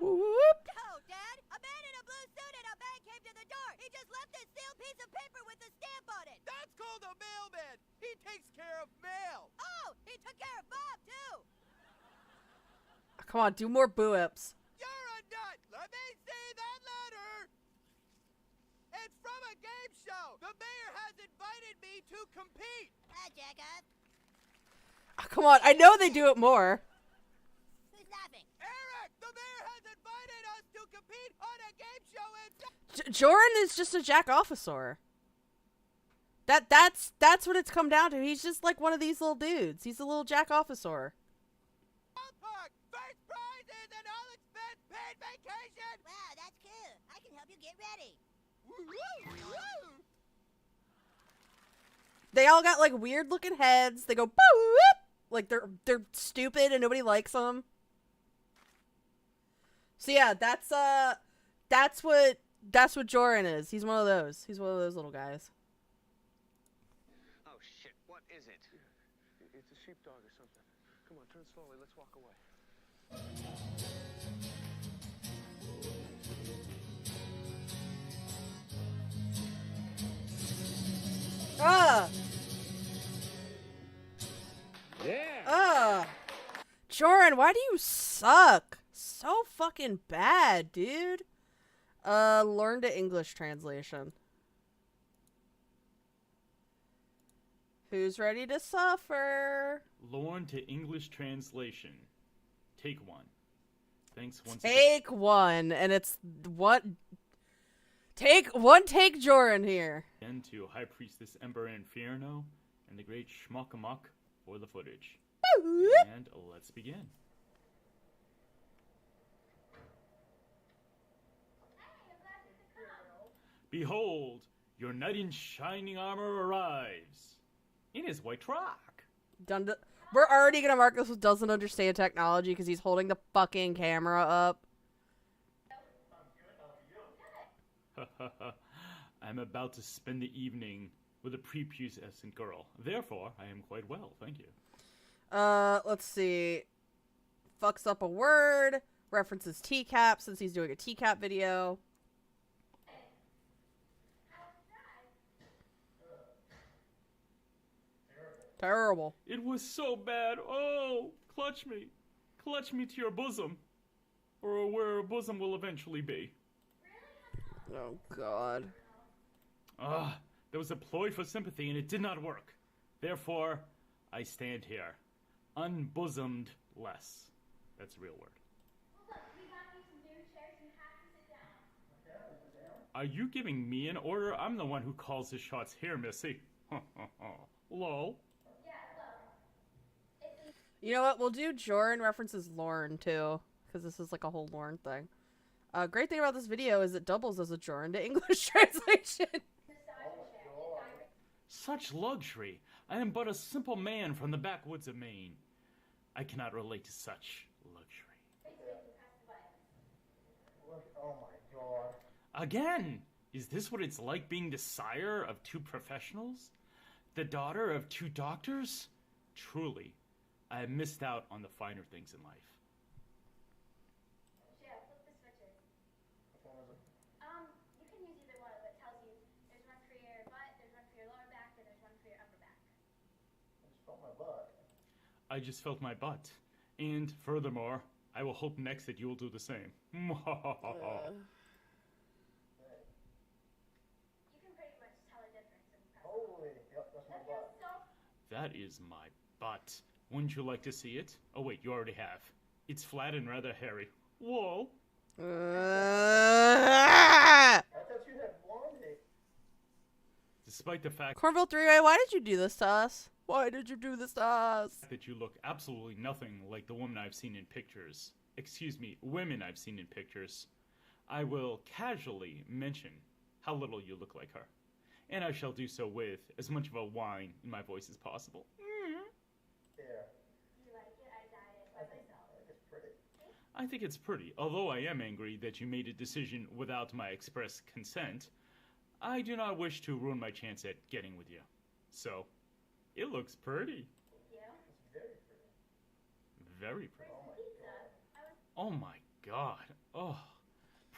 Dad! A man in a blue suit and a bag came to the door! He just left this sealed piece of paper with a stamp on it! That's called a mailman! He takes care of mail! Oh! He took care of Bob, too! Come on, do more boo-ups. You're a nut! Let me see that letter! show! The mayor has invited me to compete! Jackass. Oh, come on, I know they do it more. Who's laughing? Eric! The mayor has invited us to compete on a game show in... Jorrun is just a jack officer. That's what it's come down to. He's just like one of these little dudes. He's a little jack officer. Park! First prizes and all expense paid vacation! Wow, that's cool. I can help you get ready. Woo-woo-woo! They all got like weird looking heads. They go boop, like they're stupid and nobody likes them. So yeah, that's what Jorrun is. He's one of those. He's one of those little guys. Oh shit, what is it? It's a sheepdog or something. Come on, turn slowly, let's walk away. Ah! Yeah! Jorrun, why do you suck? So fucking bad, dude. Learn to English translation. Who's ready to suffer? Lorne to English translation. Take one. Thanks once Take one, and it's what? Take Jorrun here. again to High Priestess Ember Inferno and the great Schmuckamuck for the footage. And let's begin. Behold, your knight in shining armor arrives. In his white frock. We're already gonna mark this as doesn't understand technology because he's holding the fucking camera up. I'm about to spend the evening with a prepubescent girl. Therefore, I am quite well, thank you. Let's see. Fucks up a word. References TCAP since he's doing a TCAP video. Terrible. It was so bad. Oh, clutch me. Clutch me to your bosom. Or where a bosom will eventually be. Oh, God. There was a ploy for sympathy and it did not work. Therefore, I stand here. Unbosomed less. That's a real word. Are you giving me an order? I'm the one who calls the shots here, Missy. Lol. You know what? We'll do Jorrun references Lorne, too. Because this is like a whole Lorne thing. Great thing about this video is it doubles as a Jorrun to English translation. Such luxury. I am but a simple man from the backwoods of Maine. I cannot relate to such luxury. Oh my god. Again! Is this what it's like being the sire of two professionals? The daughter of two doctors? Truly, I have missed out on the finer things in life. Yeah, flip the switches. You can use either one, but it tells you there's one for your butt, there's one for your lower back, and there's one for your upper back. I just felt my butt. I just felt my butt. And furthermore, I will hope next that you will do the same. You can pretty much tell a difference in the Holy, yep, that's my butt. That is my butt. Wouldn't you like to see it? Oh wait, you already have. It's flat and rather hairy. Whoa. I thought you had blonde hair. Despite the fact Cornville 3-Way, why did you do this to us? Why did you do this to us? that you look absolutely nothing like the woman I've seen in pictures. Excuse me, women I've seen in pictures. I will casually mention how little you look like her. And I shall do so with as much of a whine in my voice as possible. Yeah. You like it? I dyed it by myself. I think it's pretty. I think it's pretty, although I am angry that you made a decision without my express consent. I do not wish to ruin my chance at getting with you. So, it looks pretty. You? It's very pretty. Very pretty. Where's the pizza? Oh my god. Oh.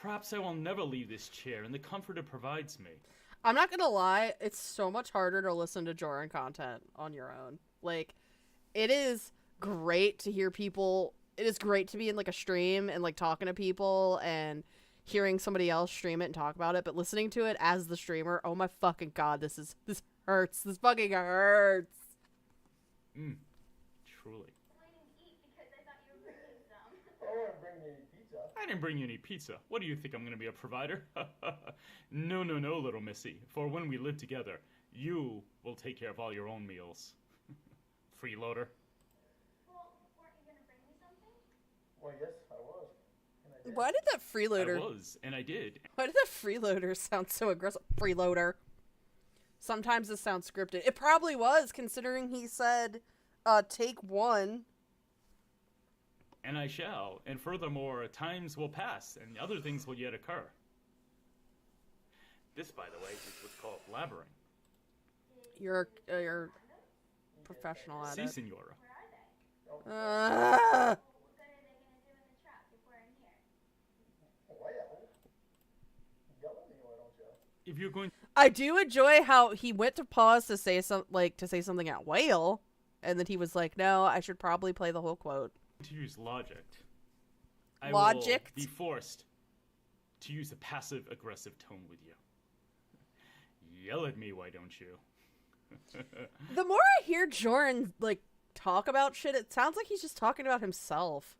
Perhaps I will never leave this chair and the comfort it provides me. I'm not gonna lie, it's so much harder to listen to Jorrun content on your own. Like, it is great to hear people, it is great to be in like a stream and like talking to people and hearing somebody else stream it and talk about it, but listening to it as the streamer, oh my fucking god, this hurts. This fucking hurts. Truly. I didn't bring you any pizza. What do you think, I'm gonna be a provider? No, little missy. For when we live together, you will take care of all your own meals. Freeloader. Well, weren't you gonna bring me something? Well, yes, I was. And I did. Why did that freeloader... I was, and I did. Why did that freeloader sound so aggressive? Freeloader. Sometimes it sounds scripted. It probably was, considering he said, take one. And I shall. And furthermore, times will pass, and other things will yet occur. This, by the way, is what's called blabbering. You're professional at Si, it. senora. What good are they gonna do in the trap if we're in here? Well, yell at me, why don't you? If you're going... I do enjoy how he went to pause to say something at whale, and then he was like, no, I should probably play the whole quote. To use logic. I Logic? will be forced to use a passive-aggressive tone with you. Yell at me, why don't you? The more I hear Jorrun, talk about shit, it sounds like he's just talking about himself.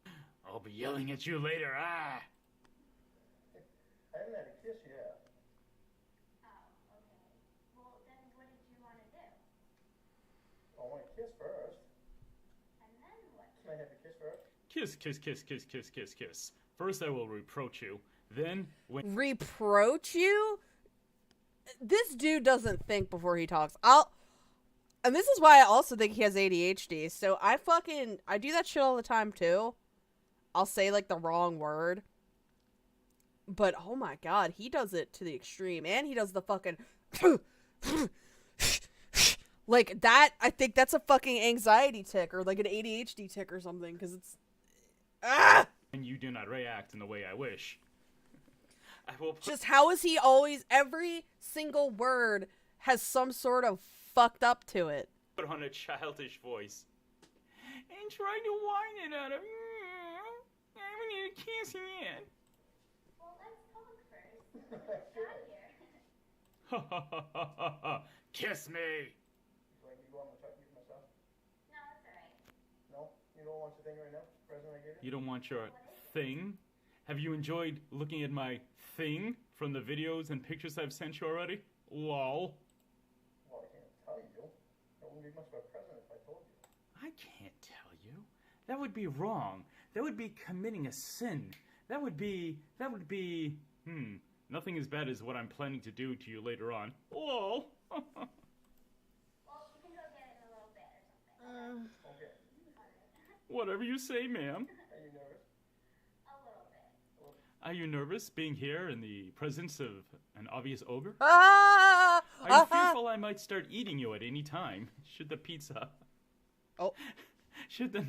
I'll be yelling at you later, ah! I haven't had a kiss yet. Oh, okay. Well, then what did you want to do? I want to kiss first. And then what? Can I have a kiss first? Kiss. First I will reproach you, then when... Reproach you? This dude doesn't think before he talks. And this is why I also think he has ADHD. So I do that shit all the time too. I'll say the wrong word. But oh my god, he does it to the extreme. And he does the fucking that. I think that's a fucking anxiety tick or an ADHD tick or something, because it's and you do not react in the way I wish. I will just how is he always, every single word has some sort of fucked up to it. Put on a childish voice and try to whine it out of I need a kiss yet. Well, let's talk first. Get out here. Kiss me. Like me go on the truck and give myself? No, that's alright. No? You don't want your thing right now? Present I gave you? You don't want your thing? Have you enjoyed looking at my thing from the videos and pictures I've sent you already? Lol. Well, I can't tell you. That wouldn't be much of a present if I told you. I can't tell you. That would be wrong. That would be committing a sin. That would be, nothing as bad as what I'm planning to do to you later on. Lol. Well, you can go get it in a little bit or something. Okay. Whatever you say, ma'am. Are you nervous? A little bit. Are you nervous being here in the presence of an obvious ogre? Ah! Are you fearful I might start eating you at any time? Should the pizza... Oh. Should the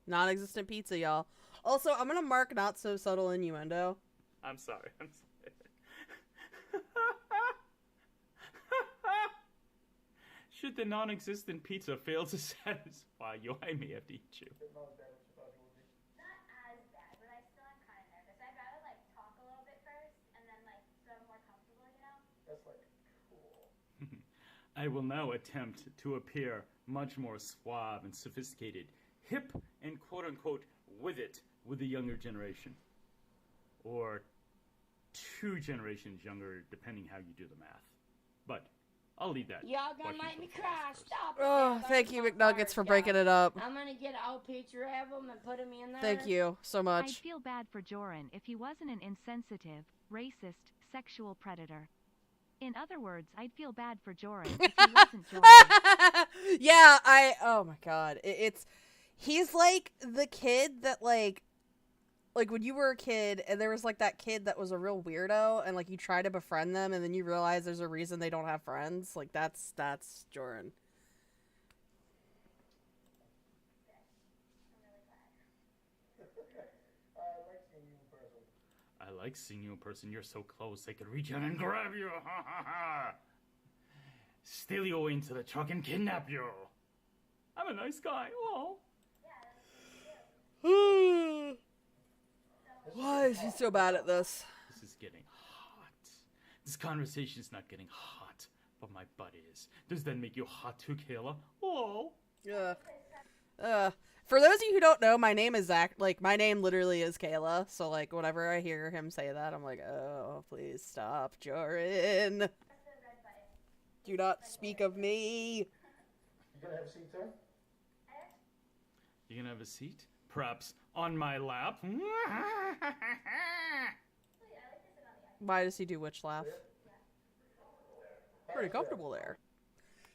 non-existent pizza, y'all. Also, I'm gonna mark not so subtle innuendo. I'm sorry. Should the non-existent pizza fail to satisfy you, I may have to eat you. Not as bad as you thought you would be. Not as bad, but I still am kind of nervous. I'd rather talk a little bit first and then so I'm more comfortable, you know? That's cool. I will now attempt to appear much more suave and sophisticated, hip and quote-unquote with the younger generation. Or 2 generations younger, depending how you do the math. But I'll leave that. Y'all gonna make me cry. Stop it. Oh, thank you, McNuggets, for breaking it up. I'm gonna get a whole picture of them and put them in there. Thank you so much. I'd feel bad for Jorrun if he wasn't an insensitive, racist, sexual predator. In other words, I'd feel bad for Jorrun if he wasn't Jorrun. Yeah, oh my god. He's like the kid that like when you were a kid and there was that kid that was a real weirdo and you try to befriend them and then you realize there's a reason they don't have friends. That's Jorrun. I like seeing you in person. You're so close, I could reach out and grab you. Ha ha ha. Steal you into the truck and kidnap you. I'm a nice guy. Oh. He's so bad at this. This is getting hot. This conversation's not getting hot, but my butt is. Does that make you hot too, Kayla? Oh. For those of you who don't know, my name is Zach. Like, my name literally is Kayla. So, like, whenever I hear him say that, I'm like, oh, please stop, Jorrun. Do not speak of me. You gonna have a seat too? You gonna have a seat? Perhaps on my lap? Why does he do witch laugh? Pretty comfortable there.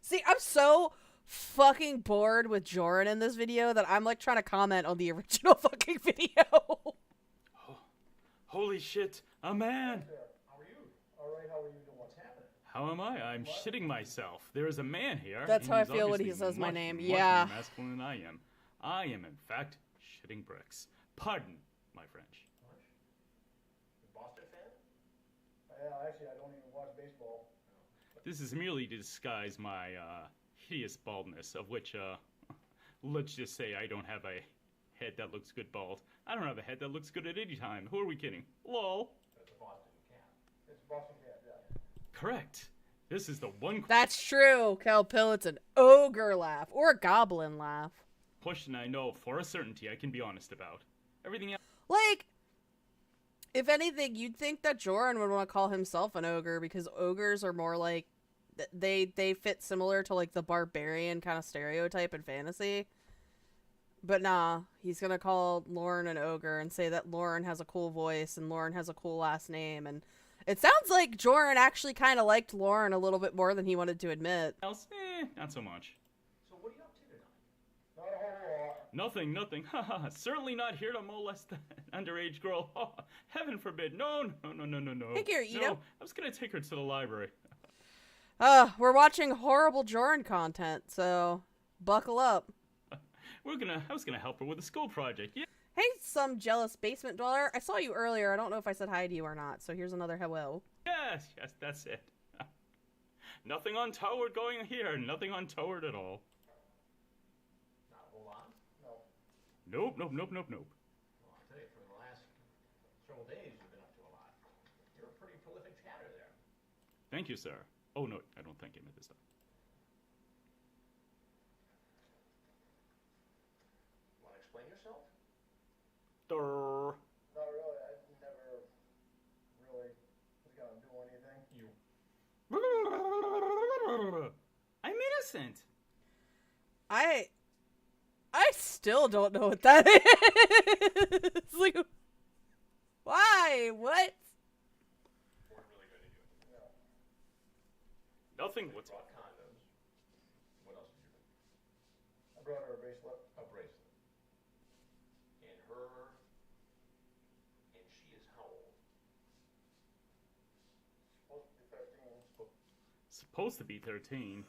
See, I'm so fucking bored with Jorrun in this video that I'm like trying to comment on the original fucking video. Oh, holy shit, a man! How are you? Alright, how are you doing? What's happening? How am I? I'm shitting myself. There is a man here. That's and how I he's feel when he obviously says my much, name. much Yeah. more masculine than I am. I am, in fact, shitting bricks. Pardon my French. You a Boston fan? Actually, I don't even watch baseball. This is merely to disguise my hideous baldness, of which, let's just say I don't have a head that looks good bald. I don't have a head that looks good at any time. Who are we kidding? Lol. It's a Boston cat. It's a Boston cat, yeah. Correct. This is the one That's true, Calpill. It's an ogre laugh or a goblin laugh. question I know for a certainty I can be honest about. Everything else. Like, if anything, you'd think that Jorrun would want to call himself an ogre because ogres are more like they fit similar to like the barbarian kind of stereotype in fantasy. But nah, he's gonna call Lorne an ogre and say that Lorne has a cool voice and Lorne has a cool last name, and it sounds like Jorrun actually kind of liked Lorne a little bit more than he wanted to admit. Else, not so much. So what are you up to tonight? Not a whole lot. Nothing. Haha. Certainly not here to molest an underage girl. Oh, heaven forbid. No. Hey, Gary, you no, know- I was gonna take her to the library. We're watching horrible Jorrun content, so buckle up. I was gonna help her with a school project. Yeah. Hey, some jealous basement dweller. I saw you earlier. I don't know if I said hi to you or not, so here's another hello. Yes, that's it. Nothing untoward going here. Nothing untoward at all. Not a whole lot? No. Nope. Well, I'll tell you, for the last several days, you've been up to a lot. You're a pretty prolific chatter there. Thank you, sir. Oh no, I don't thank him at this time. Want to explain yourself? Durr. Not really. I never really was gonna do anything. I'm innocent. I still don't know what that is. Like, why? What? Nothing. What's Brought condoms. What else did you bring? I brought her a bracelet. A bracelet. And she is how old? Supposed to be 13. Supposed to be 13.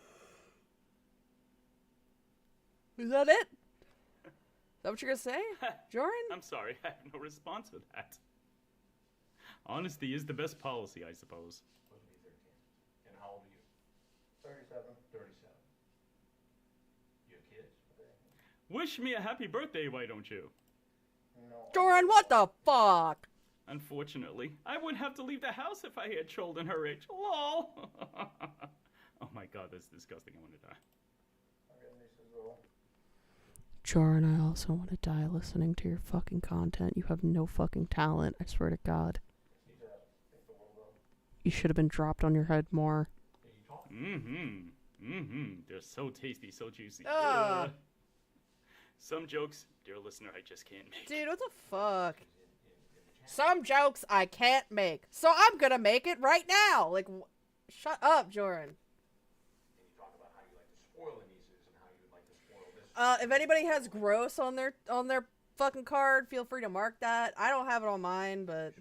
Is that it? Is that what you're gonna say, Jorrun? I'm sorry, I have no response to that. Honesty is the best policy, I suppose. Supposed to be 13. And how old are you? 37. 37. You have kids? Wish me a happy birthday, why don't you? No. Jorrun, what the fuck? Unfortunately, I wouldn't have to leave the house if I had children her age. Lol. Oh my god, that's disgusting. I want to die. I got nieces though. Jorrun, I also want to die listening to your fucking content. You have no fucking talent, I swear to God. You should have been dropped on your head more. They're so tasty, so juicy. Ah. Some jokes, dear listener, I just can't make. Dude, what the fuck? Some jokes I can't make, so I'm gonna make it right now. Like, shut up, Jorrun. If anybody has gross on their fucking card, feel free to mark that. I don't have it on mine, but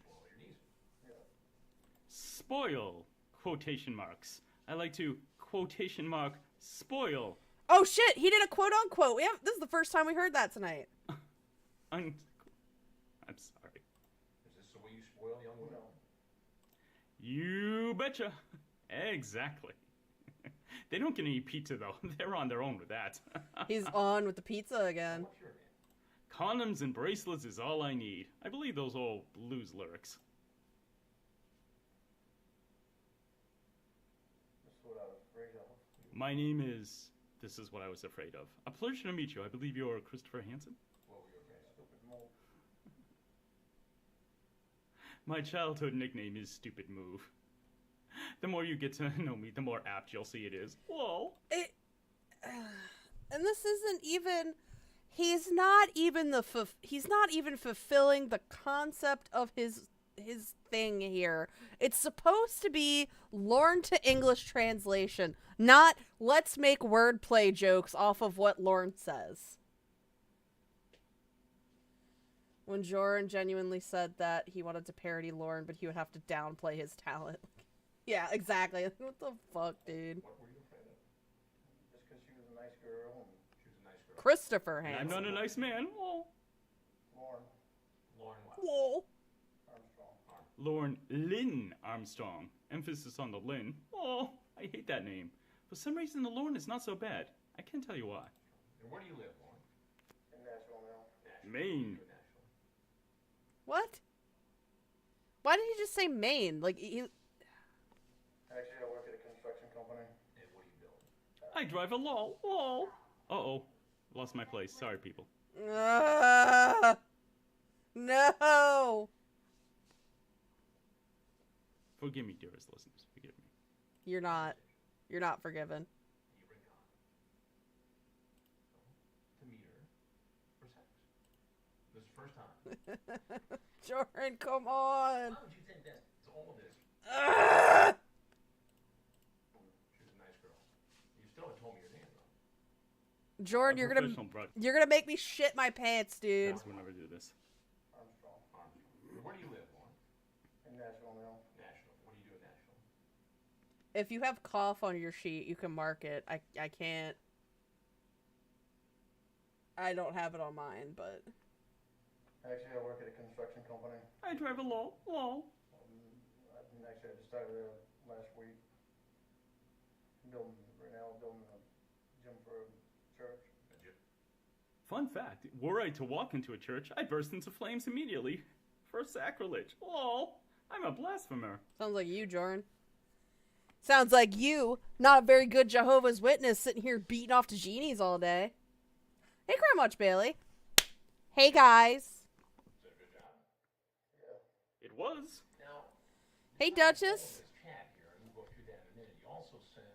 Spoil, quotation marks. I like to quotation mark spoil. oh shit, he did a quote unquote. This is the first time we heard that tonight. I'm sorry. Is this the way you spoil young women? You betcha. Exactly. They don't get any pizza though. They're on their own with that. He's on with the pizza again. Condoms and bracelets is all I need. I believe those old blues lyrics. This is what I was afraid of. My name is... This is what I was afraid of. A pleasure to meet you. I believe you're Christopher Hansen? What were your stupid move? My childhood nickname is Stupid Move. The more you get to know me, the more apt you'll see it is. Whoa. And this isn't even... He's not even fulfilling the concept of his thing here. It's supposed to be Lorne to English translation, not let's make wordplay jokes off of what Lorne says. When Jorrun genuinely said that he wanted to parody Lorne, but he would have to downplay his talent. Yeah, exactly. What the fuck, dude? What were you afraid of? Just because she was a nice girl and she was a nice girl. Christopher Hansen. I'm not a nice man. Whoa. Lorne. Lorne what? Whoa. Armstrong. Lorne Lynn Armstrong. Emphasis on the Lynn. Oh, I hate that name. For some reason, the Lorne is not so bad. I can't tell you why. And where do you live, Lorne? In Nashville now. Maine. What? Why did he just say Maine? Like, he... Actually, I work at a construction company. And what do you build? I drive a lol. Lol. Uh-oh. Lost my place. Sorry, people. No! Forgive me, dearest listeners. Forgive me. You're not. You're not forgiven. To meet her for sex. This is the first time. Jorrun, come on! How would you think that all of this? She was a nice girl. You still haven't told me your name, though. Jorrun, you're gonna make me shit my pants, dude. We'll never do this. Armstrong. Where do you live, Lorne? In Nashville now. Nashville. What do you do in Nashville? If you have cough on your sheet, you can mark it. I can't. I don't have it on mine, but... Actually, I work at a construction company. I drive a lol. Lol. Actually, I just started there last week. Building a gym for a church. A gym? Fun fact, were I to walk into a church, I'd burst into flames immediately. For sacrilege. Lol. I'm a blasphemer. Sounds like you, Jorrun. Sounds like you, not a very good Jehovah's Witness, sitting here beating off to genies all day. Hey, Grandma Bailey. Hey, guys. It was. Now, hey, Duchess. This chat here, and we'll go through that in a minute. You also sent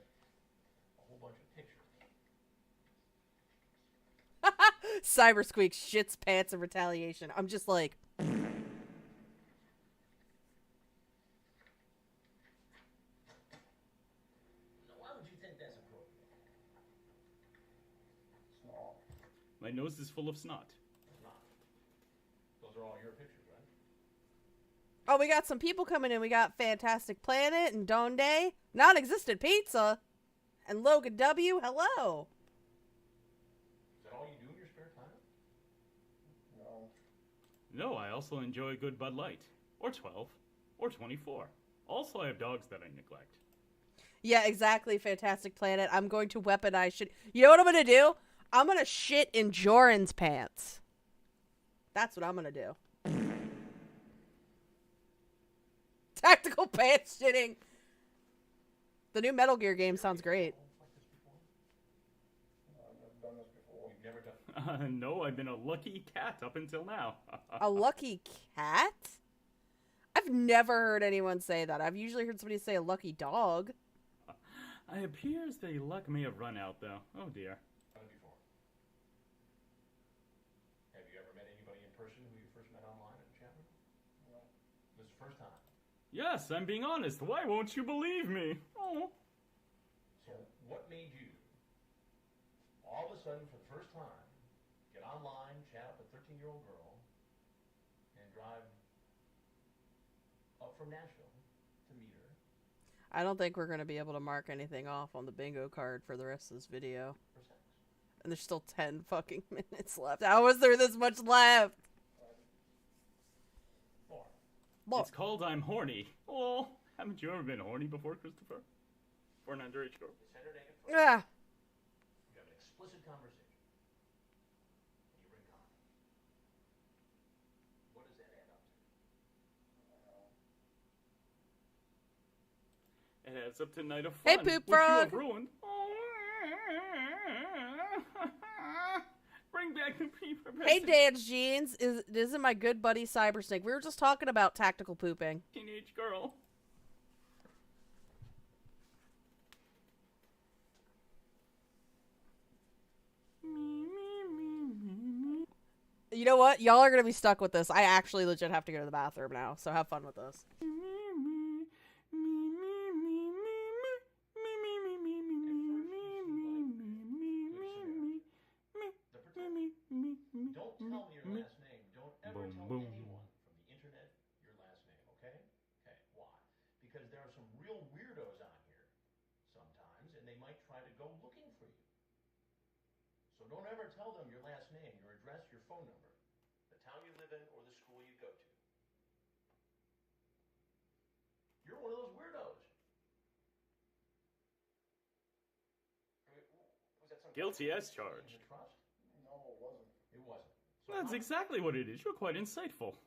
a whole bunch of pictures. Cybersqueak shits pants in retaliation. I'm just like... Why would you think that's appropriate? Snot. My nose is full of snot. Snot. Those are all your pictures, right? Oh, we got some people coming in. We got Fantastic Planet and Donde, Non-Existent Pizza, and Logan W. Hello. Is that all you do in your spare time? No. No, I also enjoy a good Bud Light. Or 12. Or 24. Also, I have dogs that I neglect. Yeah, exactly, Fantastic Planet. I'm going to weaponize shit. You know what I'm going to do? I'm going to shit in Jorrun's pants. That's what I'm going to do. Tactical pants shitting. The new Metal Gear game sounds great. I've never done this before. You've never done. No, I've been a lucky cat up until now. A lucky cat? I've never heard anyone say that. I've usually heard somebody say a lucky dog. It appears the luck may have run out, though. Oh, dear. Done it before. Have you ever met anybody in person who you first met online in chat room? No. This is the first time. Yes, I'm being honest. Why won't you believe me? Oh. So, what made you, all of a sudden, for the first time, get online, chat up a 13-year-old girl, and drive up from Nashville to meet her? I don't think we're going to be able to mark anything off on the bingo card for the rest of this video. For sex. And there's still 10 fucking minutes left. How is there this much left? More. It's called I'm horny. Oh, haven't you ever been horny before, Christopher? For an underage girl? Yeah. You have an explicit conversation. And you bring It adds up to a night of Hey, fun, Poop which you Frog. have ruined. Bring back the prepubescent Hey, Dance Jeans. Isn't my good buddy Cybersnake. We were just talking about tactical pooping. teenage girl. You know what? Y'all are gonna be stuck with this. I actually legit have to go to the bathroom now, so have fun with this. Don't tell me your last name. Don't ever tell anyone from the internet your last name, okay? Okay, why? Because there are some real weirdos on here sometimes, and they might try to go looking for you. So don't ever tell them your last name, your address, your phone number, the town you live in, or the school you go to. You're one of those weirdos. I mean, was that some Guilty as charged. trust? No, it wasn't. It wasn't. So That's exactly what it is. You're quite insightful.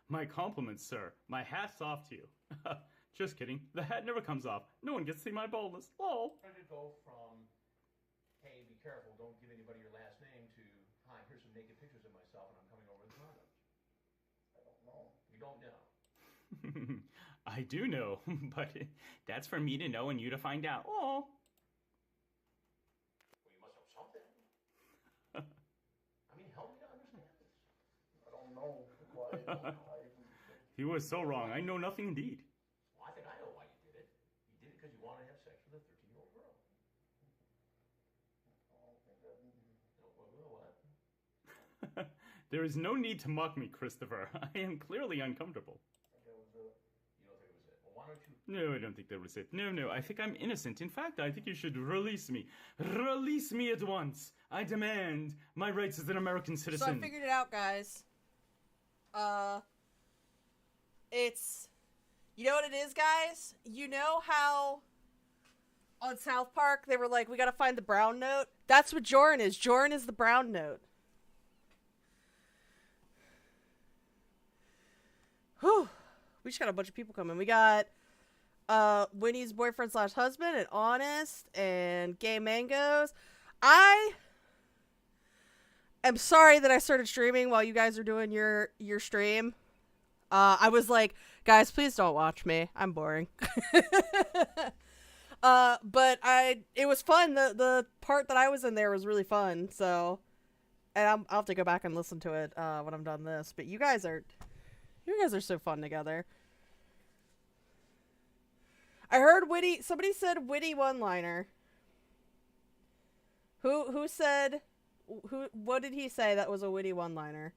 My compliments, sir. My hat's off to you. Just kidding. The hat never comes off. No one gets to see my baldness. Lol. Trying to go from, hey, be careful, don't give anybody your last name, to, hi, here's some naked pictures of myself and I'm coming over with condoms. I don't know. You don't know. I do know, but that's for me to know and you to find out. Oh. Well, you must know something. I mean, help me to understand this. I don't know why. You were so wrong. I know nothing indeed. Well, I think I know why you did it. You did it because you wanted to have sex with a 13-year-old girl. What? There is no need to mock me, Christopher. I am clearly uncomfortable. You don't think it was it? Well, why don't you... No, I don't think that was it. No, I think I'm innocent. In fact, I think you should release me. Release me at once. I demand my rights as an American citizen. So I figured it out, guys. It's... You know what it is, guys? You know how on South Park they were like, we gotta find the brown note? That's what Jorrun is. Jorrun is the brown note. Whew. We just got a bunch of people coming. We got Winnie's boyfriend / husband and Honest and Gay Mangoes. I am sorry that I started streaming while you guys are doing your stream. I was like, guys, please don't watch me. I'm boring. But it was fun. The part that I was in there was really fun. So, and I'll have to go back and listen to it when I'm done this. But you guys are so fun together. I heard witty. Somebody said witty one-liner. Who said? What did he say that was a witty one-liner?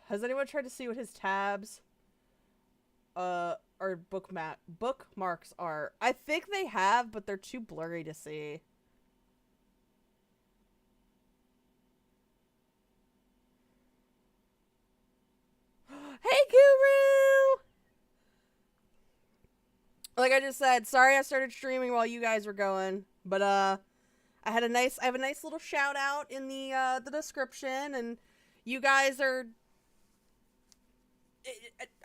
Has anyone tried to see what his tabs or bookmarks are? I think they have, but they're too blurry to see. Hey, Guru! Like I just said, sorry I started streaming while you guys were going, but I have a nice little shout out in the description, and you guys are,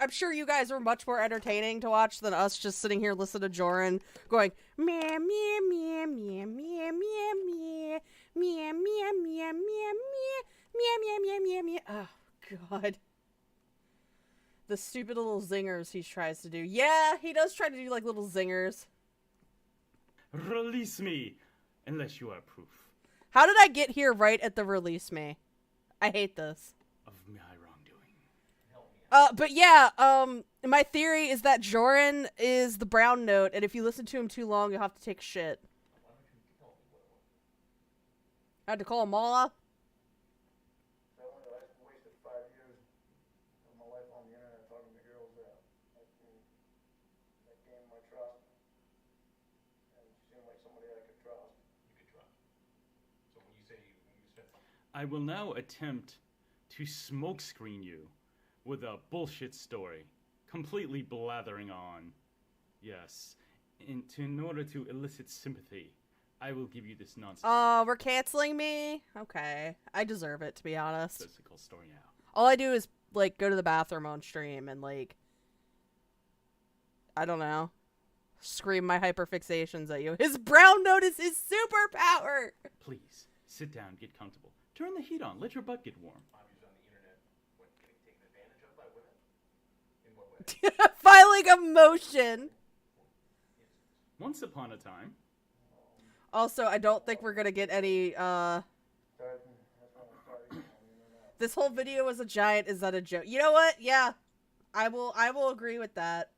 I'm sure you guys are much more entertaining to watch than us just sitting here listening to Jorrun going meh meh meh meh meh meh meh meh meh meh meh meh meh meh meh. Oh God. The stupid little zingers he tries to do. Yeah, he does try to do like little zingers. Release me, unless you are proof. How did I get here right at the release me? I hate this. Of my wrongdoing. But yeah, my theory is that Jorrun is the brown note, and if you listen to him too long, you'll have to take shit. I had to call him Mala. I will now attempt to smokescreen you with a bullshit story, completely blathering on. Yes, in order to elicit sympathy, I will give you this nonsense. Oh, we're canceling me? Okay. I deserve it, to be honest. Physical story now. All I do is like, go to the bathroom on stream and, like, I don't know, scream my hyperfixations at you. His brown note is his superpower! Please, sit down, get comfortable. Turn the heat on, let your butt get warm. Filing a motion! Once upon a time. Also, I don't think we're gonna get any, this whole video was a giant, is that a joke? You know what? Yeah. I will agree with that.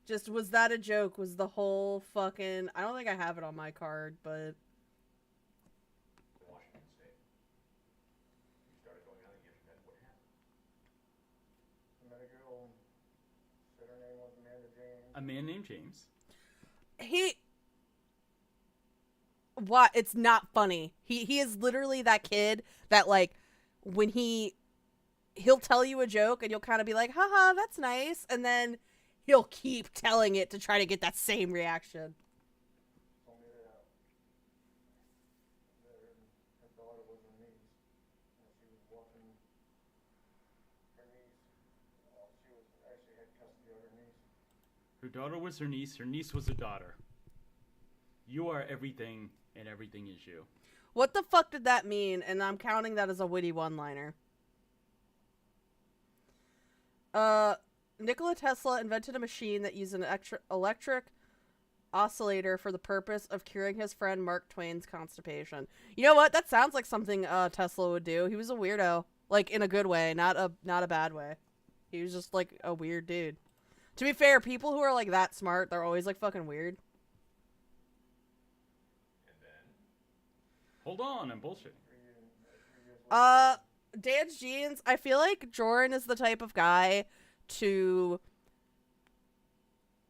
Just, was that a joke? Was the whole fucking... I don't think I have it on my card, but... Washington State. You started going on the internet. What happened? I met a girl. Said her name was Amanda James. A man named James. What? It's not funny. He is literally that kid that, like, when he'll tell you a joke and you'll kind of be like, haha, that's nice. And then he'll keep telling it to try to get that same reaction. Told me that her daughter was her niece. And she was watching her niece. She was actually had custody of her niece. Her daughter was her niece was her daughter. You are everything, and everything is you. What the fuck did that mean? And I'm counting that as a witty one-liner. Nikola Tesla invented a machine that used an electric oscillator for the purpose of curing his friend Mark Twain's constipation. You know what? That sounds like something Tesla would do. He was a weirdo. Like, in a good way, not a bad way. He was just, like, a weird dude. To be fair, people who are, like, that smart, they're always, like, fucking weird. Hold on, I'm bullshitting. Dan's Jeans, I feel like Jorrun is the type of guy to...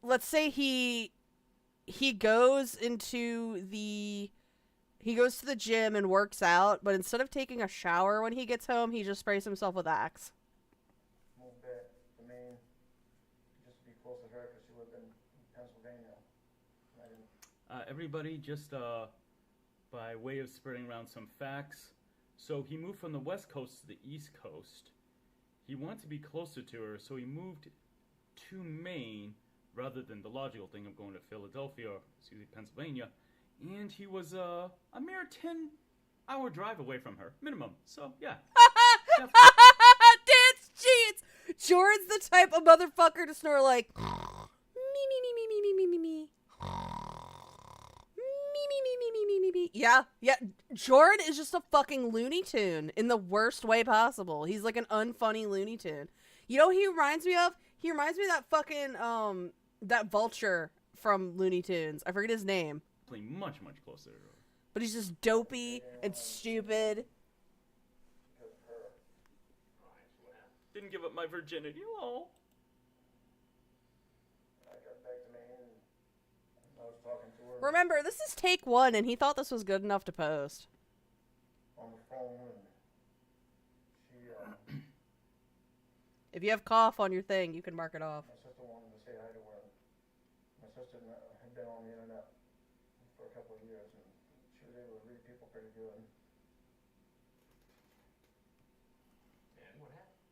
Let's say he goes to the gym and works out, but instead of taking a shower when he gets home, he just sprays himself with Axe. Moved back to Maine just to be close to her because she lived in Pennsylvania. And I didn't... Everybody, just by way of spreading around some facts. So he moved from the West Coast to the East Coast. He wanted to be closer to her, so he moved to Maine rather than the logical thing of going to Philadelphia, or Pennsylvania. And he was a mere 10-hour drive away from her, minimum. So, yeah. Dan's Jeans! Jordan's the type of motherfucker to snore like... Yeah. Jorrun is just a fucking Looney Tune in the worst way possible. He's like an unfunny Looney Tune. You know what he reminds me of? He reminds me of that fucking, that vulture from Looney Tunes. I forget his name. Playing much, much closer. But he's just dopey and stupid. Didn't give up my virginity. Oh. I got back to Maine and I was talking to her. Remember, this is take 1, and he thought this was good enough to post. On the phone, and she, If you have cough on your thing, you can mark it off. my sister wanted to say hi to her. My sister had been on the internet for a couple of years, and she was able to read people pretty good. And what happened?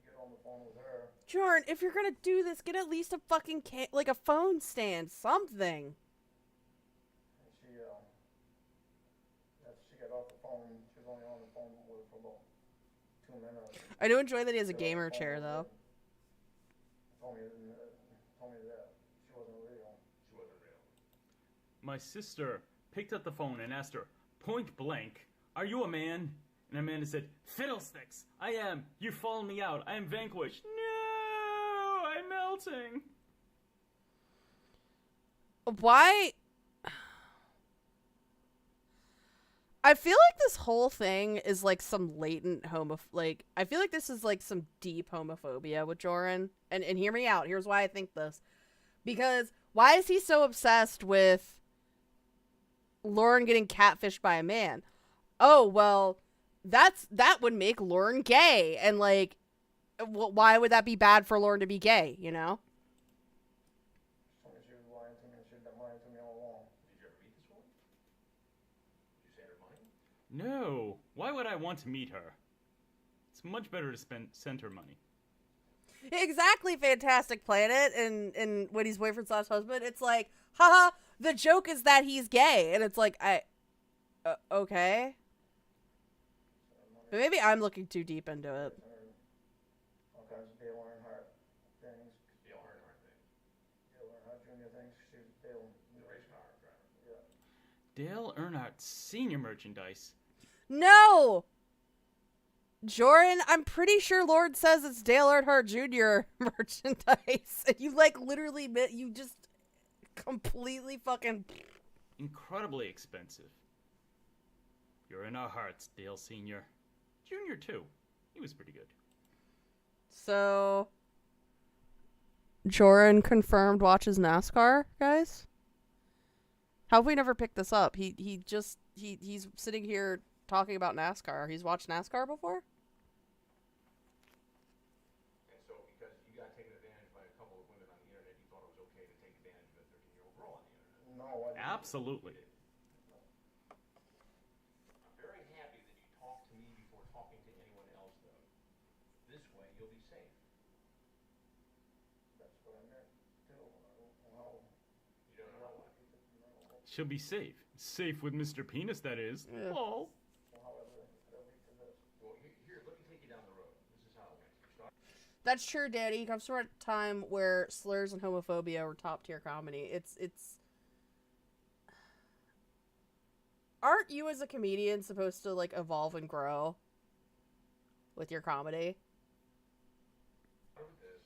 She got on the phone with her. Jorrun, if you're gonna do this, get at least a fucking like a phone stand, something. And she after she got off the phone, she was only on the phone with her for about 2 minutes. I do enjoy that he has a gamer chair, though. Told me that she wasn't real. She wasn't real. My sister picked up the phone and asked her, point blank, "Are you a man?" And Amanda said, "Fiddlesticks! I am. You've fallen me out. I am vanquished." No! I'm melting. Why? I feel like this whole thing is like some latent I feel like this is like some deep homophobia with Jorrun. And hear me out. Here's why I think this. Because why is he so obsessed with Lorne getting catfished by a man? Oh, well, that would make Lorne gay. And like, why would that be bad for Lorne to be gay, you know? She told me she was lying to me, and she'd been lying to me all along. Did you ever meet this woman? Did you send her money? No. Why would I want to meet her? It's much better to send her money. Exactly, Fantastic Planet, and when he's boyfriend / husband, it's like, haha, the joke is that he's gay, and it's like, okay. But maybe I'm looking too deep into it. All kinds of Dale Earnhardt things. Dale Earnhardt things. Dale Earnhardt Jr. things. She's Dale. The race car driver. Yeah. Dale Earnhardt Senior merchandise. No! Jorrun, I'm pretty sure Lord says it's Dale Earnhardt Jr. merchandise. And you, like, literally, you just completely fucking... Incredibly expensive. You're in our hearts, Dale Sr. Jr. too. He was pretty good. So... Jorrun confirmed watches NASCAR, guys? How have we never picked this up? He's sitting here talking about NASCAR. He's watched NASCAR before? And so because you got taken advantage by a couple of women on the internet, you thought it was okay to take advantage of a 13-year-old girl on the internet? No, I didn't. Absolutely. I'm very happy that you talked to me before talking to anyone else, though. This way, you'll be safe. That's what I meant, too. Well, You don't know what? She'll be safe. Safe with Mr. Penis, that is. Yeah. Oh. Well, here, let me take you down the road. This is how it went. You start. That's true, Daddy. He comes from a time where slurs and homophobia were top-tier comedy. It's... Aren't you as a comedian supposed to, like, evolve and grow with your comedy? Start with this,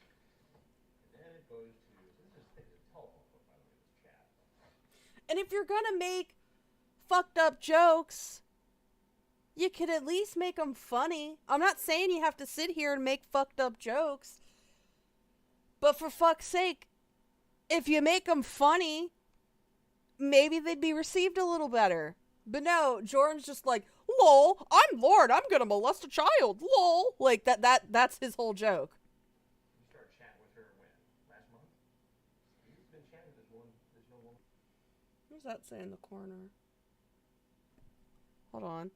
and then it goes to this is a telephone book, by the way, this chat. And if you're gonna make fucked up jokes, you could at least make them funny. I'm not saying you have to sit here and make fucked up jokes, but for fuck's sake, if you make them funny, maybe they'd be received a little better. But no, Jordan's just like, lol, I'm Lord, I'm gonna molest a child, lol. Like, that's his whole joke. You started chatting with her when? Last month? You've been chatting with this woman. There's no woman. What does that say in the corner? Hold on.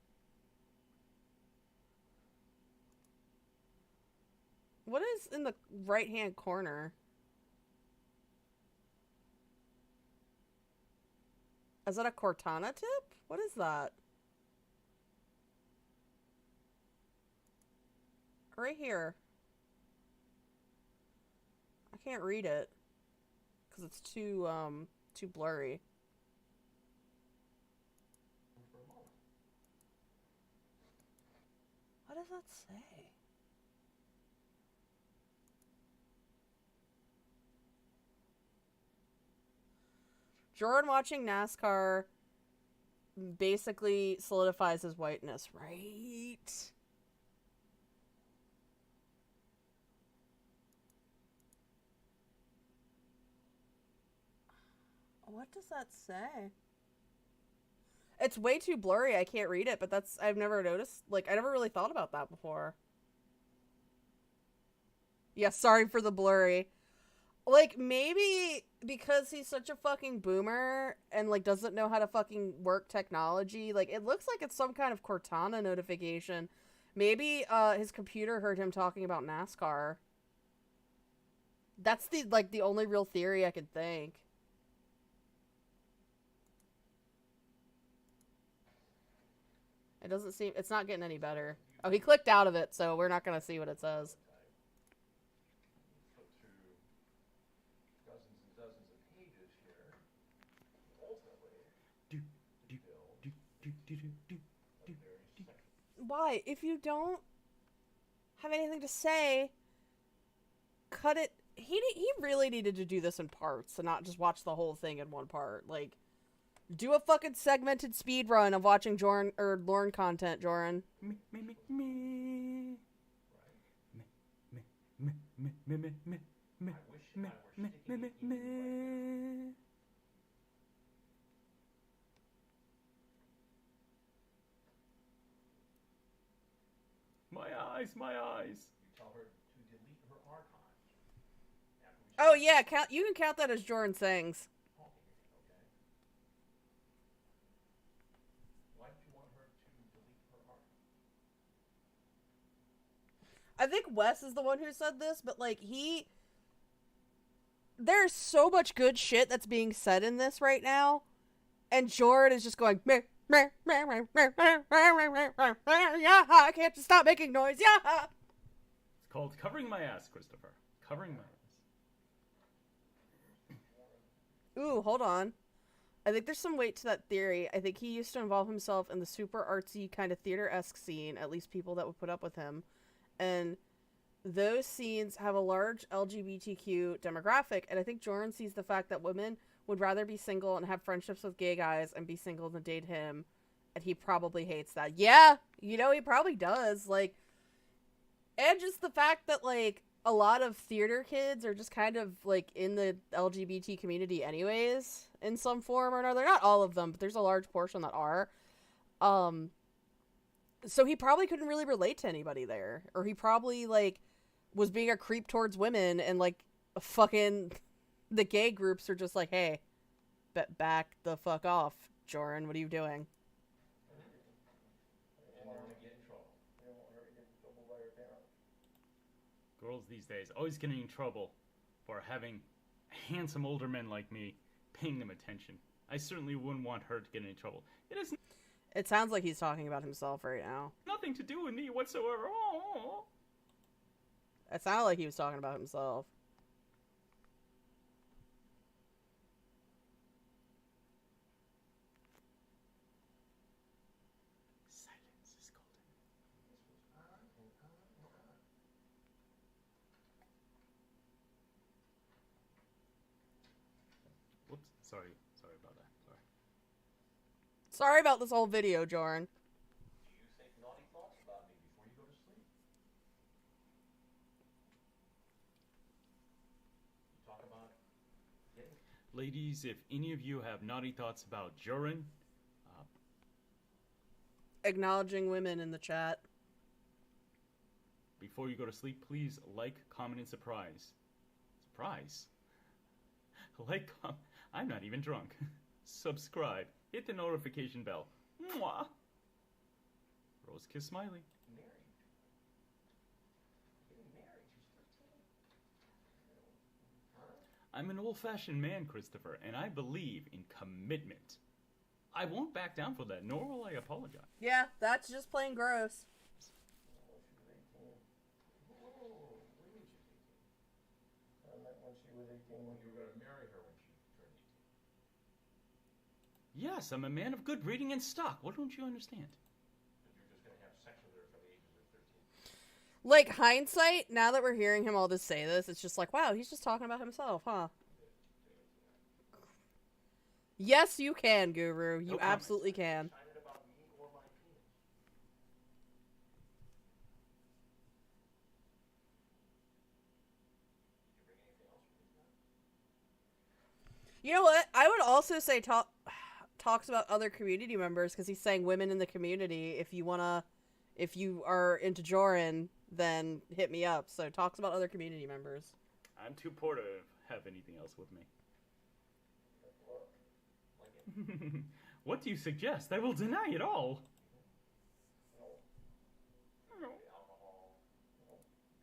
What is in the right-hand corner? Is that a Cortana tip? What is that? Right here. I can't read it because it's too blurry. What does that say? Jordan watching NASCAR basically solidifies his whiteness, right? What does that say? It's way too blurry. I can't read it, but I've never noticed. Like, I never really thought about that before. Yeah, sorry for the blurry. Like, maybe because he's such a fucking boomer and, like, doesn't know how to fucking work technology, like, it looks like it's some kind of Cortana notification. Maybe, his computer heard him talking about NASCAR. That's the only real theory I could think. It doesn't seem... It's not getting any better. Oh, he clicked out of it, so we're not gonna see what it says. Flip through dozens and dozens of pages here. Ultimately, Why? If you don't have anything to say, cut it. He really needed to do this in parts and not just watch the whole thing in one part. Like, do a fucking segmented speed run of watching Jorrun or Lorne content, Jorrun. My eyes, my eyes. you tell her to delete her archives. Oh yeah, you can count that as Jorrun sayings. Okay. Why did you want her to delete her archive? I think Wes is the one who said this, but like there's so much good shit that's being said in this right now, and Jorrun is just going, meh, meh, meh, meh, meh, meh, meh, meh, meh, meh, yeah, I can't just stop making noise, yeah. It's called covering my ass, Christopher. Covering my ass. Ooh, hold on. I think there's some weight to that theory. I think he used to involve himself in the super artsy kind of theater-esque scene, at least people that would put up with him. And those scenes have a large LGBTQ demographic, and I think Jorrun sees the fact that women would rather be single and have friendships with gay guys and be single than date him, and he probably hates that. Yeah, you know, he probably does. Like, and just the fact that, like, a lot of theater kids are just kind of, like, in the LGBT community anyways, in some form or another. Not all of them, but there's a large portion that are. So he probably couldn't really relate to anybody there. Or he probably, like, was being a creep towards women, and, like, fucking the gay groups are just like, hey, back the fuck off, Jorrun, what are you doing? Girls these days always getting in trouble for having handsome older men like me paying them attention. I certainly wouldn't want her to get in trouble. It sounds like he's talking about himself right now. Nothing to do with me whatsoever. Oh. It sounded like he was talking about himself. Silence is golden. Whoops. Sorry about that. Sorry about this whole video, Jorrun. Do you think naughty thoughts about me before you go to sleep? You talk about getting... Ladies, if any of you have naughty thoughts about Jorrun, Acknowledging women in the chat. before you go to sleep, please like, comment, and surprise. Surprise? Like, I'm not even drunk. Subscribe. Hit the notification bell. Mwah. Rose kiss Smiley. Married. Getting married. She's 13. I'm an old-fashioned man, Christopher, and I believe in commitment. I won't back down for that, nor will I apologize. Yeah, that's just plain gross. When she was 18, when you were going to marry her when she turned 18. Yes, I'm a man of good breeding and stock. What don't you understand? But you're just going to have sex with her from the ages of 13. Like, hindsight, now that we're hearing him all this say this, it's just like, wow, he's just talking about himself, huh? Yes, you can, Guru. You absolutely can. Excited about me or my penis. Did you bring anything else for me tonight? You know what? I would also say talks about other community members, because he's saying women in the community. If you are into Jorrun, then hit me up. So talks about other community members. I'm too poor to have anything else with me. What do you suggest? I will deny it all.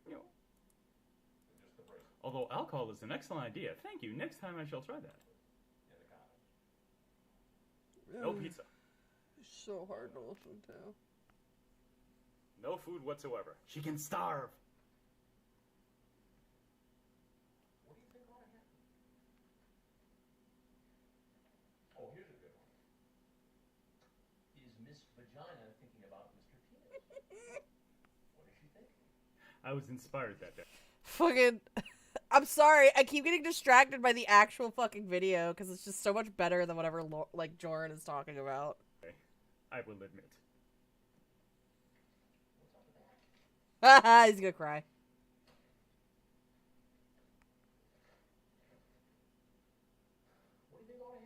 No. Although alcohol is an excellent idea. Thank you. Next time I shall try that. No pizza. It's so hard to listen to. No food whatsoever. She can starve. What do you think ought to happen? Oh, here's a good one. Is Miss Vagina thinking about Mr. Penis? What is she thinking? I was inspired that day. Fucking... I'm sorry, I keep getting distracted by the actual fucking video, because it's just so much better than whatever, like, Jorrun is talking about. I will admit. Haha, he's gonna cry. What do you think ought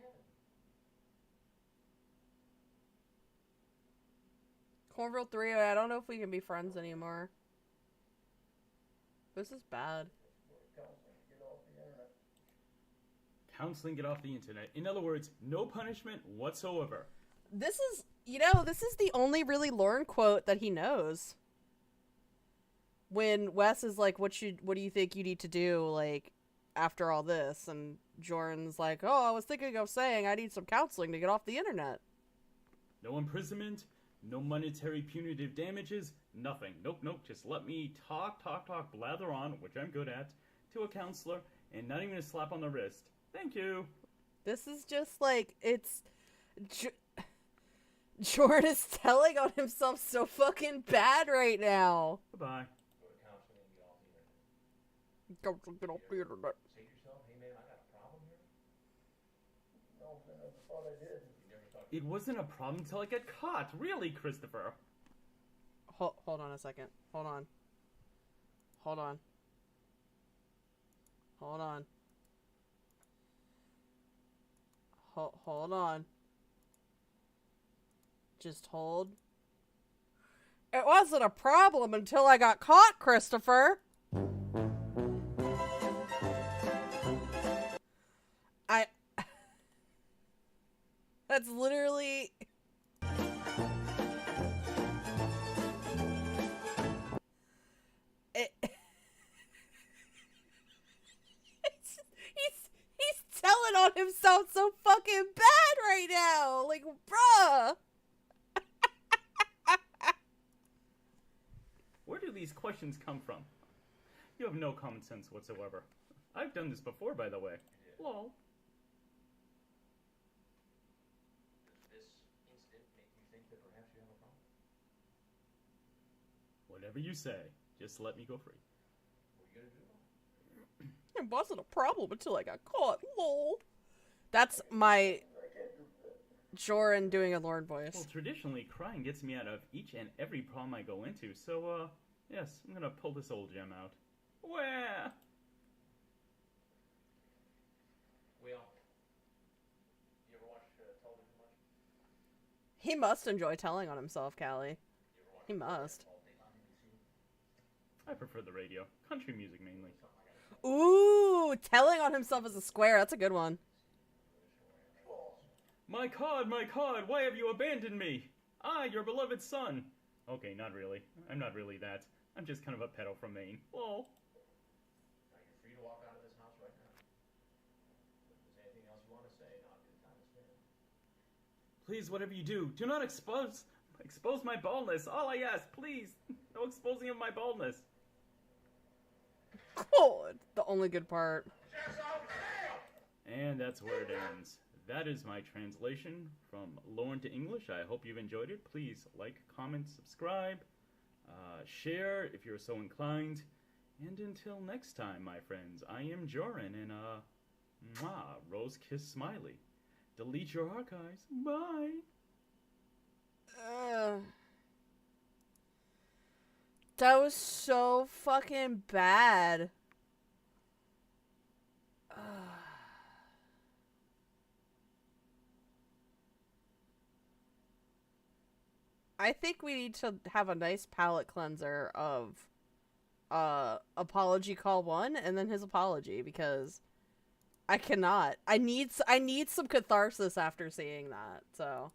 to happen? Cornville 3, I don't know if we can be friends anymore. This is bad. Counseling, get off the internet. In other words, no punishment whatsoever. This is, this is the only really Lorne quote that he knows. when Wes is like, what do you think you need to do, like, after all this? And Jorrun's like, oh, I was thinking of saying I need some counseling to get off the internet. No imprisonment, no monetary punitive damages, nothing. Nope, just let me talk, blather on, which I'm good at, to a counselor, and not even a slap on the wrist. Thank you. This is just like, it's... Jorrun is telling on himself so fucking bad right now. Goodbye. Go get off the internet. Say to yourself, hey man, I got a problem here? No, I thought I did. It wasn't a problem until I got caught. Really, Christopher? Hold on a second. Hold on. Just hold. It wasn't a problem until I got caught, Christopher. That's literally... He's telling on himself so fucking bad right now. Like, bruh. Where do these questions come from? You have no common sense whatsoever. I've done this before, by the way. Lol. Does this incident make you think that perhaps you have a problem? Whatever you say. Just let me go free. What are you gonna do? It wasn't a problem until I got caught. Lol. That's my Jorrun doing a Lorne voice. Well, traditionally, crying gets me out of each and every problem I go into, so, yes, I'm gonna pull this old gem out. Where? Well, you ever watch television much? He must enjoy telling on himself, Callie. He must. I prefer the radio. Country music, mainly. Ooh, telling on himself as a square. That's a good one. My cod, why have you abandoned me? Your beloved son. Okay, not really. I'm not really that. I'm just kind of a pedo from Maine. Lol. Now you're free to walk out of this house right now. If there's anything else you want to say, now's a good time to say it. Please, whatever you do not expose my baldness. All I ask, please. No exposing of my baldness. God, the only good part. And that's where it ends. That is my translation from Lorne to English. I hope you've enjoyed it. Please like, comment, subscribe, share if you're so inclined. And until next time, my friends, I am Jorrun, and Rose Kiss Smiley. Delete your archives. Bye. That was so fucking bad. I think we need to have a nice palate cleanser of apology call 1 and then his apology, because I cannot. I need some catharsis after seeing that. So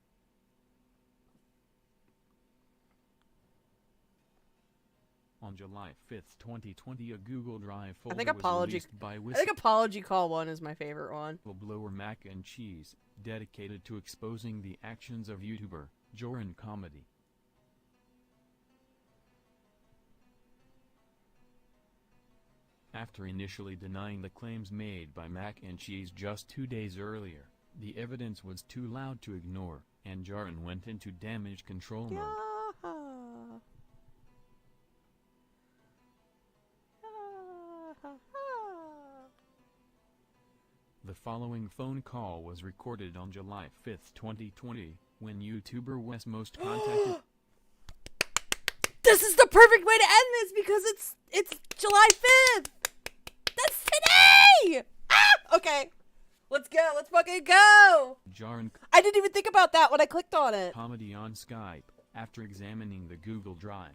On July 5th, 2020, a Google Drive folder I think was released by apology call 1 is my favorite one. whistleblower Mac and Cheese, dedicated to exposing the actions of YouTuber Jorrun Comedy. After initially denying the claims made by Mac and Cheese just 2 days earlier, the evidence was too loud to ignore, and Jorrun went into damage control mode. The following phone call was recorded on July 5th, 2020, when YouTuber Westmost contacted... This is the perfect way to end this, because it's July 5th! That's today! Okay. Let's go. Let's fucking go! Jorrun I didn't even think about that when I clicked on it. Comedy on Skype, after examining the Google Drive.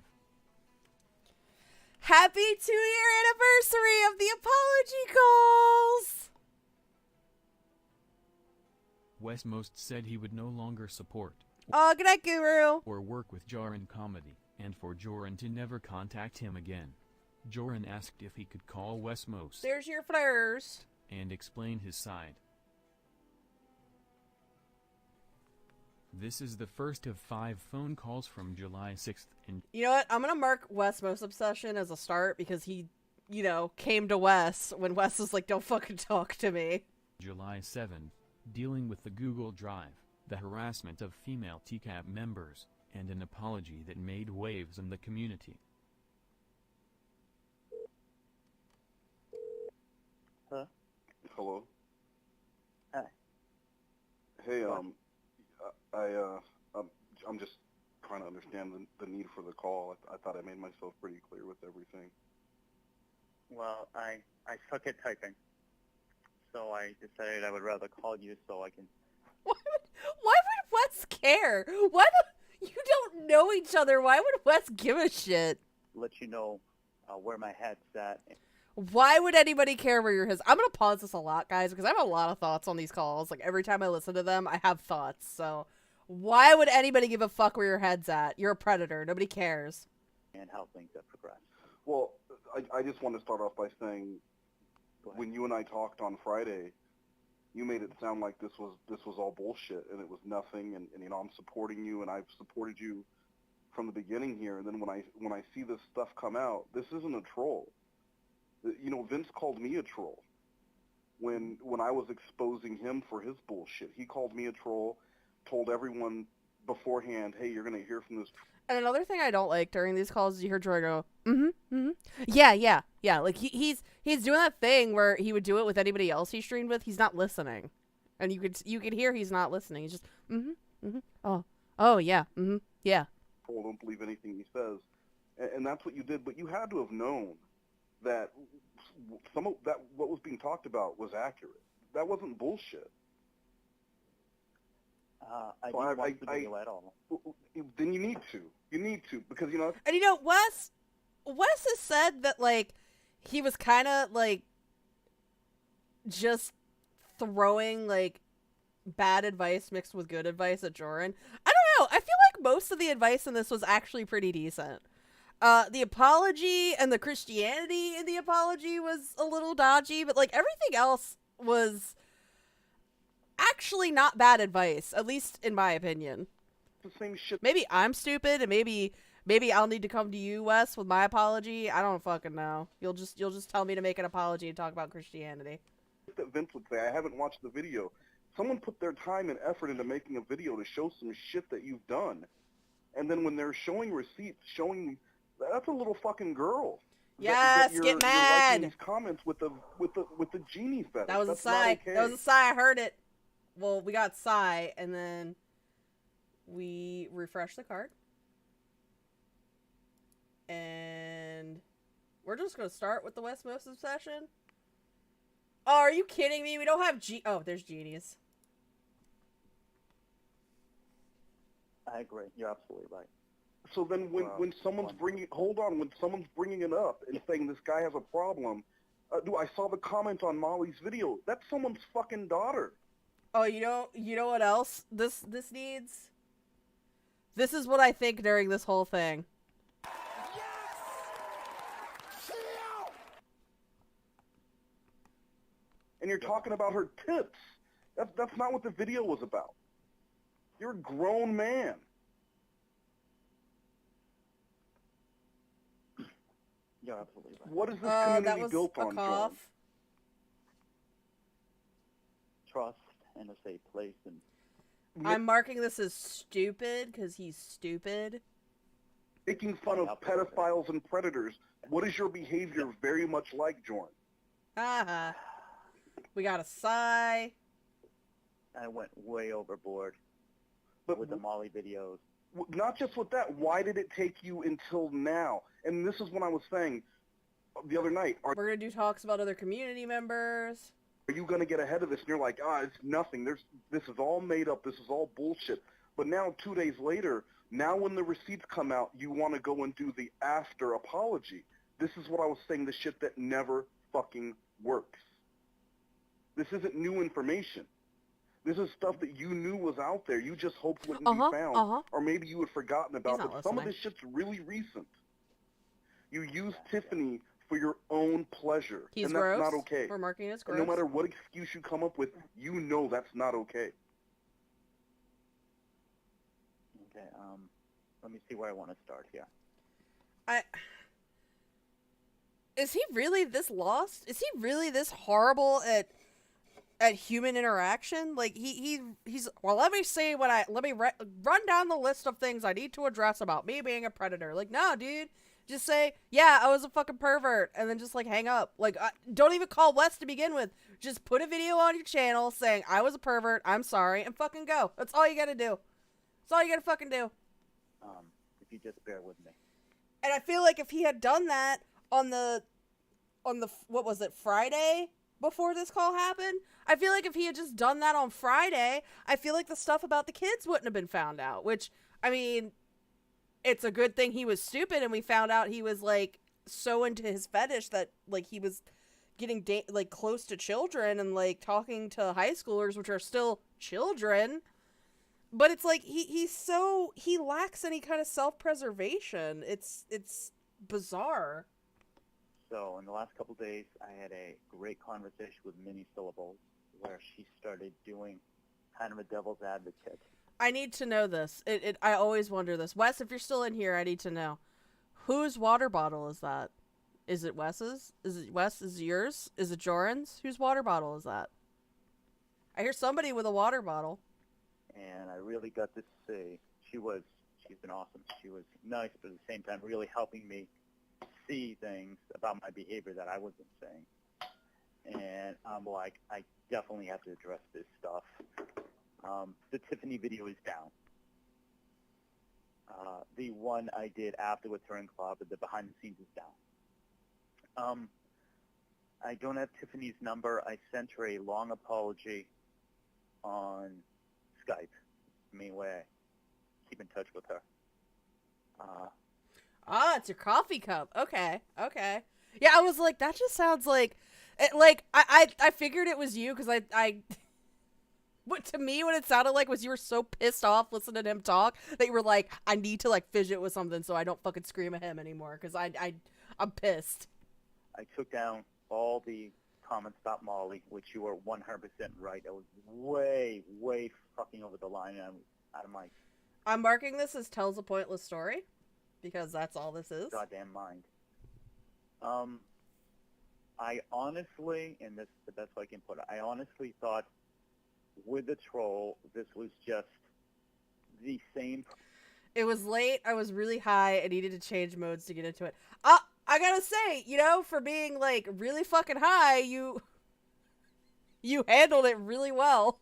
Happy 2-year anniversary of the apology calls! Westmost said he would no longer support Oh, good night, Guru. or work with Jorrun Comedy, and for Jorrun to never contact him again. Jorrun asked if he could call Westmost There's your flares. and explain his side. This is the first of 5 phone calls from July 6th and You know what? I'm gonna mark Westmost obsession as a start because he, came to Wes when Wes was like, "Don't fucking talk to me." July 7th, dealing with the Google Drive, the harassment of female TCAP members, and an apology that made waves in the community. Huh? Hello. Hi. Hey, I'm just trying to understand the need for the call. I thought I made myself pretty clear with everything. Well, I suck at typing, so I decided I would rather call you so I can. Why would Wes care? You don't know each other. Why would Wes give a shit? Let you know where my head's at. Why would anybody care where your head? I'm gonna pause this a lot, guys, because I have a lot of thoughts on these calls. Like every time I listen to them, I have thoughts. So, why would anybody give a fuck where your head's at? You're a predator. Nobody cares. And how things have progressed. Well, I just want to start off by saying, when you and I talked on Friday, you made it sound like this was all bullshit and it was nothing, and I'm supporting you and I've supported you from the beginning here. And then when I see this stuff come out, this isn't a troll. Vince called me a troll when I was exposing him for his bullshit. He called me a troll, told everyone beforehand, "Hey, you're gonna hear from this." And another thing I don't like during these calls is you hear Jorrun go, yeah. Like he's doing that thing where he would do it with anybody else he streamed with. He's not listening, and you could hear he's not listening. He's just oh yeah, yeah. Troll, don't believe anything he says, and that's what you did. But you had to have known that some of that what was being talked about was accurate. That wasn't bullshit. I didn't watch the video at all. Then you need to because And Wes has said that like he was kind of like just throwing like bad advice mixed with good advice at Jorrun. I don't know. I feel like most of the advice in this was actually pretty decent. The apology and the Christianity in the apology was a little dodgy, but like everything else was actually not bad advice, at least in my opinion. The same shit. Maybe I'm stupid, and maybe I'll need to come to you, Wes, with my apology. I don't fucking know. You'll just tell me to make an apology and talk about Christianity. That Vince would say, I haven't watched the video. Someone put their time and effort into making a video to show some shit that you've done, and then when they're showing receipts, that's a little fucking girl. Yes, you're, get you're mad. liking these comments with the genie fetish. That was That's a sigh. okay. That was a sigh. I heard it. Well, we got sigh, and then we refresh the card, and we're just gonna start with the Westmost obsession. Oh, are you kidding me? We don't have Oh, there's genies. I agree. You're absolutely right. So then when someone's bringing it up and saying this guy has a problem, I saw the comment on Molly's video. That's someone's fucking daughter. Oh, you know what else this needs? This is what I think during this whole thing. And you're talking about her tits. That's not what the video was about. You're a grown man. You're absolutely right. What is this community that was built a on, cough. Jorrun? Trust and a safe place. And I'm marking this as stupid because he's stupid. Making fun of pedophiles and predators. What is your behavior very much like, Jorrun? Haha. We got a sigh. I went way overboard with the Molly videos. Not just with that, why did it take you until now? And this is what I was saying the other night. We're going to do talks about other community members. Are you going to get ahead of this? And you're like, it's nothing. This is all made up. This is all bullshit. But now, 2 days later, now when the receipts come out, you want to go and do the after apology. This is what I was saying, the shit that never fucking works. This isn't new information. This is stuff that you knew was out there. You just hoped wouldn't be found. Or maybe you had forgotten about it. But some of this shit's really recent. You used Tiffany for your own pleasure. He's and that's gross. not okay. We're marking it as And gross. no matter what excuse you come up with, you know that's not okay. Okay, let me see where I want to start here. Is he really this lost? Is he really this horrible at human interaction? Like he's well, let me run down the list of things I need to address about me being a predator. Like, no, dude. Just say, yeah, I was a fucking pervert, and then just, like, hang up. Like, don't even call Wes to begin with. Just put a video on your channel saying, I was a pervert, I'm sorry, and fucking go. That's all you gotta do. That's all you gotta fucking do. If you just bear with me. And I feel like if he had done that on the, what was it, Friday before this call happened? I feel like if he had just done that on Friday, I feel like the stuff about the kids wouldn't have been found out, which, I mean, it's a good thing he was stupid and we found out he was, like, so into his fetish that, like, he was getting, like, close to children and, like, talking to high schoolers, which are still children. But it's like, he lacks any kind of self-preservation. It's bizarre. So, in the last couple days, I had a great conversation with Minnie Syllables where she started doing kind of a devil's advocate. I need to know this. I always wonder this. Wes, if you're still in here, I need to know. Whose water bottle is that? Is it Wes's? Is it Wes? Is it yours? Is it Jorrun's? Whose water bottle is that? I hear somebody with a water bottle. And I really got to see, she's been awesome. She was nice, but at the same time really helping me see things about my behavior that I wasn't saying. And I'm like, I definitely have to address this stuff. The Tiffany video is down. The one I did after with her in club, the behind the scenes is down. I don't have Tiffany's number. I sent her a long apology on Skype. The main way I keep in touch with her. It's your coffee cup. Okay. Yeah, I was like, that just sounds like, I figured it was you because what to me what it sounded like was you were so pissed off listening to him talk that you were like, I need to like fidget with something so I don't fucking scream at him anymore because I'm pissed. I took down all the comments about Molly, which you were 100% right. I was way fucking over the line and I was out of my... I'm marking this as tells a pointless story because that's all this is. Goddamn mind. I honestly, and this is the best way I can put it, I honestly thought with the troll, this was just the same. It was late. I was really high. I needed to change modes to get into it. I gotta say, for being like really fucking high, you handled it really well.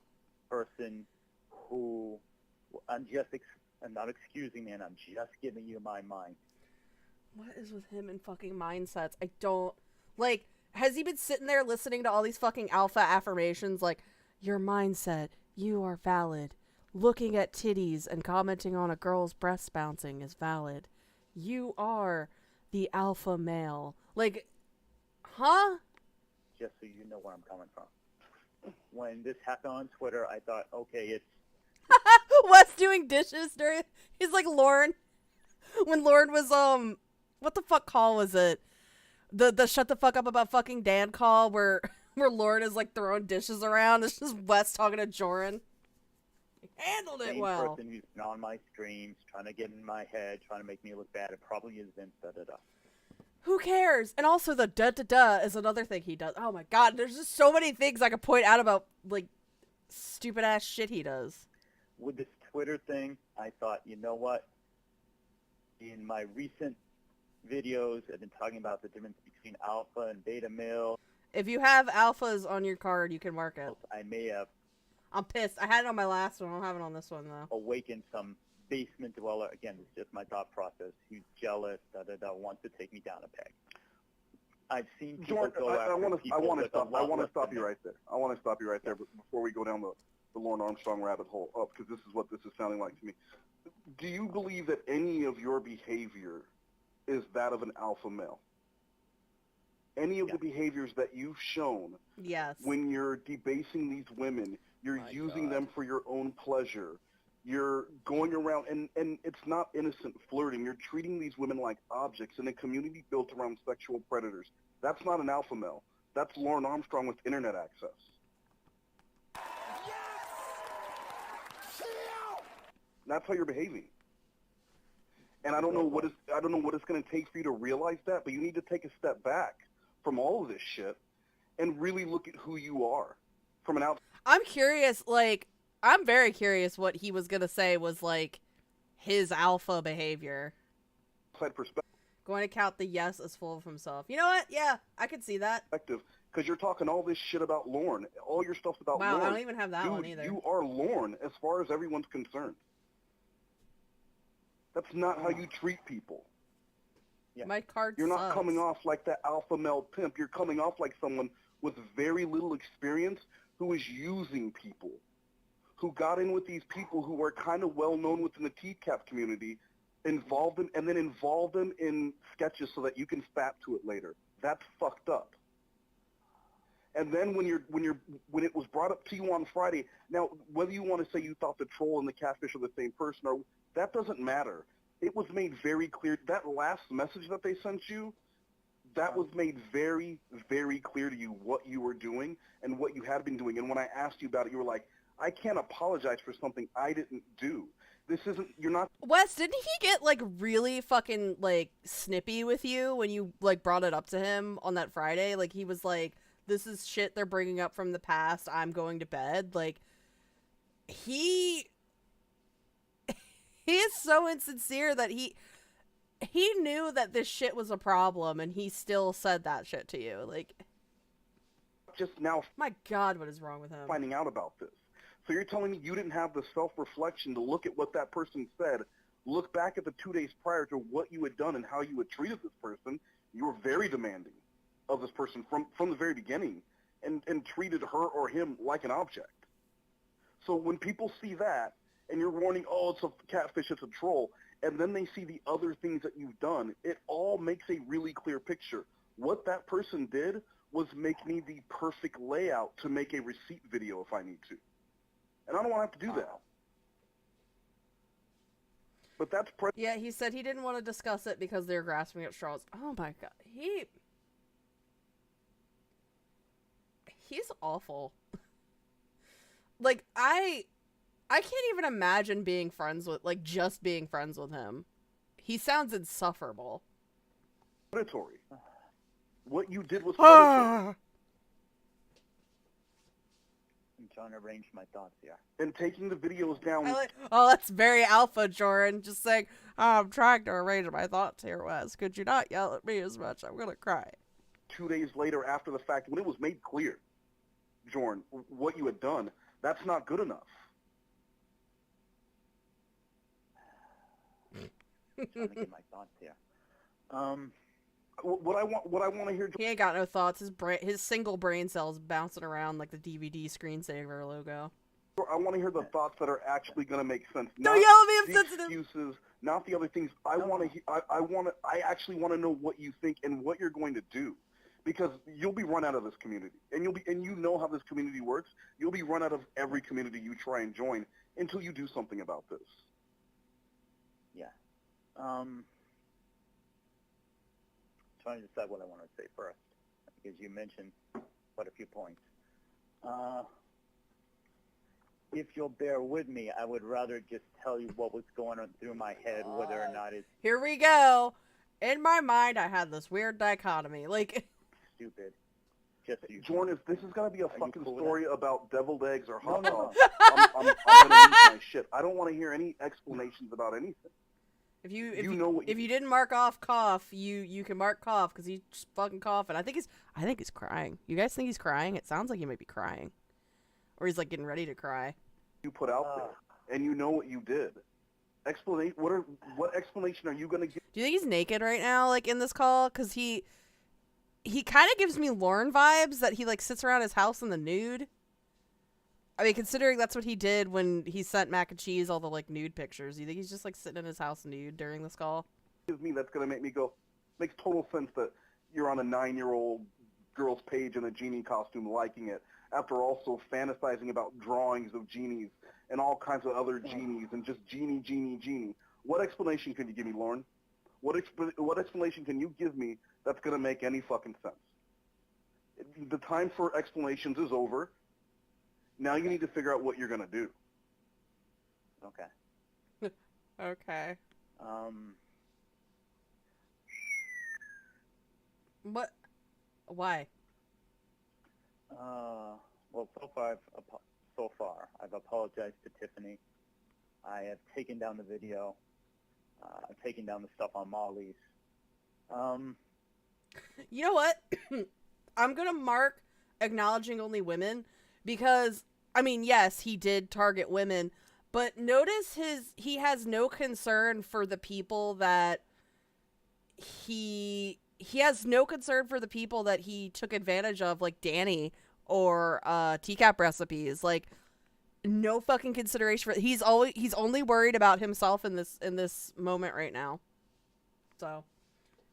Person who I'm not excusing, man. I'm just giving you my mind. What is with him and fucking mindsets? I don't like. Has he been sitting there listening to all these fucking alpha affirmations like, your mindset, you are valid. Looking at titties and commenting on a girl's breast bouncing is valid. You are the alpha male. Like, huh? Just so you know where I'm coming from. When this happened on Twitter, I thought, okay, it's... Wes doing dishes during... He's like Lorne. When Lorne was, what the fuck call was it? The shut the fuck up about fucking Dan call where Lorne is like throwing dishes around. It's just Wes talking to Jorrun. He handled it well. Same person who's been on my streams, trying to get in my head, trying to make me look bad. It probably is Vince, da-da-da. Who cares? And also the da-da-da is another thing he does. Oh my god, there's just so many things I could point out about, like, stupid-ass shit he does. With this Twitter thing, I thought, you know what? In my recent videos, I've been talking about the difference between alpha and beta male. If you have alphas on your card, you can mark it. I may have... I'm pissed. I had it on my last one. I don't have it on this one, though. Awakened some basement dweller. Again, it's just my thought process. Who's jealous, da-da-da, wants to take me down a peg. I've seen people Jordan, go after I want to stop you than right there. I want to stop you right there before we go down the Lorne Armstrong rabbit hole, because this is what this is sounding like to me. Do you believe that any of your behavior is that of an alpha male? Any of the behaviors that you've shown, yes, when you're debasing these women, you're using them for your own pleasure, You're going around, and it's not innocent flirting. You're treating these women like objects in a community built around sexual predators. That's not an alpha male. That's Lorne Armstrong with internet access. That's how you're behaving. And I don't know what it's going to take for you to realize that, but you need to take a step back from all of this shit and really look at who you are from an outside. I'm curious, like, I'm very curious what he was going to say was, like, his alpha behavior. Perspective. Going to count the yes as full of himself. You know what? Yeah, I could see that. Because you're talking all this shit about Lorne. All your stuff's about Lorne. Wow, I don't even have that Dude, one either. You are Lorne as far as everyone's concerned. That's not how you treat people. Yeah. My card You're not sucks. coming off like that alpha male pimp. You're coming off like someone with very little experience who is using people, who got in with these people who are kind of well known within the TCAP community, involve them in sketches so that you can fap to it later. That's fucked up. And then when it was brought up to you on Friday, now whether you want to say you thought the troll and the catfish are the same person, or that doesn't matter. It was made very clear that last message that they sent you, that was made very, very clear to you what you were doing and what you had been doing. And when I asked you about it, you were like, I can't apologize for something I didn't do. This isn't, you're not. Wes, didn't he get, like, really fucking, like, snippy with you when you, like, brought it up to him on that Friday? Like, he was like, this is shit they're bringing up from the past. I'm going to bed. Like, he is so insincere that he knew that this shit was a problem, and he still said that shit to you. Like, just now. My God, what is wrong with him? Finding out about this. So you're telling me you didn't have the self-reflection to look at what that person said, look back at the 2 days prior to what you had done and how you had treated this person. You were very demanding of this person from the very beginning, and treated her or him like an object. So when people see that, and you're warning, oh, it's a catfish, it's a troll, and then they see the other things that you've done, it all makes a really clear picture. What that person did was make me the perfect layout to make a receipt video if I need to. And I don't want to have to do that. But that's... Yeah, he said he didn't want to discuss it because they're grasping at straws. Oh my God. He's awful. Like, I can't even imagine being friends with, like, just being friends with him. He sounds insufferable. Predatory. What you did was predatory. I'm trying to arrange my thoughts here. And taking the videos down... Oh, that's very alpha, Jorrun. Just saying, I'm trying to arrange my thoughts here, Wes. Could you not yell at me as much? I'm going to cry. 2 days later, after the fact, when it was made clear, Jorrun, what you had done, that's not good enough. I'm trying to get my thoughts here. What I want to hear. He ain't got no thoughts. His single brain cells bouncing around like the DVD screensaver logo. I want to hear the thoughts that are actually going to make sense. Don't yell at me, I'm sensitive. Excuses, not the other things. I actually want to know what you think and what you're going to do, because you'll be run out of this community, and you know how this community works. You'll be run out of every community you try and join until you do something about this. Yeah. Trying to decide what I want to say first, because you mentioned quite a few points. If you'll bear with me, I would rather just tell you what was going on through my head, whether or not it's... Here we go. In my mind, I had this weird dichotomy. Like... Stupid. Just you. Jorrun, if this is going to be a fucking story about deviled eggs or hot No. dogs, I'm going to lose my shit. I don't want to hear any explanations about anything. If you didn't mark off cough, you can mark cough because he's just fucking coughing. I think he's crying. You guys think he's crying? It sounds like he might be crying, or he's like getting ready to cry. You put out there, and you know what you did. What explanation are you gonna give? Do you think he's naked right now, like in this call? Because he kind of gives me Lorne vibes, that he like sits around his house in the nude. I mean, considering that's what he did when he sent Mac and Cheese all the, like, nude pictures. You think he's just, like, sitting in his house nude during this call? That's going to make me go, makes total sense that you're on a 9-year-old girl's page in a genie costume liking it. after also fantasizing about drawings of genies and all kinds of other genies and just genie? What explanation can you give me, Lorne? What explanation can you give me that's going to make any fucking sense? The time for explanations is over. Now you need to figure out what you're going to do. Okay. Okay. What? Why? Well, so far, I've apologized to Tiffany. I have taken down the video. I've taken down the stuff on Molly's. You know what? I'm gonna mark acknowledging only women because, I mean, yes, he did target women, but notice he has no concern for the people that he has no concern for the people that he took advantage of, like Danny or Teacup Recipes. Like, no fucking consideration for he's only worried about himself in this moment right now. So,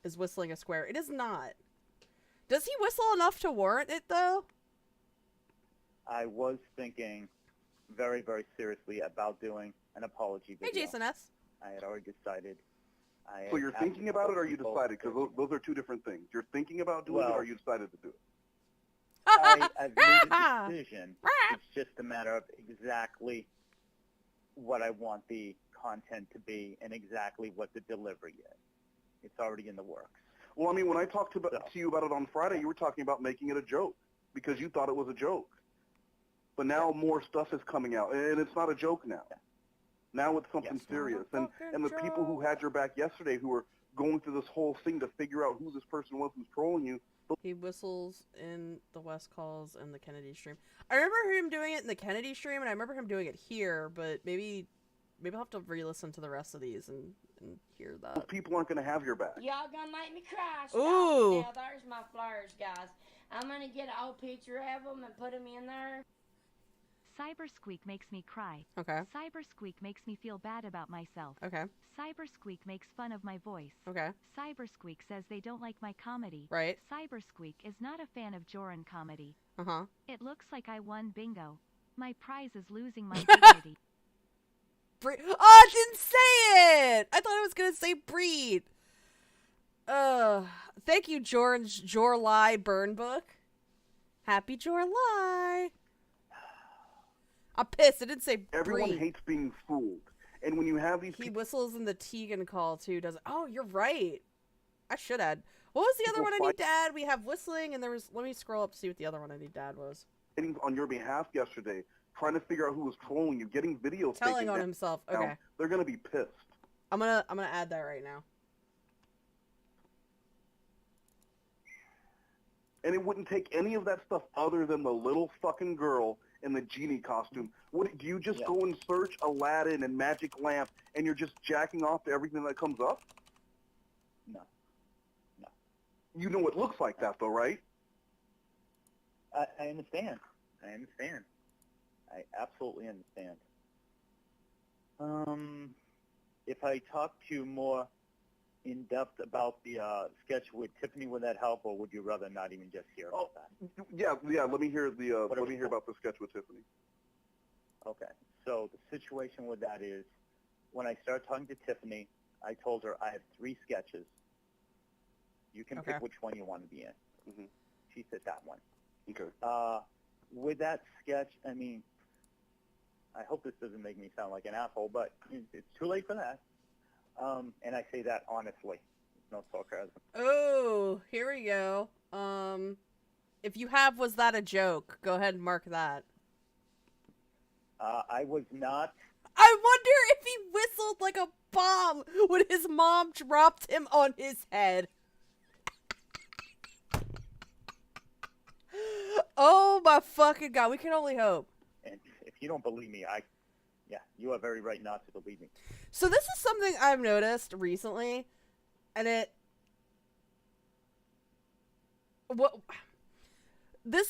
is whistling a square? It is not. Does he whistle enough to warrant it though? I was thinking very, very seriously about doing an apology video. Hey, Jason S. I had already decided. So you're thinking about it or you decided? Because those are two different things. You're thinking about doing it or you decided to do it? I've made a decision. It's just a matter of exactly what I want the content to be and exactly what the delivery is. It's already in the works. Well, I mean, when I talked to you about it on Friday, you were talking about making it a joke because you thought it was a joke. But now more stuff is coming out, and it's not a joke now. Now it's something serious. And the people who had your back yesterday who were going through this whole thing to figure out who this person was who's trolling you. He whistles in the West Calls and the Kennedy stream. I remember him doing it in the Kennedy stream, and I remember him doing it here, but maybe I'll have to re-listen to the rest of these and hear that. Those people aren't going to have your back. Y'all gonna make me cry. Ooh. Now, there's my flyers, guys. I'm gonna get an old picture of them and put them in there. Cybersqueak makes me cry. Okay. Cybersqueak makes me feel bad about myself. Okay. Cybersqueak makes fun of my voice. Okay. Cybersqueak says they don't like my comedy. Right. Cybersqueak is not a fan of Jorrun comedy. Uh-huh. It looks like I won bingo. My prize is losing my dignity. Oh, I didn't say it! I thought I was gonna say breed. Thank you, Jorrly Burn Book. Happy Jorrly. I'm pissed. I didn't say breed. Everyone hates being fooled. And when you have these He whistles in the Tegan call, too, doesn't... Oh, you're right. I should add. What was the other one I need to add? We have whistling, and there was... Let me scroll up to see what the other one I need to add was. On your behalf yesterday, trying to figure out who was trolling you, getting videos Telling on himself. Okay. Now, they're going to be pissed. I'm gonna add that right now. And it wouldn't take any of that stuff other than the little fucking girl in the genie costume. Do you just go and search Aladdin and Magic Lamp and you're just jacking off to everything that comes up? No. You know it looks like that though, right? I understand. I absolutely understand. If I talk to you more in depth about the sketch with Tiffany, would that help, or would you rather not even just hear about that? Yeah. Let me hear about the sketch with Tiffany. Okay. So the situation with that is, when I started talking to Tiffany, I told her I have 3 sketches. You can pick which one you want to be in. Mm-hmm. She said that one. Okay. With that sketch, I mean, I hope this doesn't make me sound like an asshole, but it's too late for that. And I say that honestly. No sarcasm. Oh, here we go. If you have Was That a Joke? Go ahead and mark that. I was not. I wonder if he whistled like a bomb when his mom dropped him on his head. Oh my fucking god, we can only hope. And if you don't believe me, you are very right not to believe me. So this is something I've noticed recently, and this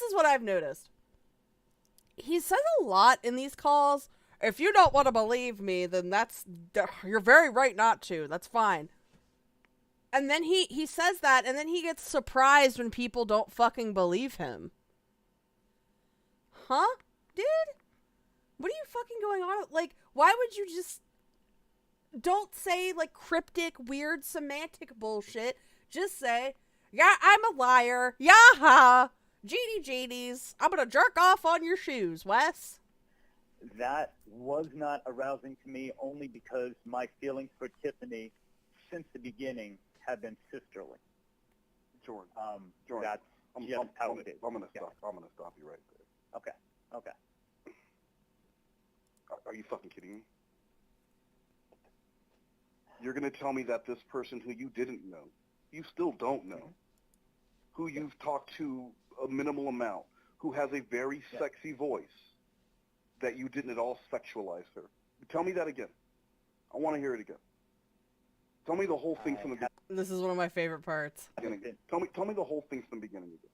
is what I've noticed. He says a lot in these calls. If you don't want to believe me, then you're very right not to. That's fine. And then he says that, and then he gets surprised when people don't fucking believe him. huh? Dude? What are you fucking going on? Like, why would you just... Don't say, like, cryptic, weird, semantic bullshit. Just say, yeah, I'm a liar. Yaha! Genies. I'm gonna jerk off on your shoes, Wes. That was not arousing to me only because my feelings for Tiffany since the beginning have been sisterly. Jordan, that's just how it is. I'm gonna stop you right there. Okay. Are you fucking kidding me? You're gonna tell me that this person who you didn't know, you still don't know, who you've talked to a minimal amount, who has a very sexy voice, that you didn't at all sexualize her. Tell me that again. I want to hear it again. Tell me the whole thing from the beginning. This is one of my favorite parts. Tell me the whole thing from the beginning again.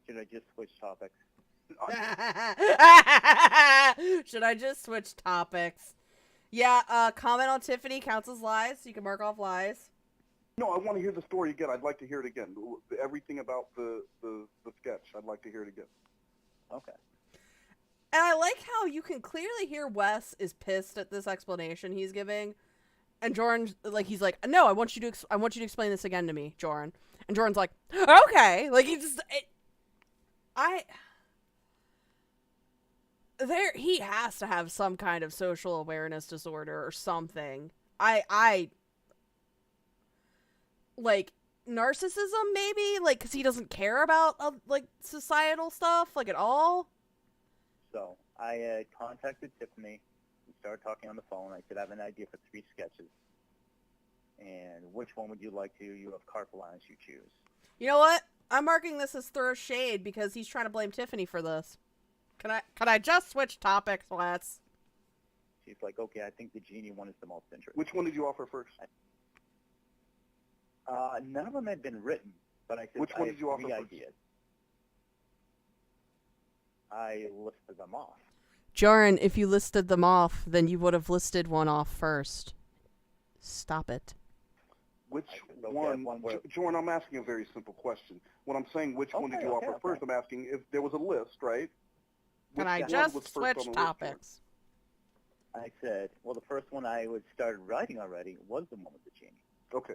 Should I just switch topics? Should I just switch topics? Yeah, comment on Tiffany counts as lies, so you can mark off lies. No, I want to hear the story again. I'd like to hear it again. Everything about the sketch. I'd like to hear it again. Okay. And I like how you can clearly hear Wes is pissed at this explanation he's giving. And Jorrun, like, he's like, no, I want you to explain this again to me, Jorrun. And Jorrun's like, okay. Like, he has to have some kind of social awareness disorder or something. Like, narcissism, maybe? Like, because he doesn't care about, like, societal stuff, like, at all? So, I contacted Tiffany. We started talking on the phone. I said, I have an idea for 3 sketches. And which one would you like to? You have carte blanche, you choose. You know what? I'm marking this as throw shade because he's trying to blame Tiffany for this. Can I just switch topics, Wes? She's like, okay, I think the genie one is the most interesting. Which one did you offer first? None of them had been written, but I said, which one did you offer first? Ideas. I listed them off. Jorrun, if you listed them off, then you would have listed one off first. Stop it. Which one? Jorrun, I'm asking a very simple question. When I'm saying which one did you offer first, I'm asking if there was a list, right? Can I just switch topics? I said, well, the first one I started writing already was the one with the genie. Okay.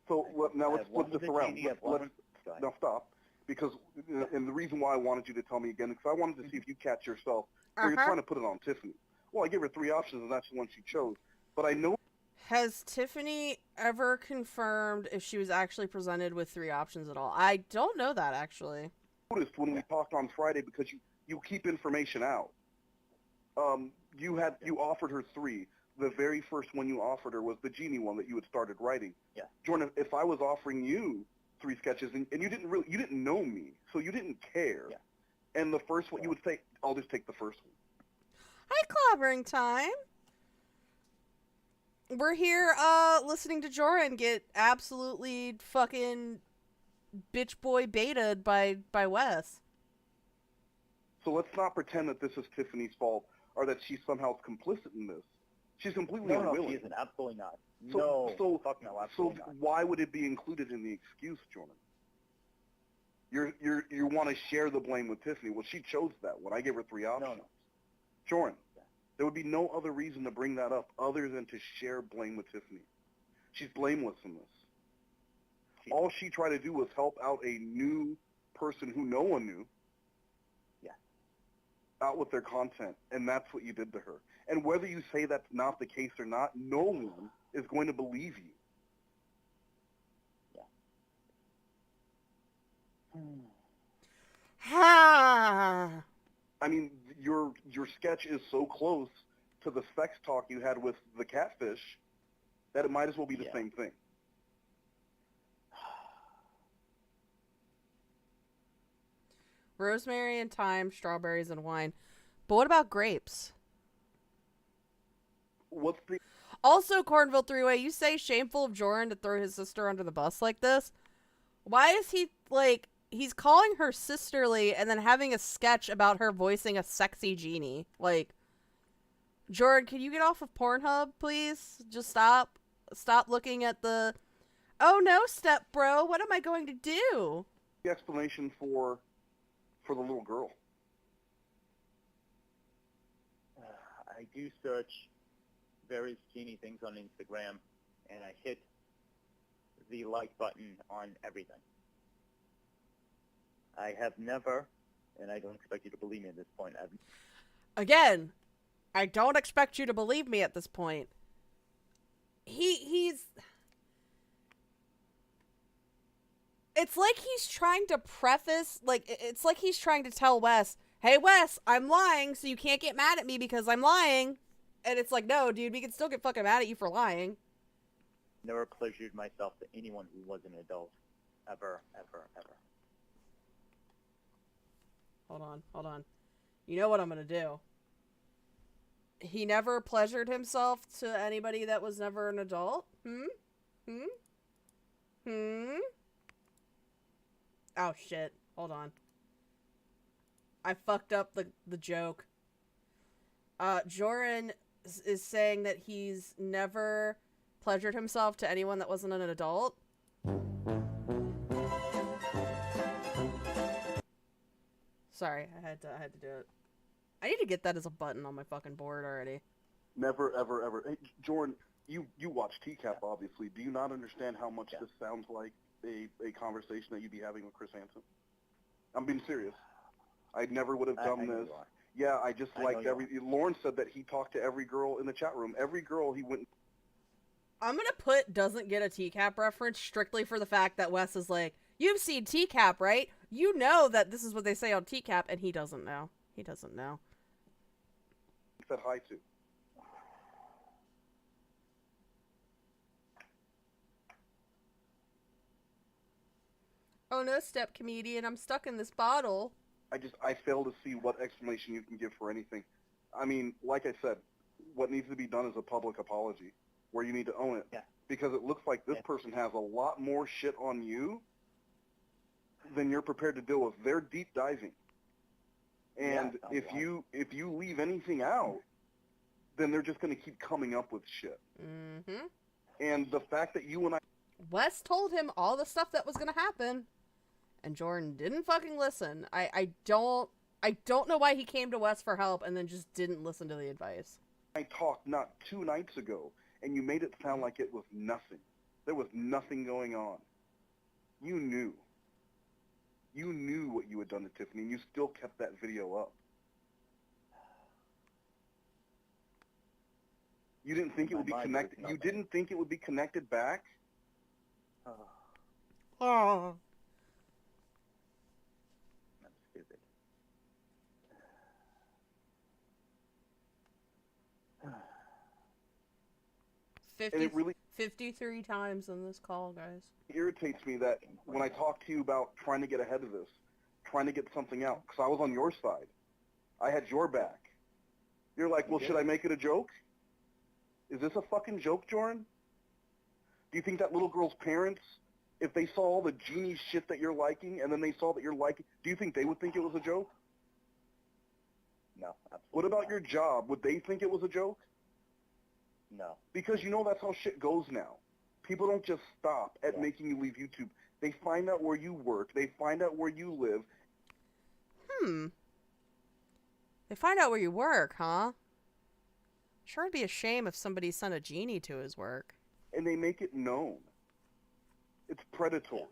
So now let's flip this around. Now stop. Because, and the reason why I wanted you to tell me again is because I wanted to see if you catch yourself where you're trying to put it on Tiffany. Well, I gave her 3 options, and that's the one she chose. But I know... Has Tiffany ever confirmed if she was actually presented with 3 options at all? I don't know that, actually. I noticed when we talked on Friday, because you keep information out. You offered her 3. The very first one you offered her was the genie one that you had started writing. Yeah. Jordan, if I was offering you 3 sketches and you didn't know me, so you didn't care. Yeah. And the first one you would say, I'll just take the first one. Hi, clobbering time. We're here listening to Jorrun get absolutely fucking bitch boy baited by Wes. So let's not pretend that this is Tiffany's fault or that she's somehow complicit in this. She's completely unwilling. No, she isn't. Absolutely not. Fuck no, absolutely not. Why would it be included in the excuse, Jordan? You want to share the blame with Tiffany. Well, she chose that one. I gave her 3 options. No. Jordan, there would be no other reason to bring that up other than to share blame with Tiffany. She's blameless in this. All she tried to do was help out a new person who no one knew. Out with their content, and that's what you did to her. And whether you say that's not the case or not, no one is going to believe you. Yeah. I mean, your sketch is so close to the sex talk you had with the catfish that it might as well be the same thing. Rosemary and thyme, strawberries and wine. But what about grapes? What's the... Also, Cornville 3-Way, you say shameful of Jorrun to throw his sister under the bus like this? Why is he, like, he's calling her sisterly and then having a sketch about her voicing a sexy genie? Like, Jorrun, can you get off of Pornhub, please? Just stop. Stop looking at the Oh no, step bro, what am I going to do? The explanation for the little girl. I do search various genie things on Instagram, and I hit the like button on everything. I have never, and I don't expect you to believe me at this point, Again, I don't expect you to believe me at this point. He's... It's like he's trying to preface, like, it's like he's trying to tell Wes, hey Wes, I'm lying, so you can't get mad at me because I'm lying. And it's like, no, dude, we can still get fucking mad at you for lying. never pleasured myself to anyone who was an adult. Ever, ever, ever. Hold on. You know what I'm gonna do? He never pleasured himself to anybody that was never an adult? Oh shit. Hold on. I fucked up the joke. Jorrun is saying that he's never pleasured himself to anyone that wasn't an adult. Sorry, I had to do it. I need to get that as a button on my fucking board already. Never, ever, ever. Hey, Jorrun, you watch TCAP, obviously. Do you not understand how much this sounds like a conversation that you'd be having with Chris Hansen? I'm being serious. I never would have done this. Yeah, I just liked every... Lorne said that he talked to every girl in the chat room. Every girl he went... I'm gonna put doesn't get a TCAP reference strictly for the fact that Wes is like, you've seen TCAP, right? You know that this is what they say on TCAP, and he doesn't know. He doesn't know. Said hi to. Oh no, step comedian, I'm stuck in this bottle. I fail to see what explanation you can give for anything. I mean, like I said, what needs to be done is a public apology, where you need to own it. Yeah. Because it looks like this person has a lot more shit on you than you're prepared to deal with. They're deep diving. And if you leave anything out, then they're just going to keep coming up with shit. Mm-hmm. And the fact that you and I... Wes told him all the stuff that was going to happen, and Jorrun didn't fucking listen. I don't know why he came to Wes for help and then just didn't listen to the advice. I talked not 2 nights ago, and you made it sound like it was nothing. There was nothing going on. You knew. You knew what you had done to Tiffany, and you still kept that video up. You didn't think it would be connected. You didn't think it would be connected back? Oh. I'm stupid. 53 times in this call, guys. It irritates me that when I talk to you about trying to get ahead of this, trying to get something out, because I was on your side. I had your back. You're like, well, should I make it a joke? Is this a fucking joke, Jorrun? Do you think that little girl's parents, if they saw all the genie shit that you're liking, and then they saw that you're liking, do you think they would think it was a joke? No, absolutely What about your job? Would they think it was a joke? No. Because you know that's how shit goes now. People don't just stop at making you leave YouTube. They find out where you work. They find out where you live. They find out where you work, huh? Sure it'd be a shame if somebody sent a genie to his work. And they make it known. It's predatory.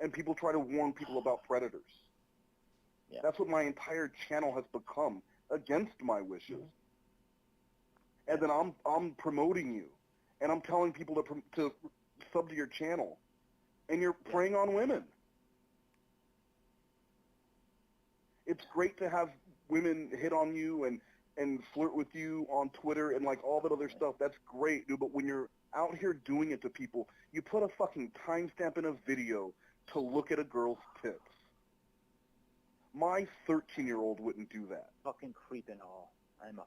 And people try to warn people about predators. Yeah. That's what my entire channel has become, against my wishes. And then I'm promoting you, and I'm telling people to sub to your channel, and you're preying on women. It's great to have women hit on you and flirt with you on Twitter and like all that other stuff. That's great, dude. But when you're out here doing it to people, you put a fucking timestamp in a video to look at a girl's tits. My 13-year-old wouldn't do that. Fucking creep and all. I'm a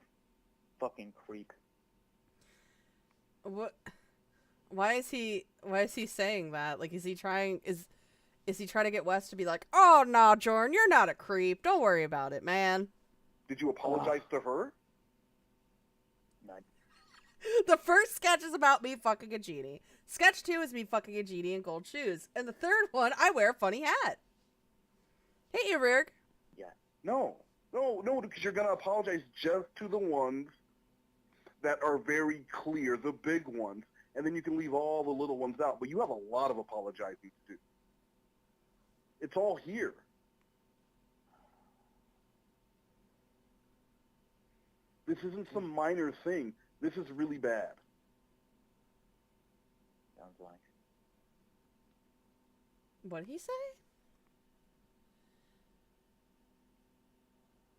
fucking creep. What? Why is he saying that? Like, is he trying to get Wes to be like, oh no, Jorrun, you're not a creep. Don't worry about it, man. Did you apologize to her? None. The first sketch is about me fucking a genie. Sketch 2 is me fucking a genie in gold shoes. And the third one, I wear a funny hat. Hey, Earwig. Yeah. No, because you're gonna apologize just to the ones that are very clear, the big ones, and then you can leave all the little ones out. But you have a lot of apologizing to do. It's all here. This isn't some minor thing. This is really bad. Sounds like. What did he say?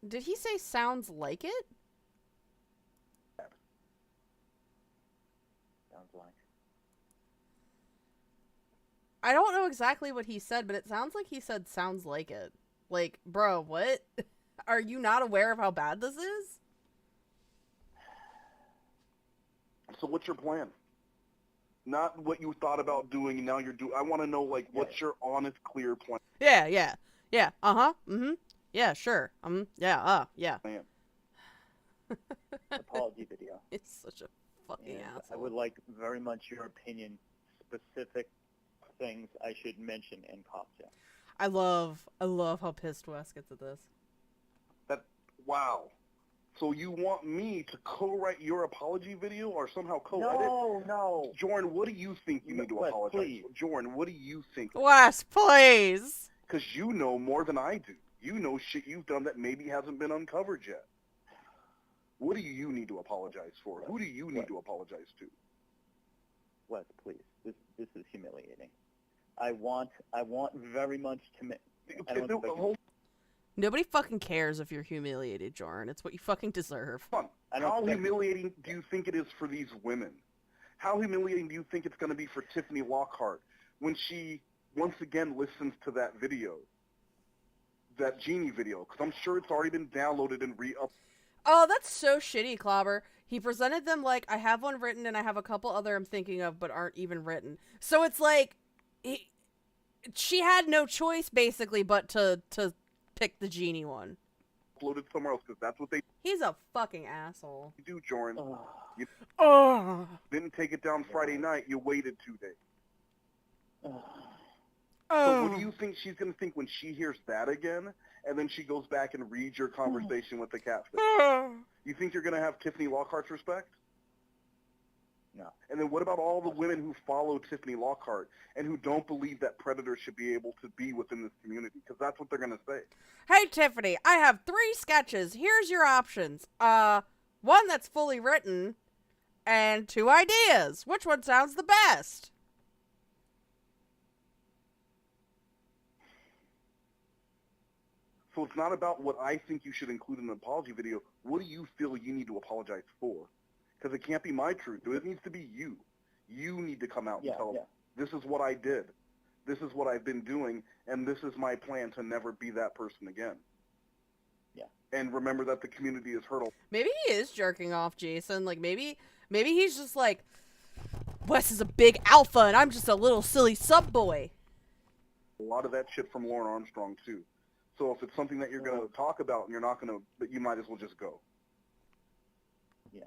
Did he say sounds like it? Sounds like. I don't know exactly what he said, but it sounds like he said sounds like it. Like, bro, what? Are you not aware of how bad this is? So what's your plan? Not what you thought about doing and now you're doing. I want to know, like, what's your honest, clear plan? Yeah. Uh-huh. Mm-hmm. Yeah, sure. Yeah, yeah. Man. Apology video. It's such a fucking And asshole. I would like very much your opinion, specific things I should mention in cocktail. I love how pissed Wes gets at this. Wow. So you want me to co-write your apology video or somehow co-edit? No. Jorrun, what do you think you need to Wes, apologize please. for? Jorrun, what do you think? Wes, please. Because you know more than I do. You know shit you've done that maybe hasn't been uncovered yet. What do you need to apologize for? Who do you need to apologize to? Wes, please. This is humiliating. I want very much to. Nobody fucking cares if you're humiliated, Jorrun. It's what you fucking deserve. How humiliating do you think it is for these women? How humiliating do you think it's going to be for Tiffany Lockhart when she once again listens to that video? That genie video, because I'm sure it's already been downloaded and re-up. Oh, that's so shitty, Clobber. He presented them like, I have one written and I have a couple other I'm thinking of but aren't even written. So it's like, she had no choice, basically, but to pick the genie one. Uploaded somewhere else, because that's what they He's a fucking asshole. do, Jorrun. You Oh. didn't take it down Friday night, you waited 2 days. Oh. So what do you think she's going to think when she hears that again, and then she goes back and reads your conversation with the catfish? You think you're going to have Tiffany Lockhart's respect? No. And then what about all the women who follow Tiffany Lockhart and who don't believe that predators should be able to be within this community? Because that's what they're going to say. Hey, Tiffany, I have 3 sketches. Here's your options. 1 that's fully written, and 2 ideas. Which one sounds the best? So it's not about what I think you should include in an apology video. What do you feel you need to apologize for? Because it can't be my truth. It needs to be you. You need to come out and tell them, this is what I did. This is what I've been doing, and this is my plan to never be that person again. Yeah. And remember that the community is hurt. Maybe he is jerking off Jason. Like, maybe he's just like, Wes is a big alpha, and I'm just a little silly sub-boy. A lot of that shit from Lorne Armstrong, too. So if it's something that you're going to talk about and you're not going to, but you might as well just go. Yeah.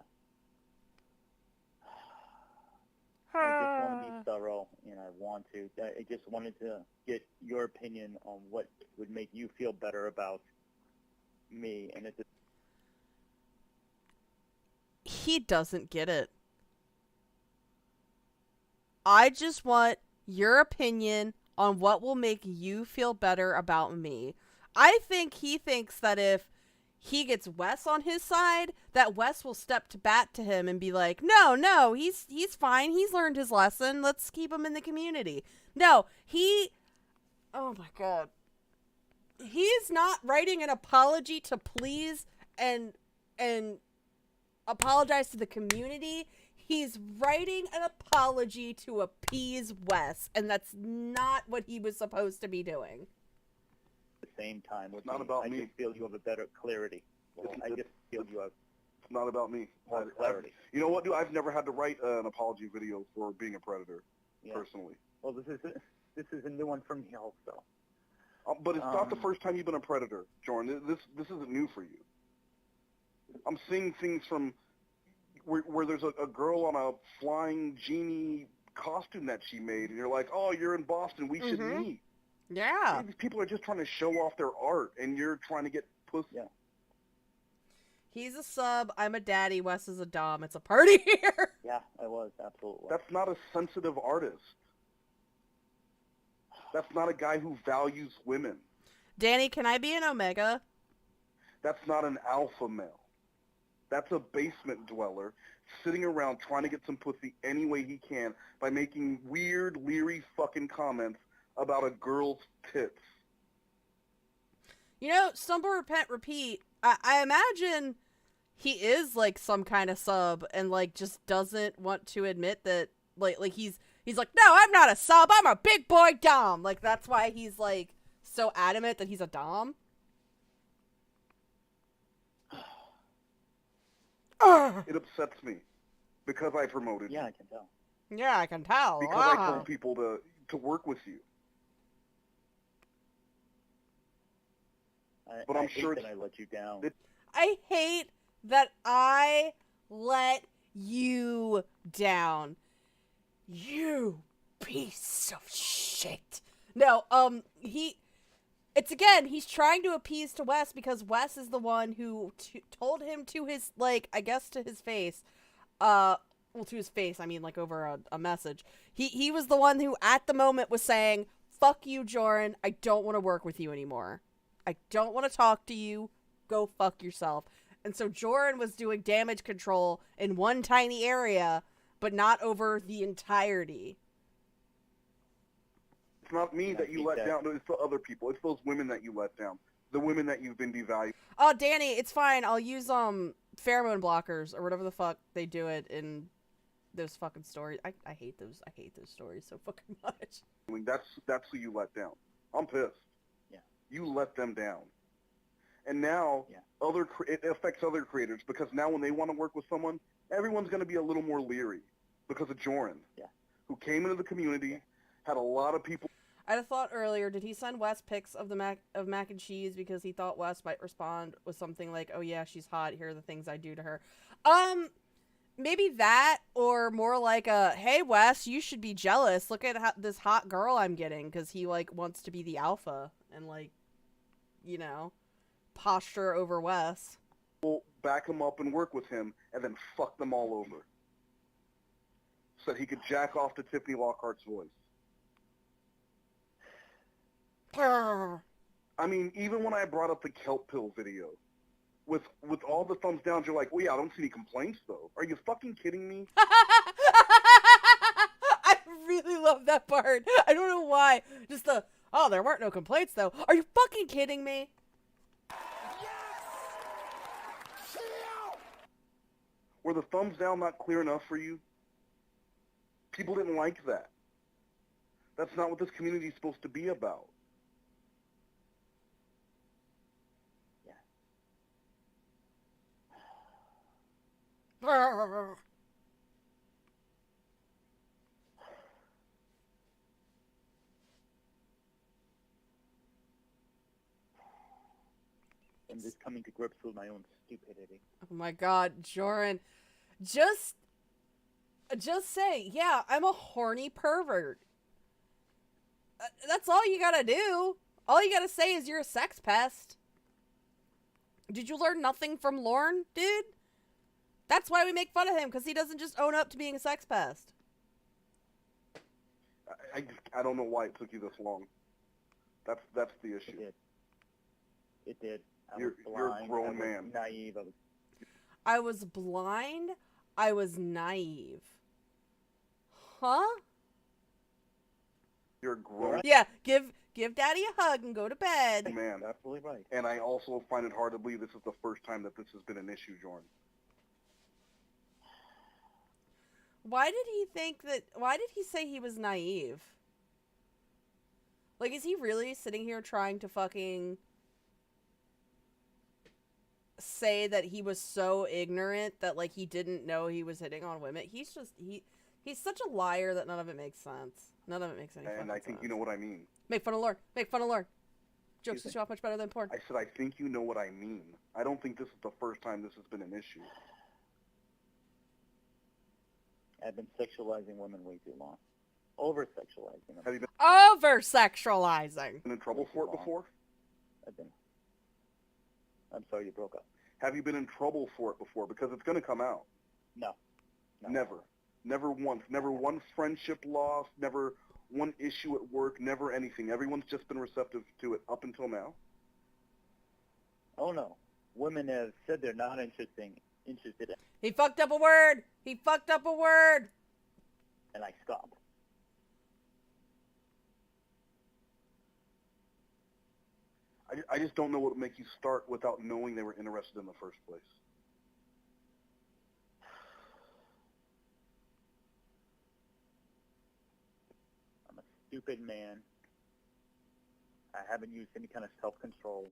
I just want to be thorough, and I just wanted to get your opinion on what would make you feel better about me, and it's He doesn't get it. I just want your opinion on what will make you feel better about me. I think he thinks that if he gets Wes on his side, that Wes will step to bat to him and be like, no, he's fine. He's learned his lesson. Let's keep him in the community. No, oh my God. He's not writing an apology to please and apologize to the community. He's writing an apology to appease Wes, and that's not what he was supposed to be doing. the same time with It's not me. about I me. just feel you have a better clarity. I just feel you have It's not about me. more clarity. You know what, dude? I've never had to write an apology video for being a predator, Yeah. personally. Well, this is a new one for me also. But it's not the first time you've been a predator, Jorrun. This isn't new for you. I'm seeing things from where there's a girl on a flying genie costume that she made, and you're like, oh, you're in Boston, we should meet. Yeah. These people are just trying to show off their art, and you're trying to get pussy. Yeah. He's a sub, I'm a daddy, Wes is a dom. It's a party here. Yeah, I was, absolutely. That's not a sensitive artist. That's not a guy who values women. Danny, can I be an omega? That's not an alpha male. That's a basement dweller sitting around trying to get some pussy any way he can by making weird, leery fucking comments about a girl's tits. You know, stumble, repent, repeat. I imagine he is, like, some kind of sub and, like, just doesn't want to admit that, like he's like, no, I'm not a sub, I'm a big boy dom. Like, that's why he's, like, so adamant that he's a dom. It upsets me because I promoted you. Yeah, I can tell. Yeah, I can tell. Because I told people to work with you. But I'm sure that I let you down. I hate that I let you down. You piece of shit. No, he's trying to appease to Wes because Wes is the one who told him to his, like, I guess to his face, well, to his face, I mean, like, over a message. He was the one who, at the moment, was saying, fuck you, Jorrun, I don't want to work with you anymore. I don't want to talk to you, go fuck yourself. And so Jorrun was doing damage control in one tiny area, but not over the entirety. It's not me that you let down. It's the other people. It's those women that you let down. The women that you've been devalued. Oh, Danny, it's fine. I'll use pheromone blockers or whatever the fuck they do it in those fucking stories. I hate those. I hate those stories so fucking much. I mean, that's who you let down. I'm pissed. Yeah. You let them down. And now it affects other creators because now when they want to work with someone, everyone's going to be a little more leery because of Jorrun, who came into the community, had a lot of people. I had a thought earlier. Did he send Wes pics of the mac and cheese because he thought Wes might respond with something like, "Oh yeah, she's hot. Here are the things I do to her." Maybe that, or more like a, "Hey Wes, you should be jealous. Look at this hot girl I'm getting," because he like wants to be the alpha and like, you know, posture over Wes. We'll back him up and work with him, and then fuck them all over, so that he could jack off to Tiffany Lockhart's voice. I mean, even when I brought up the kelp pill video, with all the thumbs down, you're like, well, yeah, I don't see any complaints, though. Are you fucking kidding me? I really love that part. I don't know why. Just there weren't no complaints, though. Are you fucking kidding me? Were the thumbs down not clear enough for you? People didn't like that. That's not what this community is supposed to be about. I'm just coming to grips with my own stupidity. Oh my god, Jorrun. Just say, yeah, I'm a horny pervert. That's all you gotta do. All you gotta say is you're a sex pest. Did you learn nothing from Lorne, dude? That's why we make fun of him, because he doesn't just own up to being a sex pest. I don't know why it took you this long. That's the issue. It did. You're a grown man. Naive. I was blind. I was naive. Huh? You're a grown. Yeah, give Daddy a hug and go to bed. Man, absolutely right. And I also find it hard to believe this is the first time that this has been an issue, Jorrun. Why did he say he was naive? Like, is he really sitting here trying to fucking say that he was so ignorant that, like, he didn't know he was hitting on women? He's such a liar that none of it makes sense. None of it makes any sense. And I think you know what I mean. Make fun of Lorne. Make fun of Lorne. Jokes that show off much better than porn. I said, I think you know what I mean. I don't think this is the first time this has been an issue. I've been sexualizing women way too long. Over-sexualizing them. Have you been Over-sexualizing. in trouble for it before? I'm sorry, you broke up. Have you been in trouble for it before? Because it's going to come out. No. Never. Never once. Never one friendship lost. Never one issue at work. Never anything. Everyone's just been receptive to it up until now. Oh, no. Women have said they're not interested in. He fucked up a word. He fucked up a word. And I stopped. I just don't know what would make you start without knowing they were interested in the first place. I'm a stupid man. I haven't used any kind of self-control.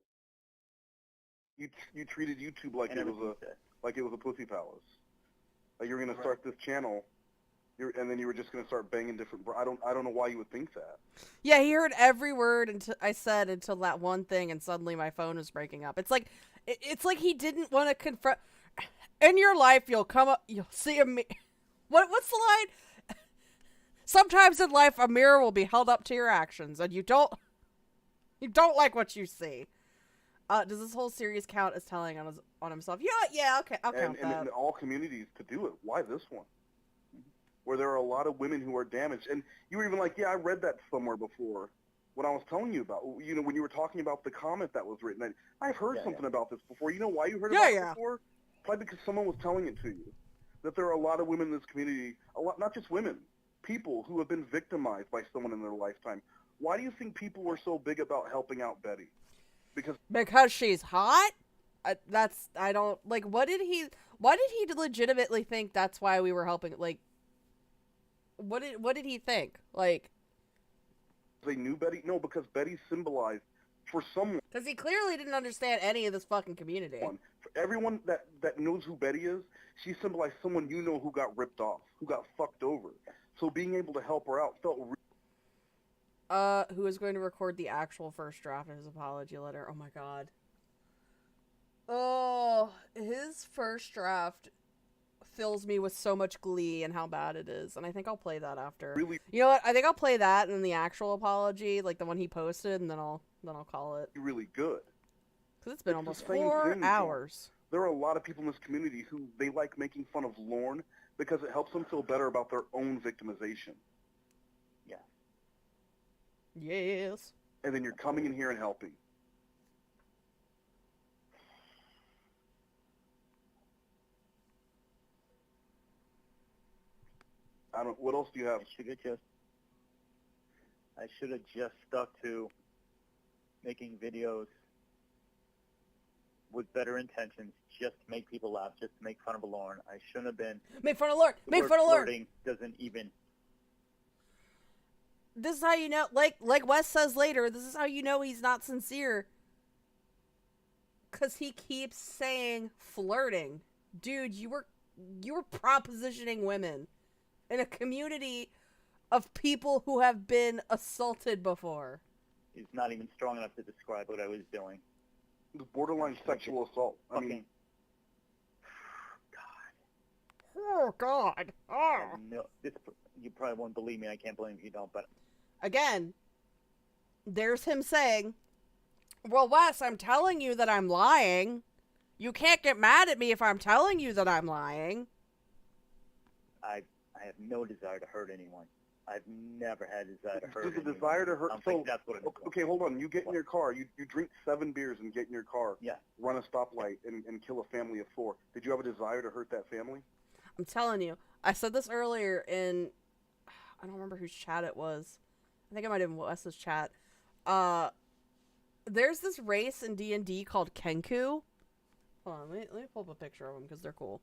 You treated YouTube like And it was a pussy palace. Like you were going to start this channel, and then you were just going to start banging different. I don't know why you would think that. Yeah, he heard every word I said until that one thing, and suddenly my phone was breaking up. It's like he didn't want to confront. In your life, you'll see a what's the line? Sometimes in life, a mirror will be held up to your actions, and you don't like what you see. Does this whole series count as telling on himself? Yeah, okay, I'll count that. And in all communities to do it. Why this one? Where there are a lot of women who are damaged. And you were even like, yeah, I read that somewhere before when I was telling you about, when you were talking about the comment that was written. I've heard something about this before. You know why you heard about it before? Probably because someone was telling it to you. That there are a lot of women in this community, not just women, people who have been victimized by someone in their lifetime. Why do you think people were so big about helping out Betty? Because she's hot? I don't, like, why did he legitimately think that's why we were helping, like, what did he think? Like, they knew Betty? No, because Betty symbolized for someone. Because he clearly didn't understand any of this fucking community. For everyone that knows who Betty is, she symbolized someone who got ripped off, who got fucked over. So being able to help her out felt who is going to record the actual first draft of his apology letter? Oh my god. Oh, his first draft fills me with so much glee and how bad it is, and I think I'll play that after. Really? You know what? I think I'll play that and then the actual apology, like the one he posted, and then I'll call it. really good. Because it's been almost 4 hours. There are a lot of people in this community who they like making fun of Lorne because it helps them feel better about their own victimization. Yeah. Yes. And then you're coming in here and helping. What else do you have? I should have just stuck to making videos with better intentions, just to make people laugh, just to make fun of Lorne. I shouldn't have been. Make fun of Lorne. Make fun of Lorne. Flirting doesn't even. This is how you know, like Wes says later, this is how you know he's not sincere. Because he keeps saying flirting. Dude, you were propositioning women in a community of people who have been assaulted before. He's not even strong enough to describe what I was doing. It was borderline sexual assault. I mean, oh God! Oh. No, you probably won't believe me. I can't believe you don't. But again, there's him saying, "Well, Wes, I'm telling you that I'm lying. You can't get mad at me if I'm telling you that I'm lying." I have no desire to hurt anyone. I've never had a desire to hurt anyone. Does a desire to hurt? So, that's what it is. Okay, hold on. You get in your car. You drink 7 beers and get in your car. Yeah. Run a stoplight and kill a family of 4. Did you have a desire to hurt that family? I'm telling you. I said this earlier in, I don't remember whose chat it was. I think it might have been Wes's chat. There's this race in D&D called Kenku. Hold on, let me pull up a picture of them because they're cool.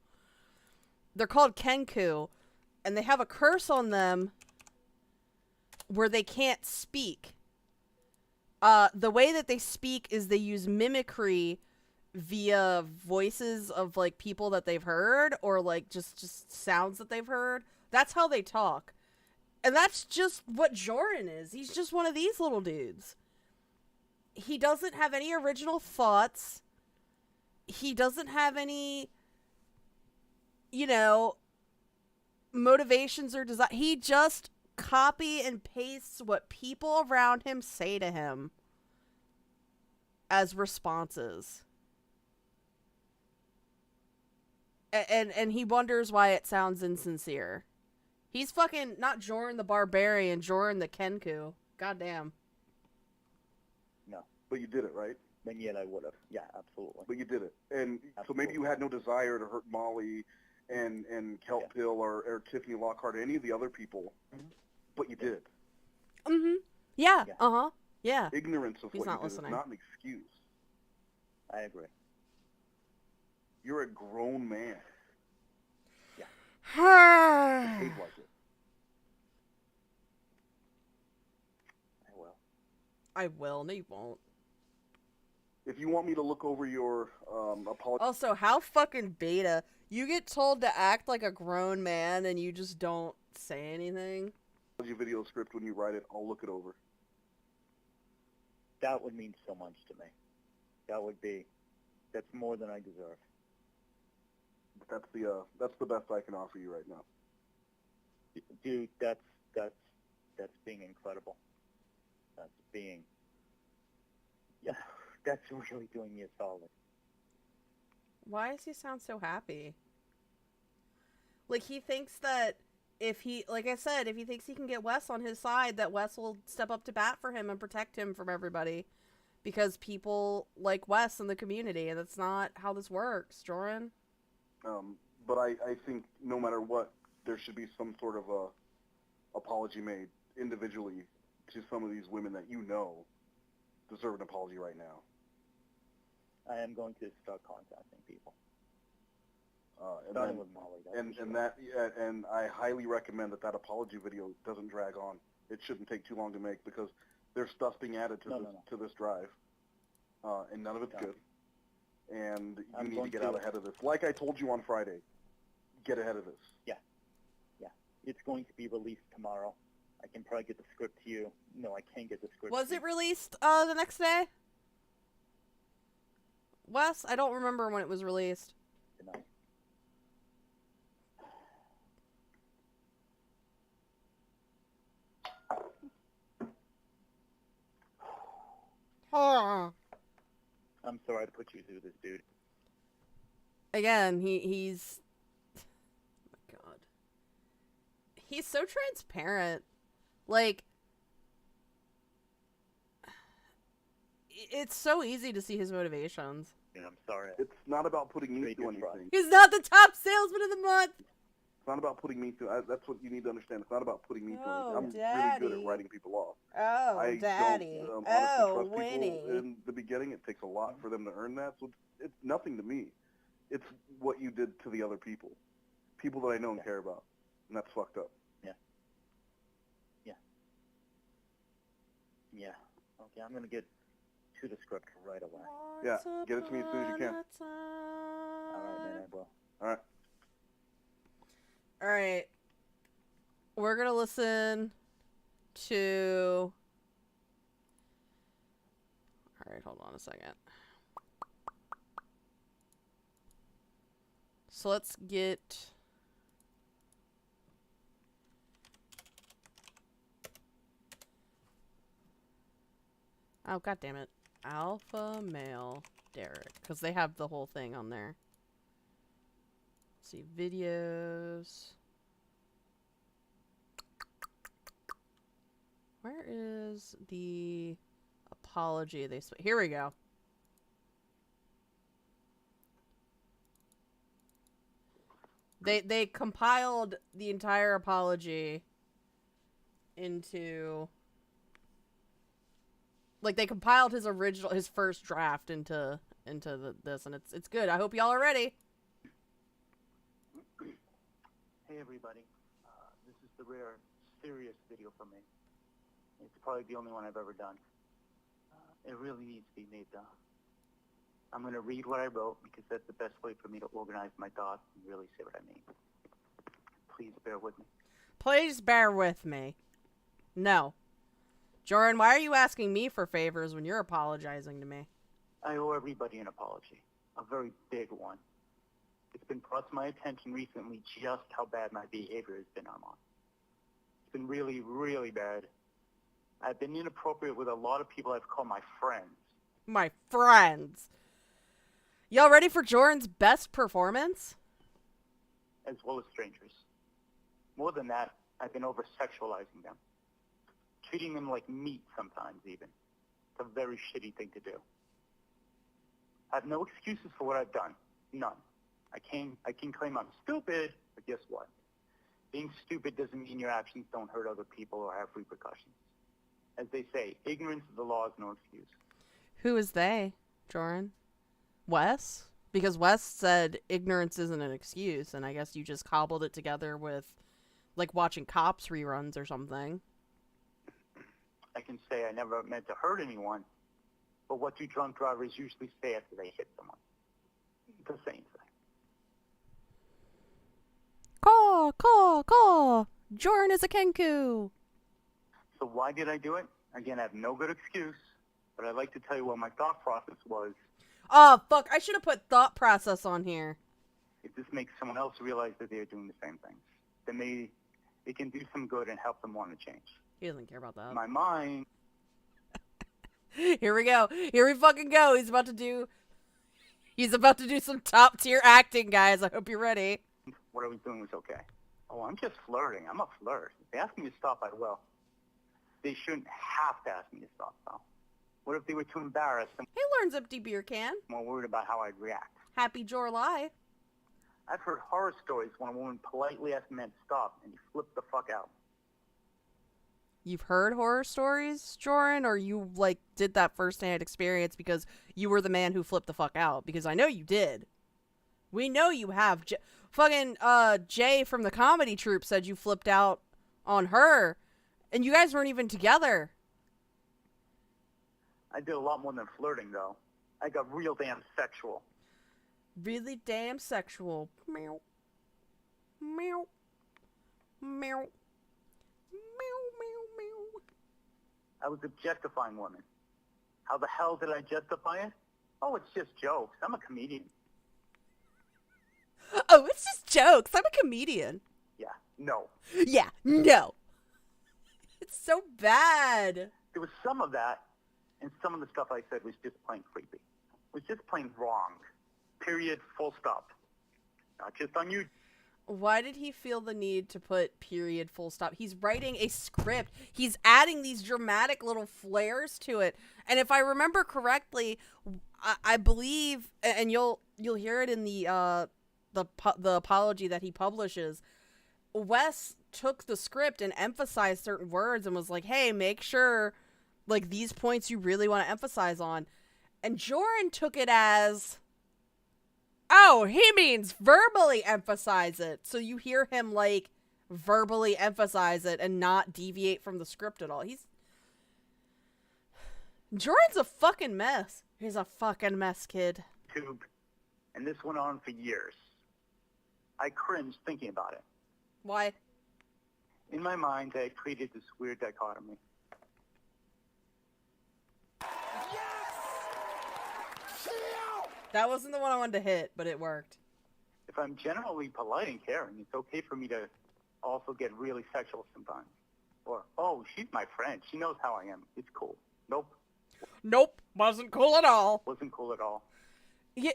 They're called Kenku, and they have a curse on them where they can't speak. The way that they speak is they use mimicry via voices of, like, people that they've heard, or, like, just sounds that they've heard. That's how they talk. And that's just what Jorrun is. He's just one of these little dudes. He doesn't have any original thoughts. He doesn't have any, motivations or design. He just copy and pastes what people around him say to him as responses. And he wonders why it sounds insincere. He's fucking not Jorrun the Barbarian, Jorrun the Kenku. Goddamn. No. But you did it, right? Then yet I would have. Yeah, absolutely. But you did it. And so maybe you had no desire to hurt Molly and Kelp Pill or Tiffany Lockhart or any of the other people, but you did. Mm-hmm. Yeah. Uh-huh. Yeah. Ignorance of He's what not you did listening. is not an excuse. I agree. You're a grown man. Behave like it. I will. I will. No, you won't. If you want me to look over your apology... Also, how fucking beta. You get told to act like a grown man and you just don't say anything. video script when you write it, I'll look it over. That would mean so much to me. That's more than I deserve. But that's the best I can offer you right now. Dude, that's being incredible. That's really doing me a solid. Why does he sound so happy? Like, he thinks that if he, like I said, if he thinks he can get Wes on his side, that Wes will step up to bat for him and protect him from everybody. Because people like Wes in the community, and that's not how this works, Jorrun. But I think no matter what, there should be some sort of a apology made individually to some of these women that you know deserve an apology right now. I am going to start contacting people. Starting with Molly. And I highly recommend that apology video doesn't drag on. It shouldn't take too long to make because there's stuff being added to this drive, and none of it's good. And you need to get out ahead of this. Like I told you on Friday, get ahead of this. Yeah. It's going to be released tomorrow. I can probably get the script to you. No, I can't get the script. Was it released the next day? Wes, I don't remember when it was released. Tonight. I'm sorry to put you through this, dude. Again, he's... Oh my god. He's so transparent. Like... It's so easy to see his motivations. Yeah, I'm sorry. It's not about putting me through anything. He's not the top salesman of the month! It's not about putting me through. That's what you need to understand. It's not about putting me through anything. I'm Daddy. really good at writing people off. Oh, Daddy. Trust Winnie. people in the beginning. It takes a lot for them to earn that. So it's nothing to me. It's what you did to the other people. People that I know and care about. And that's fucked up. Yeah. Okay, I'm going to get to the script right away. Yeah, get it to me as soon as you can. All right, man, I will. All right. All right. We're going to listen to... All right, hold on a second. So let's get... Oh, god damn it. Alpha male Derek. Because they have the whole thing on there. Let's see, videos. Where is the apology they... Here we go. They compiled the entire apology into... Like, they compiled his first draft into this, and it's good. I hope y'all are ready. Hey, everybody. This is the rare, serious video for me. It's probably the only one I've ever done. It really needs to be made, though. I'm going to read what I wrote because that's the best way for me to organize my thoughts and really say what I mean. Please bear with me. Please bear with me. No. Jorrun, why are you asking me for favors when you're apologizing to me? I owe everybody an apology. A very big one. It's been brought to my attention recently just how bad my behavior has been, Armand. It's been really, really bad. I've been inappropriate with a lot of people I've called my friends. My friends. Y'all ready for Jorrun's best performance? As well as strangers. More than that, I've been over-sexualizing them. Treating them like meat sometimes, even. It's a very shitty thing to do. I have no excuses for what I've done. None. I can claim I'm stupid, but guess what? Being stupid doesn't mean your actions don't hurt other people or have repercussions. As they say, ignorance of the law is no excuse. Who is they, Jorrun? Wes? Because Wes said ignorance isn't an excuse, and I guess you just cobbled it together with, like, watching Cops reruns or something. I can say I never meant to hurt anyone, but what do drunk drivers usually say after they hit someone? The same thing. Caw! Jorrun is a Kenku! So why did I do it? Again, I have no good excuse, but I'd like to tell you what my thought process was. Oh, fuck, I should have put thought process on here. If this makes someone else realize that they're doing the same things, then maybe it can do some good and help them want to change. He doesn't care about that. My mind... Here we go. Here we fucking go. He's about to do some top tier acting, guys. I hope you're ready. What I was doing was okay. Oh, I'm just flirting. I'm a flirt. If they ask me to stop, I will. They shouldn't have to ask me to stop, though. What if they were too embarrassed and Hey, Lorne's empty beer can. more worried about how I'd react? Happy Jorrly. I've heard horror stories when a woman politely asked a man to stop and he flipped the fuck out. You've heard horror stories, Jorrun, or you, like, did that firsthand experience because you were the man who flipped the fuck out? Because I know you did. We know you have. Fucking, Jay from the comedy troupe said you flipped out on her, and you guys weren't even together. I did a lot more than flirting, though. I got real damn sexual. Really damn sexual. Meow. Meow. Meow. I was objectifying women. How the hell did I justify it? Oh, it's just jokes. I'm a comedian. Oh, it's just jokes. I'm a comedian. Yeah, no. Yeah, no. It's so bad. There was some of that, and some of the stuff I said was just plain creepy. It was just plain wrong. Period, full stop. Not just on you. Why did he feel the need to put period, full stop? He's writing a script. He's adding these dramatic little flares to it. And if I remember correctly, I believe, and you'll hear it in the apology that he publishes, Wes took the script and emphasized certain words and was like, hey, make sure, like, these points you really want to emphasize on. And Jorrun took it as, oh, he means verbally emphasize it. So you hear him, like, verbally emphasize it and not deviate from the script at all. Jorrun's a fucking mess. He's a fucking mess, kid. Tube. And this went on for years. I cringed thinking about it. Why? In my mind, I had created this weird dichotomy. That wasn't the one I wanted to hit, but it worked. If I'm generally polite and caring, it's okay for me to also get really sexual sometimes. Or, oh, she's my friend. She knows how I am. It's cool. Nope. Nope. Wasn't cool at all. Wasn't cool at all. Yeah.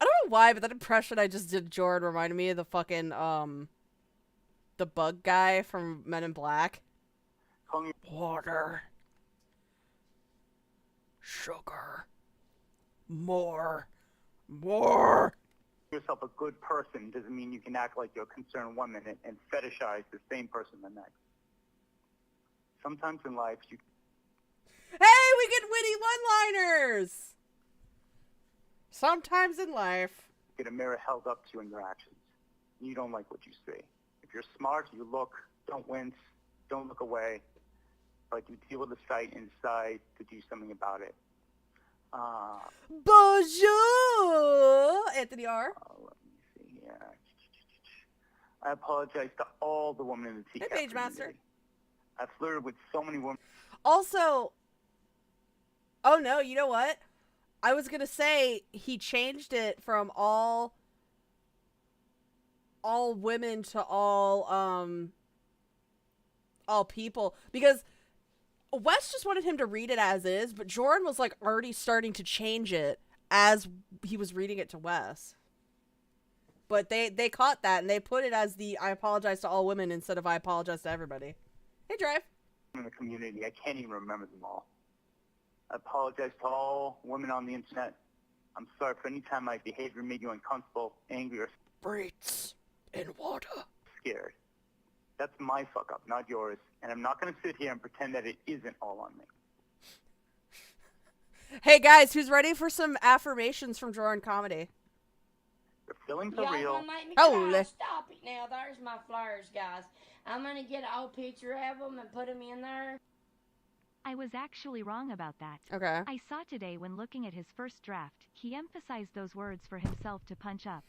I don't know why, but that impression I just did, Jorrun, reminded me of the fucking, the bug guy from Men in Black. Water. Sugar. More. Yourself a good person doesn't mean you can act like you're a concerned woman and fetishize the same person the next. Sometimes in life, you... Hey, we get witty one-liners! Sometimes in life. Get a mirror held up to you in your actions. You don't like what you see. If you're smart, you look, don't wince, don't look away, but you deal with the sight and decide to do something about it. Bonjour, Anthony R. Let me see here. I apologize to all the women in the Hey, TCAP Page Master. community. I flirted with so many women. Also, oh no, you know what? I was gonna say he changed it from all women to all people, because Wes just wanted him to read it as is, but Jorrun was like already starting to change it as he was reading it to Wes. But they caught that and they put it as the I apologize to all women instead of I apologize to everybody. Hey, Drive. In the community, I can't even remember them all. I apologize to all women on the internet. I'm sorry for any time my behavior made you uncomfortable, angry, or breeds in water. Scared. That's my fuck up, not yours. And I'm not going to sit here and pretend that it isn't all on me. Hey guys, who's ready for some affirmations from Jorrun comedy? The feelings are Y'all real. gonna make me Holy. cry? Stop it now. There's my flyers, guys. I'm gonna get an old picture of them and put them in there. I was actually wrong about that. Okay. I saw today when looking at his first draft, he emphasized those words for himself to punch up.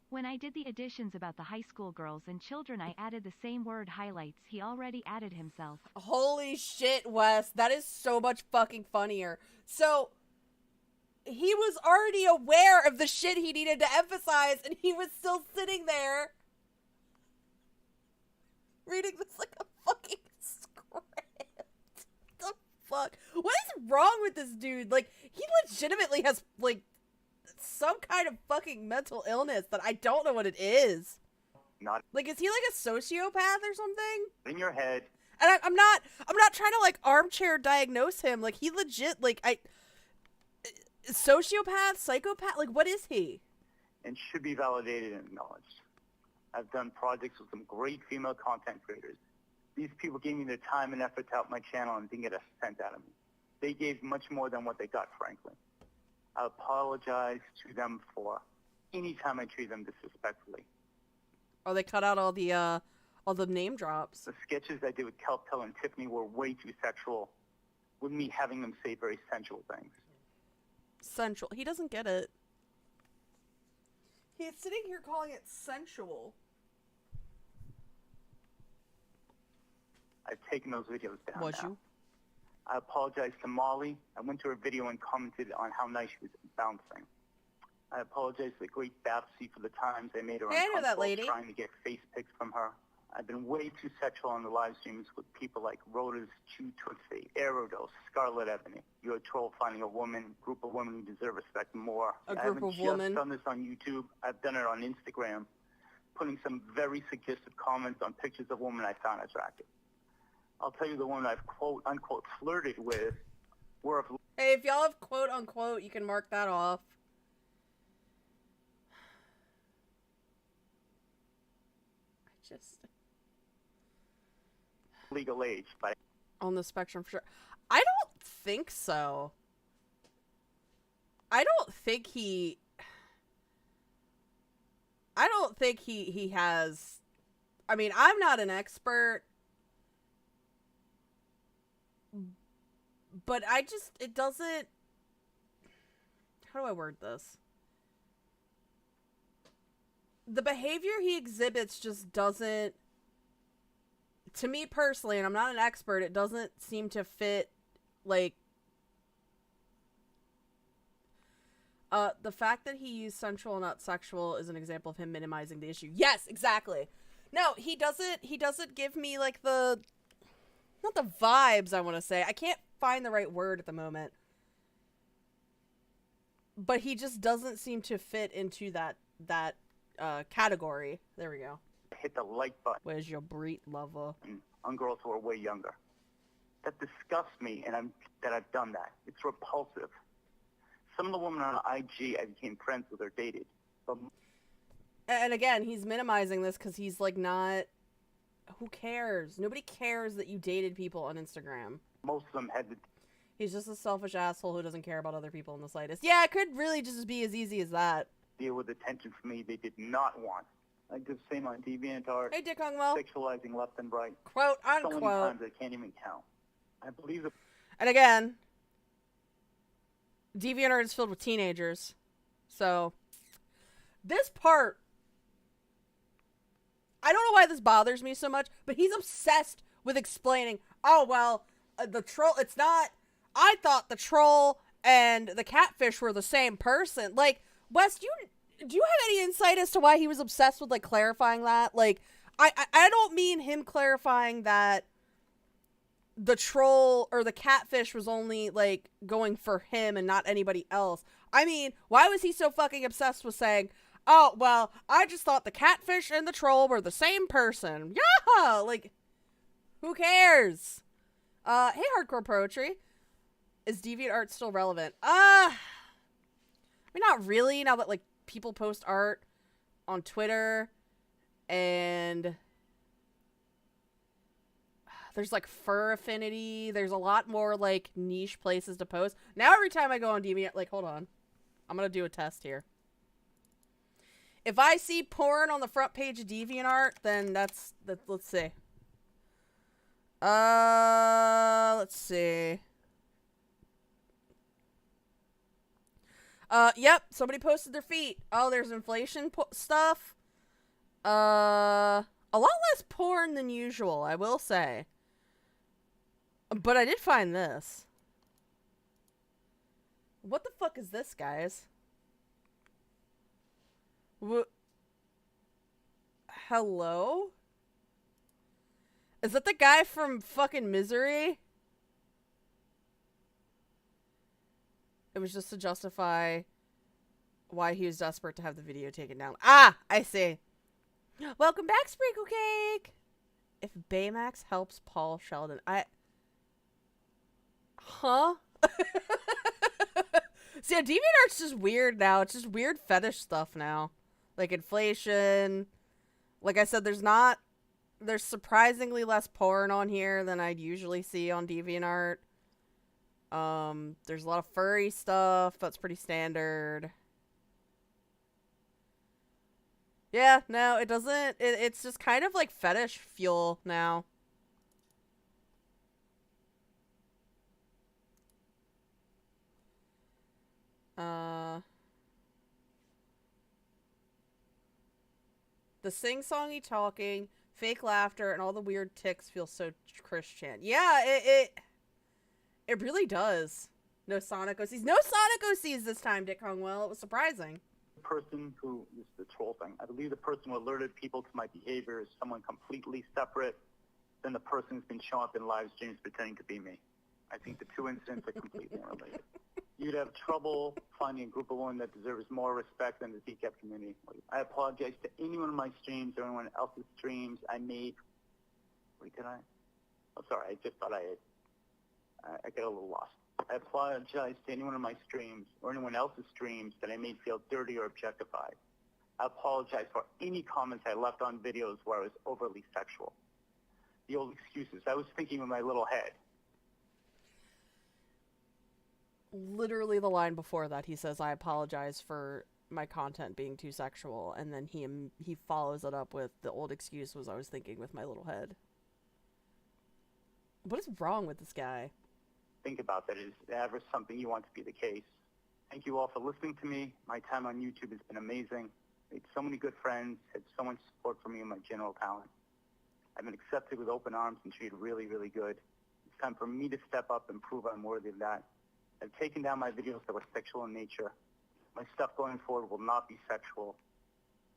When I did the additions about the high school girls and children, I added the same word highlights he already added himself. Holy shit, Wes. That is so much fucking funnier. So, he was already aware of the shit he needed to emphasize, and he was still sitting there reading this like a fucking script. The fuck? What is wrong with this dude? Like, he legitimately has, like, some kind of fucking mental illness that I don't know what it is. Not like, is he like a sociopath or something? in your head. And I'm not trying to like armchair diagnose him. Like, he legit, like, sociopath, psychopath, like, what is he? And should be validated and acknowledged. I've done projects with some great female content creators. These people gave me their time and effort to help my channel and didn't get a cent out of me. They gave much more than what they got, frankly. I apologize to them for any time I treat them disrespectfully. Oh, they cut out all the name drops. The sketches I did with Kelptel and Tiffany were way too sexual, with me having them say very sensual things. Sensual. He doesn't get it. He's sitting here calling it sensual. I've taken those videos down Was now. you? I apologize to Molly. I went to her video and commented on how nice she was bouncing. I apologize to the great Babsy for the times I made her Hey, I know that uncomfortable lady. trying to get face pics from her. I've been way too sexual on the live streams with people like Rhoda's Chew Tootsie, Aerodose, Scarlet Ebony. You're a troll finding a group of women who deserve respect more. A I group haven't of just women. done this on YouTube. I've done it on Instagram, putting some very suggestive comments on pictures of women I found attractive. I'll tell you the women I've quote-unquote flirted with were of... Hey, if y'all have quote-unquote, you can mark that off. I just... legal age, but... On the spectrum, for sure. I don't think so. I don't think he has... I mean, I'm not an expert, but it doesn't... How do I word this? The behavior he exhibits just doesn't... To me personally, and I'm not an expert, it doesn't seem to fit, like... the fact that he used sensual, not sexual, is an example of him minimizing the issue. Yes, exactly. No, he doesn't give me, like, not the vibes, I want to say. I can't find the right word at the moment. But he just doesn't seem to fit into that category. There we go. Hit the like button. Where's your breed lover? On girls who are way younger. That disgusts me, and that I've done that. It's repulsive. Some of the women on IG I became friends with or dated. But... And again, he's minimizing this because he's like not... Who cares? Nobody cares that you dated people on Instagram. Most of them had the... He's just a selfish asshole who doesn't care about other people in the slightest. Yeah, it could really just be as easy as that. Deal with attention from me they did not want. I did the same on DeviantArt. Hey, Dick Hungwell. Sexualizing left and right. Quote, So unquote. many times I can't even count. I believe that... And again, DeviantArt is filled with teenagers. So, this part... I don't know why this bothers me so much, but he's obsessed with explaining, oh, well, the troll, it's not... I thought the troll and the catfish were the same person. Like, Wes, do you have any insight as to why he was obsessed with, like, clarifying that? Like, I don't mean him clarifying that the troll or the catfish was only, like, going for him and not anybody else. I mean, why was he so fucking obsessed with saying, oh, well, I just thought the catfish and the troll were the same person. Yeah! Like, who cares? Hey, Hardcore Poetry. Is DeviantArt still relevant? I mean, not really, now that, like, people post art on Twitter, and there's, like, Fur Affinity. There's a lot more, like, niche places to post. Now every time I go on Deviant, like, hold on. I'm gonna do a test here. If I see porn on the front page of DeviantArt, then let's see. Let's see. Yep, somebody posted their feet. Oh, there's inflation stuff. A lot less porn than usual, I will say. But I did find this. What the fuck is this, guys? Hello? Is that the guy from fucking Misery? It was just to justify why he was desperate to have the video taken down. Ah, I see. Welcome back, Sprinkle Cake. If Baymax helps Paul Sheldon, huh? See, DeviantArt's just weird now. It's just weird fetish stuff now. Like inflation. Like I said, there's surprisingly less porn on here than I'd usually see on DeviantArt. There's a lot of furry stuff. That's pretty standard. Yeah, no, it doesn't. It's just kind of like fetish fuel now. The sing-songy talking, fake laughter, and all the weird tics feel so Christian. Yeah, it really does. No Sonic OCs. No Sonic OCs this time, Dick Hungwell. It was surprising. The person who is the troll thing. I believe the person who alerted people to my behavior is someone completely separate than the person who's been showing up in live streams pretending to be me. I think the two incidents are completely unrelated. You'd have trouble finding a group of women that deserves more respect than the DCAP community. I apologize to anyone in my streams or anyone else's streams I made. Wait, did I? Oh, sorry. I just thought I got a little lost. I apologize to anyone in my streams or anyone else's streams that I made feel dirty or objectified. I apologize for any comments I left on videos where I was overly sexual. The old excuses. I was thinking with my little head. Literally the line before that, he says, I apologize for my content being too sexual, and then he follows it up with, the old excuse was, I was thinking with my little head. What is wrong with this guy? Think about that. Is ever something you want to be the case? Thank you all for listening to me. My time on YouTube has been amazing. Made so many good friends, had so much support from me and my general talent. I've been accepted with open arms and treated really, really good. It's time for me to step up and prove I'm worthy of that. I've taken down my videos that were sexual in nature. My stuff going forward will not be sexual.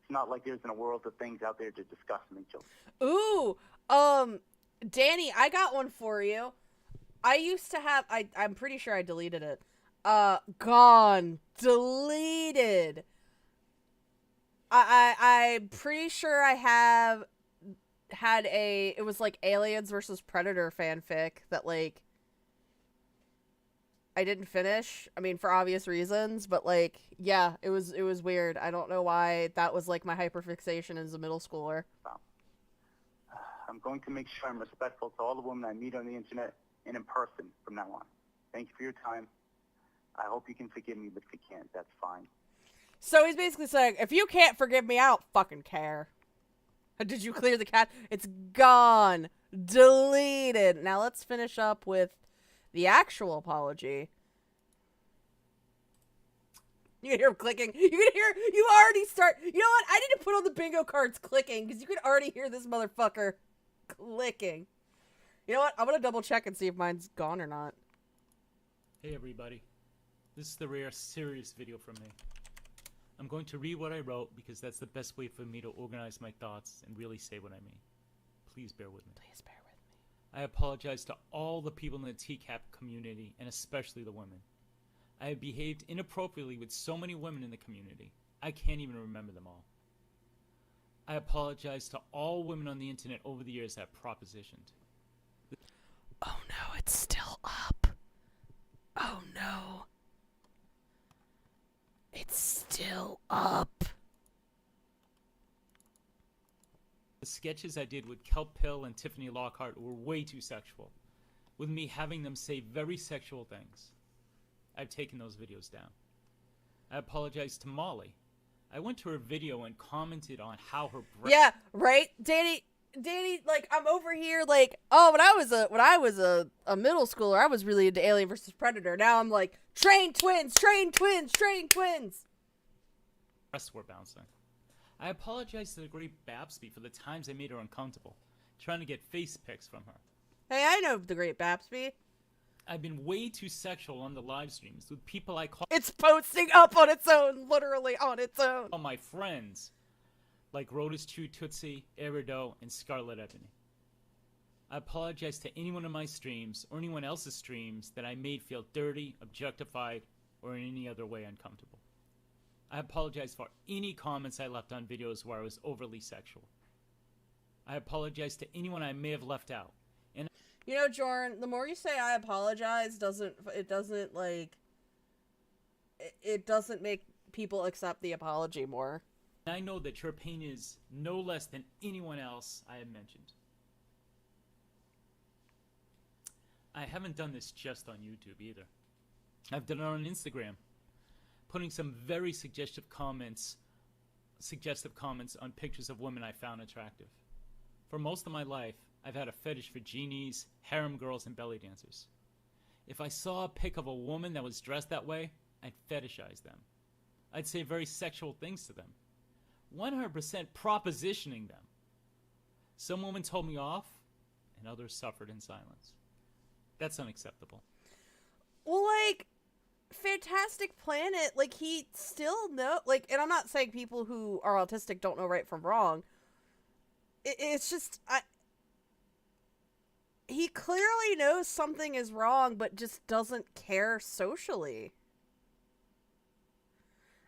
It's not like there's in a world of things out there to discuss and make jokes. Ooh, Danny, I got one for you. I used to have, I'm pretty sure I deleted it. Gone. Deleted. I'm pretty sure I had it was like Aliens versus Predator fanfic that, like, I didn't finish. I mean, for obvious reasons, but, like, yeah, it was weird. I don't know why that was, like, my hyperfixation as a middle schooler. I'm going to make sure I'm respectful to all the women I meet on the internet and in person from now on. Thank you for your time. I hope you can forgive me, but if you can't, that's fine. So he's basically saying, if you can't forgive me, I don't fucking care. Did you clear the cat? It's gone. Deleted. Now let's finish up with the actual apology. You can hear him clicking. You already start. You know what? I need to put on the bingo cards clicking, because you can already hear this motherfucker clicking. You know what? I'm going to double check and see if mine's gone or not. Hey, everybody. This is the rare, serious video from me. I'm going to read what I wrote because that's the best way for me to organize my thoughts and really say what I mean. Please bear with me. Please bear with me. I apologize to all the people in the TCAP community, and especially the women. I have behaved inappropriately with so many women in the community. I can't even remember them all. I apologize to all women on the internet over the years I've propositioned. Oh no, it's still up. Oh no. It's still up. The sketches I did with Kelp Pill and Tiffany Lockhart were way too sexual, with me having them say very sexual things. I've taken those videos down. I apologize to Molly. I went to her video and commented on how her yeah, right? Danny, like, I'm over here like, oh, when I was a middle schooler, I was really into Alien vs. Predator. Now I'm like, train twins, train twins, train twins. breasts were bouncing. I apologized to the great Babsby for the times I made her uncomfortable, trying to get face pics from her. Hey, I know the great Babsby. I've been way too sexual on the live streams with people I call— It's posting up on its own, literally on its own. all my friends, like Rotus Chew Tootsie, Erido, and Scarlet Ebony. I apologize to anyone in my streams or anyone else's streams that I made feel dirty, objectified, or in any other way uncomfortable. I apologize for any comments I left on videos where I was overly sexual. I apologize to anyone I may have left out. And you know, Jorrun, the more you say I apologize, it doesn't make people accept the apology more. I know that your pain is no less than anyone else I have mentioned. I haven't done this just on YouTube either. I've done it on Instagram, putting some very suggestive comments on pictures of women I found attractive. For most of my life, I've had a fetish for genies, harem girls, and belly dancers. If I saw a pic of a woman that was dressed that way, I'd fetishize them. I'd say very sexual things to them. 100% propositioning them. Some women told me off, and others suffered in silence. That's unacceptable. Well, like, Fantastic Planet, like, he still and I'm not saying people who are autistic don't know right from wrong. It's just, he clearly knows something is wrong, but just doesn't care socially.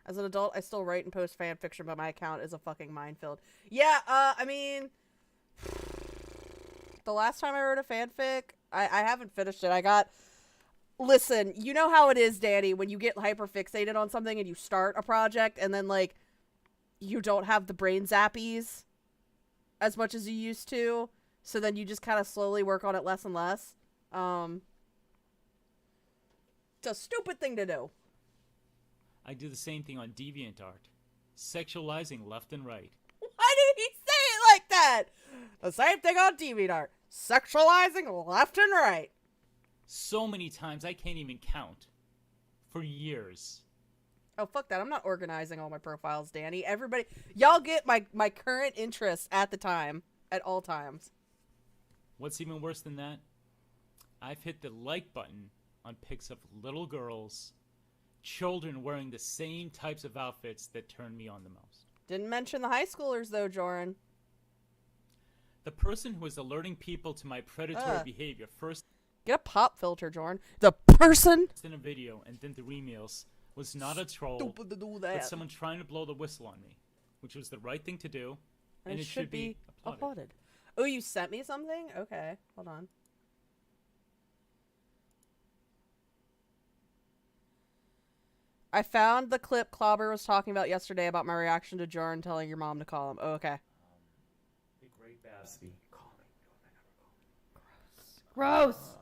As an adult, I still write and post fan fiction, but my account is a fucking minefield. Yeah, I mean, the last time I wrote a fanfic, I haven't finished it. Listen, you know how it is, Danny, when you get hyperfixated on something and you start a project and then, like, you don't have the brain zappies as much as you used to, so then you just kind of slowly work on it less and less. It's a stupid thing to do. I do the same thing on DeviantArt, sexualizing left and right. Why did he say it like that? The same thing on DeviantArt, sexualizing left and right. So many times I can't even count. For years. Oh, fuck that. I'm not organizing all my profiles, Danny. Everybody, y'all get my current interests at the time, at all times. What's even worse than that? I've hit the like button on pics of little girls, children wearing the same types of outfits that turn me on the most. Didn't mention the high schoolers, though, Jorrun. The person who was alerting people to my predatory behavior first... Get a pop filter, Jorrun. The person... ...in a video and then the emails was not a troll, but someone trying to blow the whistle on me, which was the right thing to do, and it should be applauded. Oh, you sent me something? Okay, hold on. I found the clip Clobber was talking about yesterday about my reaction to Jorrun telling your mom to call him. Oh, okay. The great Babsby. Call me. Gross.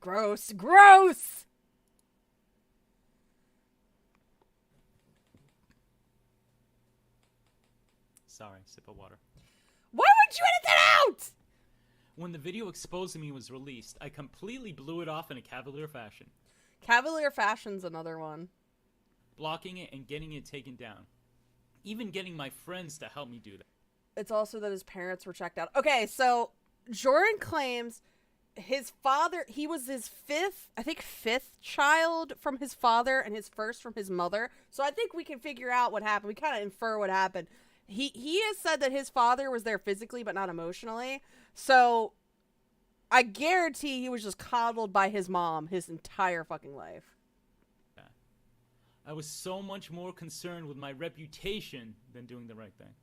Gross. Gross. Sorry, sip of water. Why would you edit that out? When the video exposing me was released, I completely blew it off in a cavalier fashion. Cavalier fashion's another one. Blocking it and getting it taken down. Even getting my friends to help me do that. It's also that his parents were checked out. Okay, so Jorrun claims his father, he was his fifth child from his father and his first from his mother. So I think we can figure out what happened. We kind of infer what happened. He has said that his father was there physically but not emotionally. So I guarantee he was just coddled by his mom his entire fucking life. I was so much more concerned with my reputation than doing the right thing.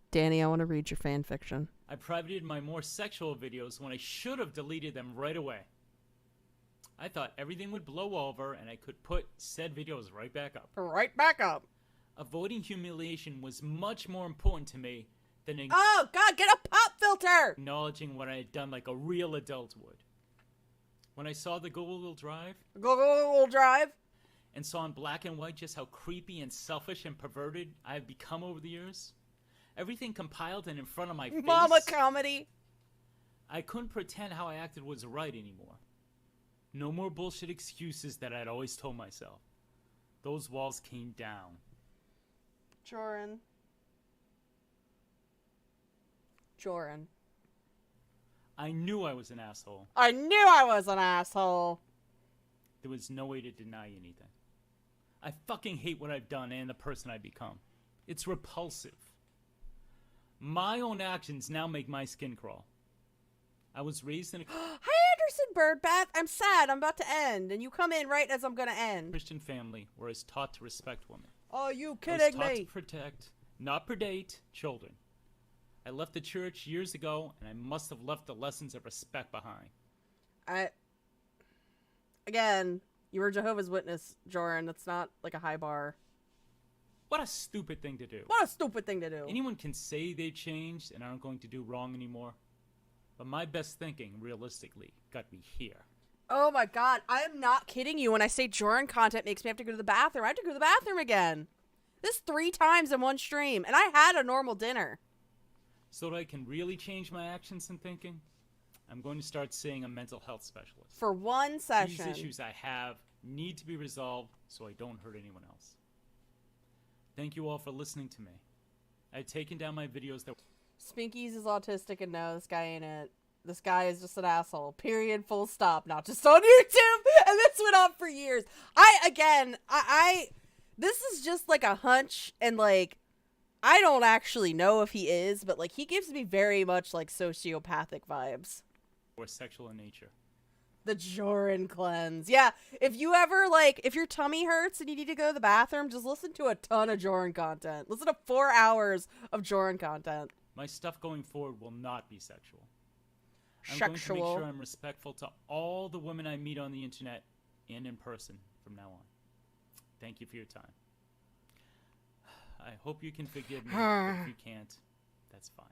Danny, I want to read your fan fiction. I privated my more sexual videos when I should have deleted them right away. I thought everything would blow over and I could put said videos right back up. Right back up. Avoiding humiliation was much more important to me than oh God, get a pop filter! Acknowledging what I had done like a real adult would. When I saw the Google Drive, and saw in black and white just how creepy and selfish and perverted I have become over the years, everything compiled and in front of my face. Mama comedy. I couldn't pretend how I acted was right anymore. No more bullshit excuses that I'd always told myself. Those walls came down. Jorrun. I knew I was an asshole. I knew I was an asshole. There was no way to deny anything. I fucking hate what I've done and the person I've become. It's repulsive. My own actions now make my skin crawl. I was raised in a Hi, Anderson Birdbath. I'm sad. I'm about to end, and you come in right as I'm gonna end. Christian family where I was taught to respect women. Are you I was kidding taught me? to protect, not predate, children. I left the church years ago, and I must have left the lessons of respect behind. Again, you were Jehovah's Witness, Jorrun. That's not like a high bar. What a stupid thing to do. What a stupid thing to do. Anyone can say they changed and aren't going to do wrong anymore. But my best thinking, realistically, got me here. Oh my God, I am not kidding you when I say Jorrun content makes me have to go to the bathroom. I have to go to the bathroom again. This 3 times in one stream, and I had a normal dinner. So that I can really change my actions and thinking, I'm going to start seeing a mental health specialist. For one session. These issues I have need to be resolved so I don't hurt anyone else. Thank you all for listening to me. I've taken down my videos that... Spinkies is autistic and no, this guy ain't it. This guy is just an asshole. Period. Full stop. Not just on YouTube. And this went on for years. This is just like a hunch, and like, I don't actually know if he is, but like, he gives me very much like sociopathic vibes. Or sexual in nature. The Jorrun cleanse. Yeah, if you ever, like, if your tummy hurts and you need to go to the bathroom, just listen to a ton of Jorrun content. Listen to 4 hours of Jorrun content. My stuff going forward will not be sexual. I'm Sexual. going to make sure I'm respectful to all the women I meet on the internet and in person from now on. Thank you for your time. I hope you can forgive me, but if you can't, that's fine.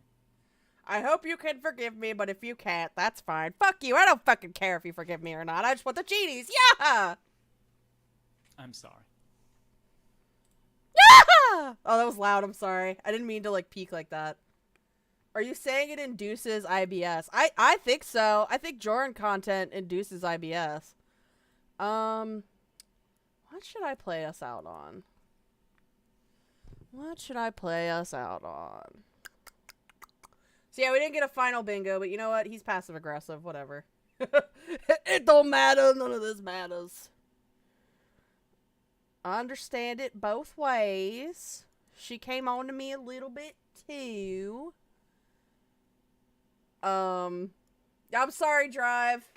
I hope you can forgive me, but if you can't, that's fine. Fuck you. I don't fucking care if you forgive me or not. I just want the genies. Yeah! I'm sorry. Yeah! Oh, that was loud. I'm sorry. I didn't mean to, like, peek like that. Are you saying it induces IBS? I think so. I think Jorrun content induces IBS. What should I play us out on? What should I play us out on? So yeah, we didn't get a final bingo, but you know what? He's passive aggressive. Whatever. It don't matter. None of this matters. I understand it both ways. She came on to me a little bit too. I'm sorry, Drive.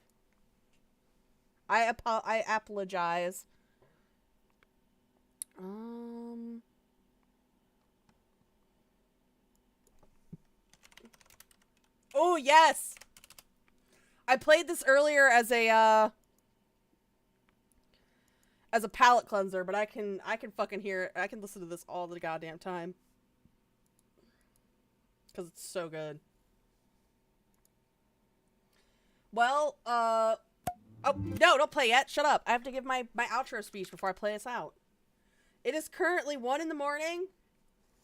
I apologize. Oh, yes! I played this earlier as a palate cleanser, but I can fucking hear it. I can listen to this all the goddamn time. Because it's so good. Well, oh, no, don't play yet. Shut up. I have to give my outro speech before I play us out. It is currently 1 in the morning.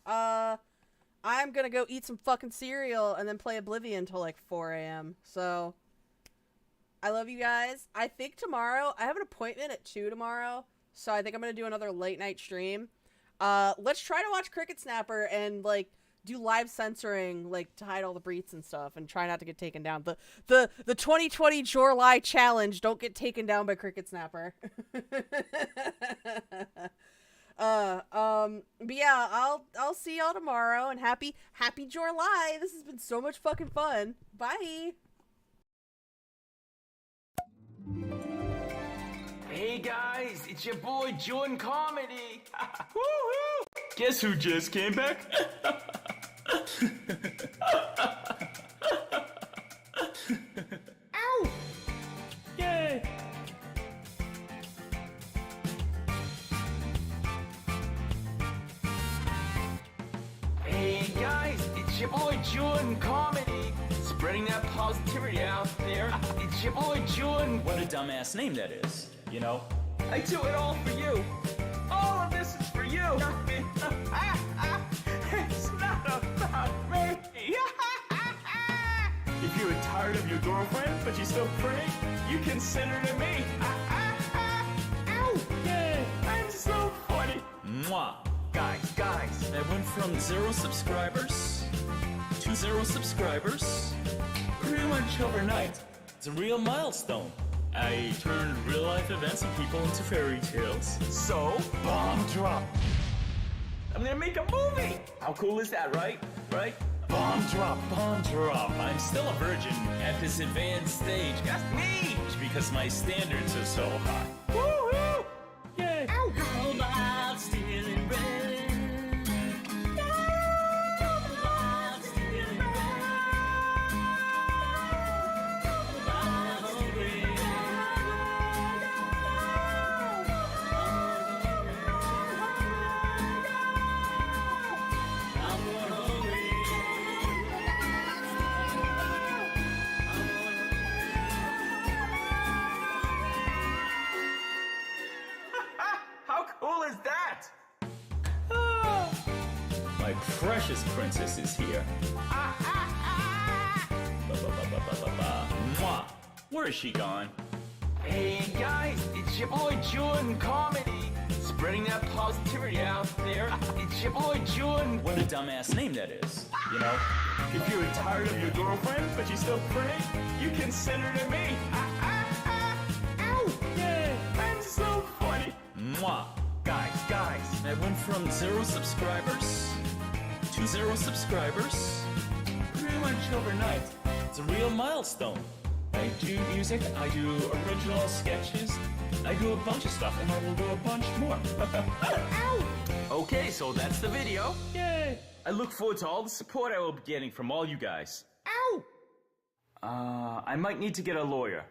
I'm gonna go eat some fucking cereal and then play Oblivion till like 4 a.m. So, I love you guys. I think tomorrow, I have an appointment at 2 tomorrow. So I think I'm gonna do another late night stream. Let's try to watch Cricket Snapper and like do live censoring, like, to hide all the breeds and stuff, and try not to get taken down. The 2020 Jorrly challenge, don't get taken down by Cricket Snapper. But yeah, I'll see y'all tomorrow, and happy Jorrly. This has been so much fucking fun. Bye. Hey guys, it's your boy Jorrun Comedy. Woohoo! Guess who just came back? Ow! Yay! Hey guys, it's your boy Jorrun Comedy. Spreading that positivity out there. It's your boy Jorrun. What a dumbass name that is. You know, I do it all for you. All of this is for you. It's not about me. If you were tired of your girlfriend, but you're still pretty, you can send her to me. Ow! Yeah, I'm so funny. Mwah. Guys, I went from 0 subscribers to 0 subscribers pretty much overnight. It's a real milestone. I turned real-life events and people into fairy tales. So, bomb drop. I'm gonna make a movie! How cool is that, right? Right? Bomb drop. I'm still a virgin at this advanced stage. That's me! Because my standards are so high. Woo-hoo! Yay! Ow! How about stealing bread? My precious princess is here. Mwah. Where is she gone? Hey guys, it's your boy Jorrun Comedy. Spreading that positivity out there. It's your boy Jorrun. What a dumbass name that is. You know, if you were tired of your girlfriend, but you're still pretty, you can send her to me. Ow! Yeah, I'm so funny. Mwah. Guys, I went from 0 subscribers to 0 subscribers pretty much overnight. It's a real milestone. I do music, I do original sketches, I do a bunch of stuff, and I will do a bunch more. Ow! Okay, so that's the video. Yay! I look forward to all the support I will be getting from all you guys. Ow! I might need to get a lawyer.